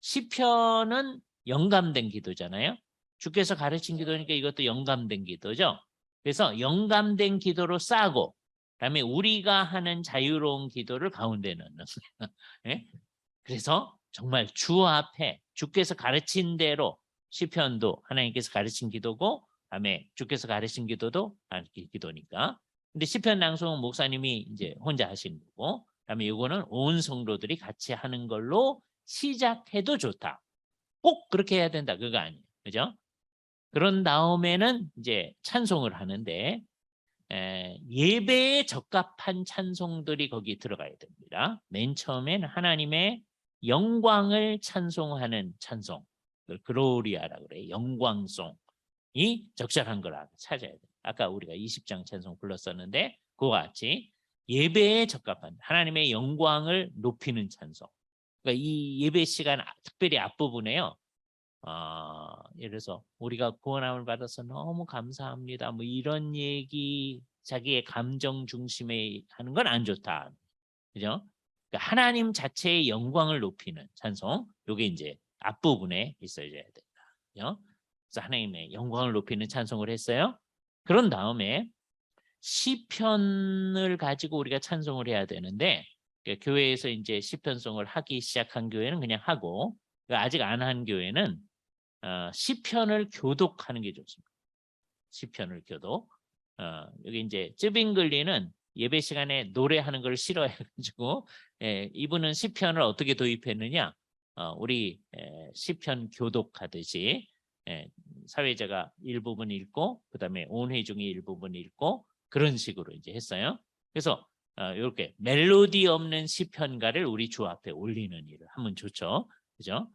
시편은 영감된 기도잖아요. 주께서 가르친 기도니까 이것도 영감된 기도죠. 그래서 영감된 기도로 싸고 그다음에 우리가 하는 자유로운 기도를 가운데 넣는 거예요. 네? 그래서 정말 주 앞에 주께서 가르친 대로 시편도 하나님께서 가르친 기도고 그다음에 주께서 가르친 기도도 기도니까. 근데 시편 낭송은 목사님이 이제 혼자 하시는 거고 그다음에 이거는 온 성도들이 같이 하는 걸로 시작해도 좋다. 꼭 그렇게 해야 된다. 그거 아니에요. 그죠? 그런 다음에는 이제 찬송을 하는데 예배에 적합한 찬송들이 거기 들어가야 됩니다. 맨 처음엔 하나님의 영광을 찬송하는 찬송, 그로리아라고 그래요. 영광송이 적절한 거라 찾아야 돼요. 아까 우리가 20장 찬송 불렀었는데 그와 같이 예배에 적합한 하나님의 영광을 높이는 찬송. 그러니까 이 예배 시간 특별히 앞부분에요. 예를 들어서 우리가 구원함을 받아서 너무 감사합니다. 뭐 이런 얘기 자기의 감정 중심에 하는 건 안 좋다. 그죠? 그러니까 하나님 자체의 영광을 높이는 찬송. 요게 이제 앞부분에 있어야 된다. 그죠? 그래서 하나님의 영광을 높이는 찬송을 했어요. 그런 다음에 시편을 가지고 우리가 찬송을 해야 되는데 교회에서 이제 시편송을 하기 시작한 교회는 그냥 하고 아직 안 한 교회는 시편을 교독하는 게 좋습니다. 시편을 교독. 여기 이제 쯔빙글리는 예배 시간에 노래하는 걸 싫어해가지고 이분은 시편을 어떻게 도입했느냐? 우리 시편 교독하듯이 사회자가 일부분 읽고 그다음에 온 회중이 일부분 읽고 그런 식으로 이제 했어요. 그래서 이렇게 멜로디 없는 시편가를 우리 주 앞에 올리는 일을 하면 좋죠. 그죠?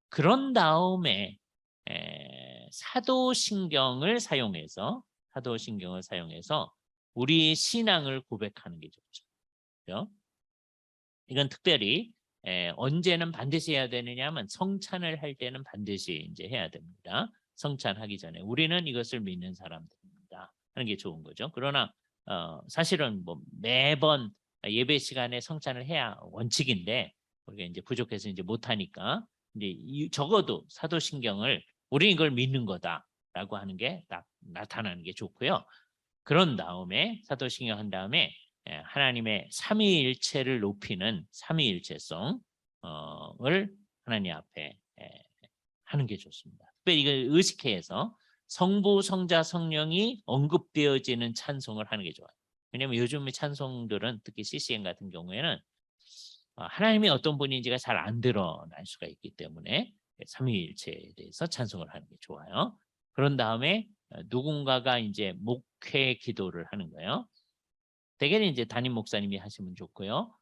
그런 다음에 사도신경을 사용해서 우리의 신앙을 고백하는 게 좋죠. 그렇죠? 이건 특별히 언제는 반드시 해야 되느냐 하면 성찬을 할 때는 반드시 이제 해야 됩니다. 성찬하기 전에 우리는 이것을 믿는 사람들입니다 하는 게 좋은 거죠. 그러나 사실은 뭐 매번 예배 시간에 성찬을 해야 원칙인데 우리가 이제 부족해서 이제 못하니까 이제 적어도 사도신경을 우리는 이걸 믿는 거다라고 하는 게 딱 나타나는 게 좋고요. 그런 다음에 사도신경 한 다음에 하나님의 삼위일체를 높이는 삼위일체성을 하나님 앞에 하는 게 좋습니다. 특별히 이걸 의식해서 성부, 성자, 성령이 언급되어지는 찬송을 하는 게 좋아요. 왜냐하면 요즘의 찬송들은 특히 CCM 같은 경우에는 하나님이 어떤 분인지가 잘 안 드러날 수가 있기 때문에 삼위일체에 대해서 찬송을 하는 게 좋아요. 그런 다음에 누군가가 이제 목회 기도를 하는 거예요. 대개는 이제 담임 목사님이 하시면 좋고요.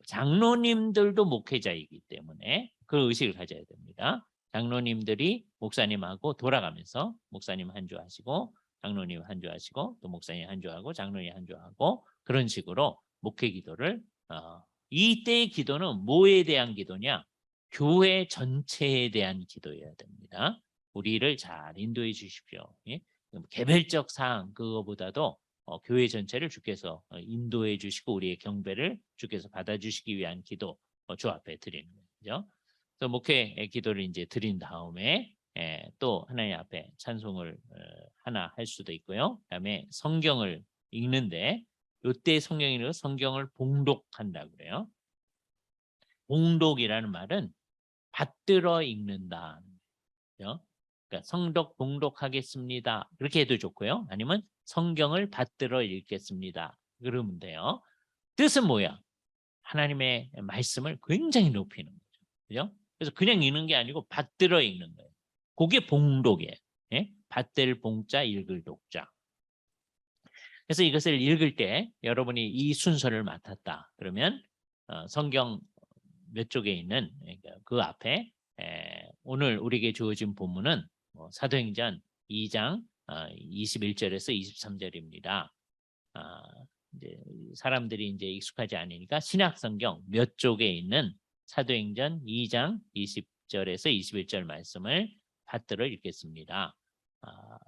장로님들도 목회자이기 때문에 그 의식을 가져야 됩니다. 장로님들이 목사님하고 돌아가면서 목사님 한 주 하시고 장로님 한 주 하시고 또 목사님 한 주 하고 장로님 한 주 하고 그런 식으로 목회 기도를 이때의 기도는 뭐에 대한 기도냐? 교회 전체에 대한 기도여야 됩니다. 우리를 잘 인도해 주십시오. 예? 개별적 사항 그거보다도 교회 전체를 주께서 인도해 주시고 우리의 경배를 주께서 받아주시기 위한 기도 주 앞에 드리는 거죠. 그래서 목회 기도를 이제 드린 다음에 또 하나님 앞에 찬송을 하나 할 수도 있고요. 그다음에 성경을 읽는데 이때 성경을 봉독한다 그래요. 봉독이라는 말은 받들어 읽는다. 그렇죠? 그러니까 성독 봉독하겠습니다. 그렇게 해도 좋고요. 아니면 성경을 받들어 읽겠습니다. 그러면 돼요. 뜻은 뭐야? 하나님의 말씀을 굉장히 높이는 거죠. 그죠? 그래서 그냥 읽는 게 아니고 받들어 읽는 거예요. 그게 봉독이에요. 예? 받들 봉자 읽을 독자. 그래서 이것을 읽을 때 여러분이 이 순서를 맡았다. 그러면 성경 몇 쪽에 있는 그 앞에 오늘 우리에게 주어진 본문은 사도행전 2장 21절에서 23절입니다. 이제 사람들이 이제 익숙하지 않으니까 신약성경 몇 쪽에 있는 사도행전 2장 20절에서 21절 말씀을 받들어 읽겠습니다.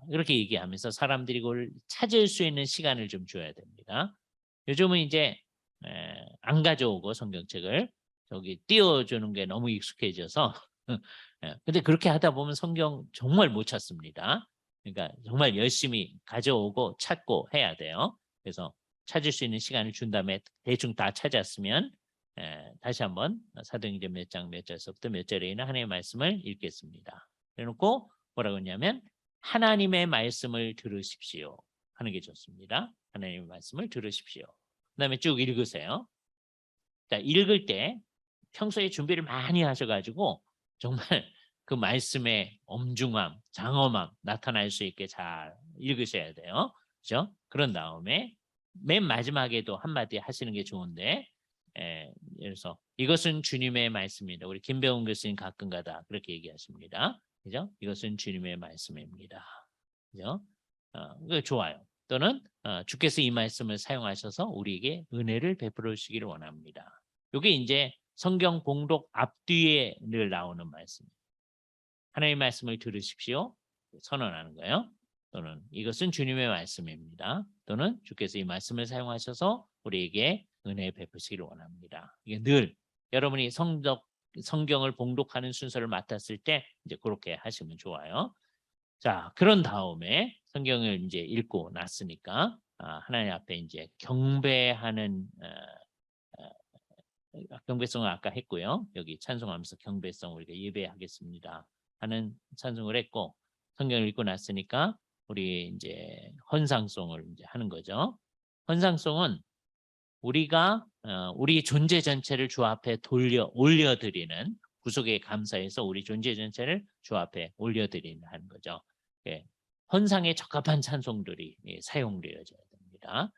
이렇게 얘기하면서 사람들이 그걸 찾을 수 있는 시간을 좀 줘야 됩니다. 요즘은 이제 안 가져오고 성경책을 저기 띄워주는 게 너무 익숙해져서 근데 그렇게 하다 보면 성경 정말 못 찾습니다. 그러니까 정말 열심히 가져오고 찾고 해야 돼요. 그래서 찾을 수 있는 시간을 준 다음에 대충 다 찾았으면 다시 한번 사도행전 몇 장 몇 절서부터 몇 절에 있는 하나님의 말씀을 읽겠습니다. 그래놓고 뭐라고 했냐면 하나님의 말씀을 들으십시오 하는 게 좋습니다. 하나님의 말씀을 들으십시오. 그 다음에 쭉 읽으세요. 자, 읽을 때 평소에 준비를 많이 하셔가지고 정말 그 말씀의 엄중함, 장엄함 나타날 수 있게 잘 읽으셔야 돼요. 그렇죠? 그런 다음에 맨 마지막에도 한마디 하시는 게 좋은데 그래서 이것은 주님의 말씀입니다. 우리 김배웅 교수님 가끔가다 그렇게 얘기하십니다. 그죠? 이것은 주님의 말씀입니다. 그죠? 그거 좋아요. 또는 주께서 이 말씀을 사용하셔서 우리에게 은혜를 베풀어 주시기를 원합니다. 이게 이제 성경 봉독 앞뒤에 늘 나오는 말씀입니다. 하나님의 말씀을 들으십시오. 선언하는 거예요. 또는 이것은 주님의 말씀입니다. 또는 주께서 이 말씀을 사용하셔서 우리에게 은혜 베푸시기를 원합니다. 이게 늘 여러분이 성경을 봉독하는 순서를 맡았을 때 이제 그렇게 하시면 좋아요. 자, 그런 다음에 성경을 이제 읽고 났으니까 하나님 앞에 이제 경배하는 경배성을 아까 했고요. 여기 찬송하면서 경배성 우리가 예배하겠습니다 하는 찬송을 했고 성경을 읽고 났으니까 우리 이제 헌상송을 이제 하는 거죠. 헌상송은 우리가 우리 존재 전체를 주 앞에 올려드리는 구속에 감사해서 우리 존재 전체를 주 앞에 올려드리는 하는 거죠. 예, 헌상에 적합한 찬송들이 사용되어져야 됩니다.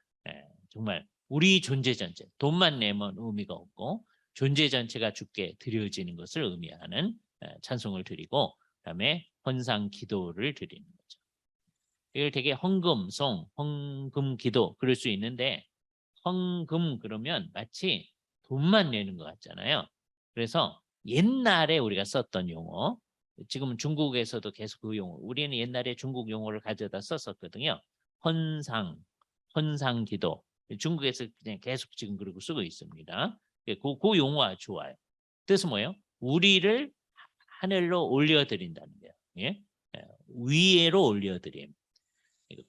정말 우리 존재 전체, 돈만 내면 의미가 없고 존재 전체가 주께 드려지는 것을 의미하는 찬송을 드리고 그다음에 헌상 기도를 드리는 거죠. 이걸 되게 헌금송, 헌금 기도 그럴 수 있는데 헌금 그러면 마치 돈만 내는 것 같잖아요. 그래서 옛날에 우리가 썼던 용어, 지금은 중국에서도 계속 그 용어, 우리는 옛날에 중국 용어를 가져다 썼었거든요. 헌상 기도. 중국에서 그냥 계속 지금 그러고 쓰고 있습니다. 그 용어가 좋아요. 뜻은 뭐예요? 우리를 하늘로 올려드린다는 거예요. 예? 위에로 올려드림.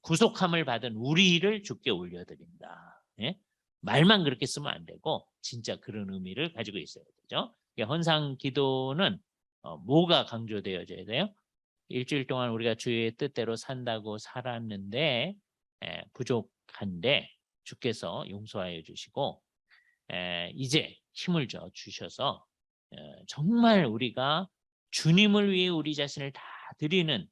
구속함을 받은 우리를 주께 올려드린다. 예? 말만 그렇게 쓰면 안 되고 진짜 그런 의미를 가지고 있어야 되죠. 헌상 기도는 뭐가 강조되어져야 돼요? 일주일 동안 우리가 주의 뜻대로 산다고 살았는데 부족한데 주께서 용서하여 주시고 이제 힘을 줘 주셔서 정말 우리가 주님을 위해 우리 자신을 다 드리는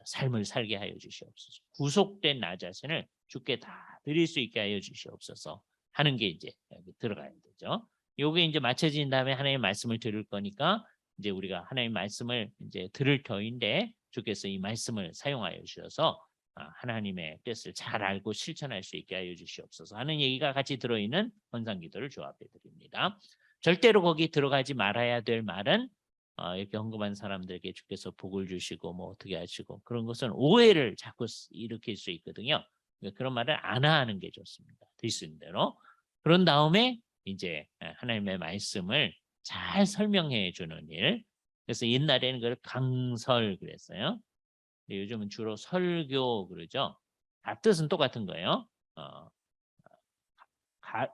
삶을 살게 하여 주시옵소서. 구속된 나 자신을 주께 다 드릴 수 있게 하여 주시옵소서 하는 게 이제 여기 들어가야 되죠. 요게 이제 맞춰진 다음에 하나님의 말씀을 들을 거니까 이제 우리가 하나님의 말씀을 이제 들을 터인데 주께서 이 말씀을 사용하여 주셔서 하나님의 뜻을 잘 알고 실천할 수 있게 하여 주시옵소서 하는 얘기가 같이 들어있는 헌상기도를 주 앞에 드립니다. 절대로 거기 들어가지 말아야 될 말은 이렇게 헌금한 사람들에게 주께서 복을 주시고 뭐 어떻게 하시고 그런 것은 오해를 자꾸 일으킬 수 있거든요. 그러니까 그런 말을 안 하는 게 좋습니다. 될 수 있는 대로. 그런 다음에 이제 하나님의 말씀을 잘 설명해 주는 일. 그래서 옛날에는 그걸 강설 그랬어요. 근데 요즘은 주로 설교 그러죠. 다 뜻은 똑같은 거예요.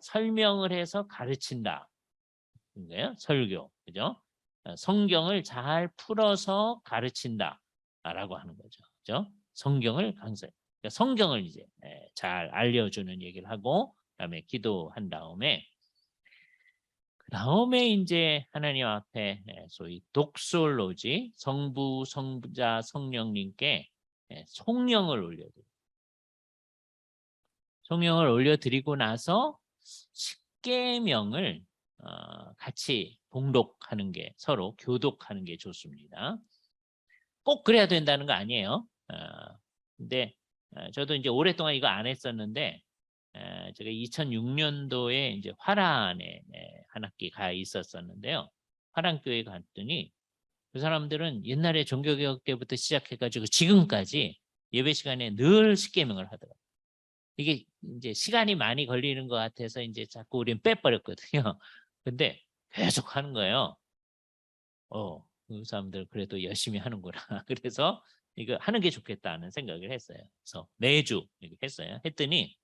설명을 해서 가르친다. 거예요. 설교. 그죠? 성경을 잘 풀어서 가르친다라고 하는 거죠. 그죠? 성경을 강설. 그러니까 성경을 이제 잘 알려주는 얘기를 하고 그다음에 기도한 다음에 그다음에 이제 하나님 앞에 소위 독솔로지 성부, 성자, 성령님께 성령을 올려드리고 성령을 올려드리고 나서 십계명을 같이 봉독하는 게 서로 교독하는 게 좋습니다. 꼭 그래야 된다는 거 아니에요. 근데 저도 이제 오랫동안 이거 안 했었는데 제가 2006년도에 이제 화란에 한 학기 가 있었었는데요. 화란교회 갔더니 그 사람들은 옛날에 종교개혁 때부터 시작해가지고 지금까지 예배 시간에 늘 십계명을 하더라고요. 이게 이제 시간이 많이 걸리는 것 같아서 이제 자꾸 우리는 빼버렸거든요. 근데 계속 하는 거예요. 그 사람들 그래도 열심히 하는구나. 그래서 이거 하는 게 좋겠다는 생각을 했어요. 그래서 매주 이렇게 했어요. 했더니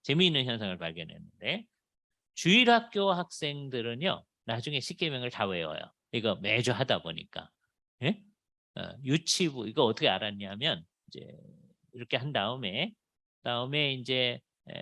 재미있는 현상을 발견했는데 주일학교 학생들은요 나중에 십계명을 다 외워요. 이거 매주 하다 보니까. 예? 유치부 이거 어떻게 알았냐면 이제 이렇게 한 다음에 이제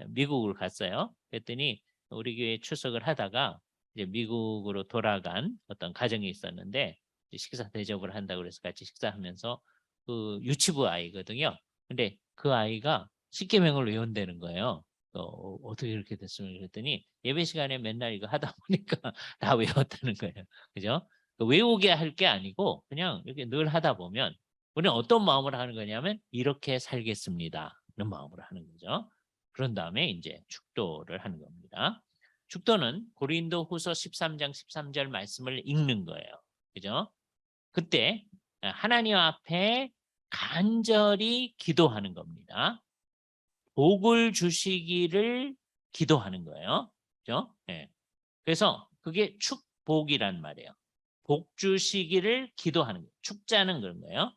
미국으로 갔어요. 그랬더니 우리 교회 출석을 하다가 이제 미국으로 돌아간 어떤 가정이 있었는데 식사 대접을 한다고 그래서 같이 식사하면서 그 유치부 아이거든요. 근데 그 아이가 십계명을 외운다는 거예요. 어떻게 이렇게 됐으면 그랬더니 예배 시간에 맨날 이거 하다 보니까 다 외웠다는 거예요. 그죠? 외우게 할 게 아니고 그냥 이렇게 늘 하다 보면 우리는 어떤 마음으로 하는 거냐면 이렇게 살겠습니다. 이런 마음으로 하는 거죠. 그런 다음에 이제 축도를 하는 겁니다. 축도는 고린도후서 13장 13절 말씀을 읽는 거예요. 그죠? 그때 하나님 앞에 간절히 기도하는 겁니다. 복을 주시기를 기도하는 거예요. 그죠? 네. 그래서 그게 축복이란 말이에요. 복 주시기를 기도하는 거예요. 축자는 그런 거예요.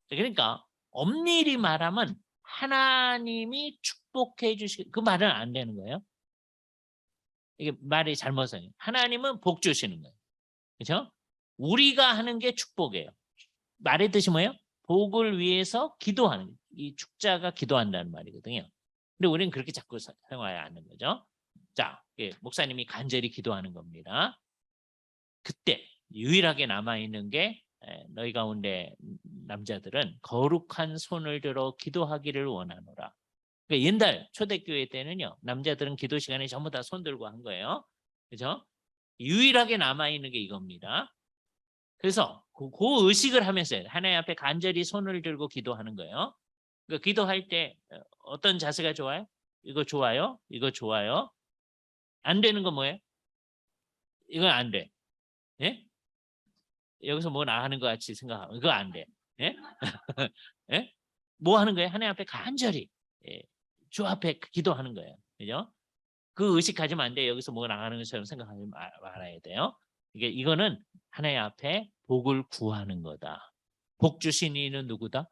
그러니까 엄밀히 말하면 하나님이 축복해 주시 그 말은 안 되는 거예요. 이게 말이 잘못해요. 하나님은 복 주시는 거예요. 그렇죠? 우리가 하는 게 축복이에요. 말의 뜻이 뭐예요? 복을 위해서 기도하는 이 축자가 기도한다는 말이거든요. 근데 우리는 그렇게 자꾸 사용하지 않는 거죠. 자, 목사님이 간절히 기도하는 겁니다. 그때 유일하게 남아있는 게 너희 가운데 남자들은 거룩한 손을 들어 기도하기를 원하노라. 그러니까 옛날 초대교회 때는요. 남자들은 기도 시간에 전부 다 손 들고 한 거예요. 그죠? 유일하게 남아있는 게 이겁니다. 그래서 그 의식을 하면서 하나님 앞에 간절히 손을 들고 기도하는 거예요. 그러니까 기도할 때 어떤 자세가 좋아요? 이거 좋아요? 이거 좋아요? 안 되는 건 뭐예요? 이건 안 돼. 예? 여기서 뭐 나가는 것 같이 생각하고 이거 안 돼. 예? 예? 뭐 하는 거예요? 하나님 앞에 간절히 주 앞에 기도하는 거예요. 그죠? 그 의식 가지면 안 돼. 여기서 뭐 나가는 것처럼 생각하지 말아야 돼요. 이거는 하나님 앞에 복을 구하는 거다. 복 주신 이는 누구다?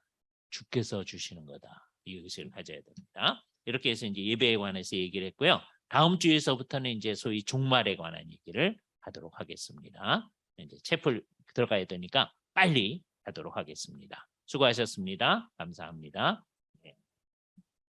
주께서 주시는 거다. 이 의식을 가져야 됩니다. 이렇게 해서 이제 예배에 관해서 얘기를 했고요. 다음 주에서부터는 이제 소위 종말에 관한 얘기를 하도록 하겠습니다. 이제 채플 들어가야 되니까 빨리 하도록 하겠습니다. 수고하셨습니다. 감사합니다.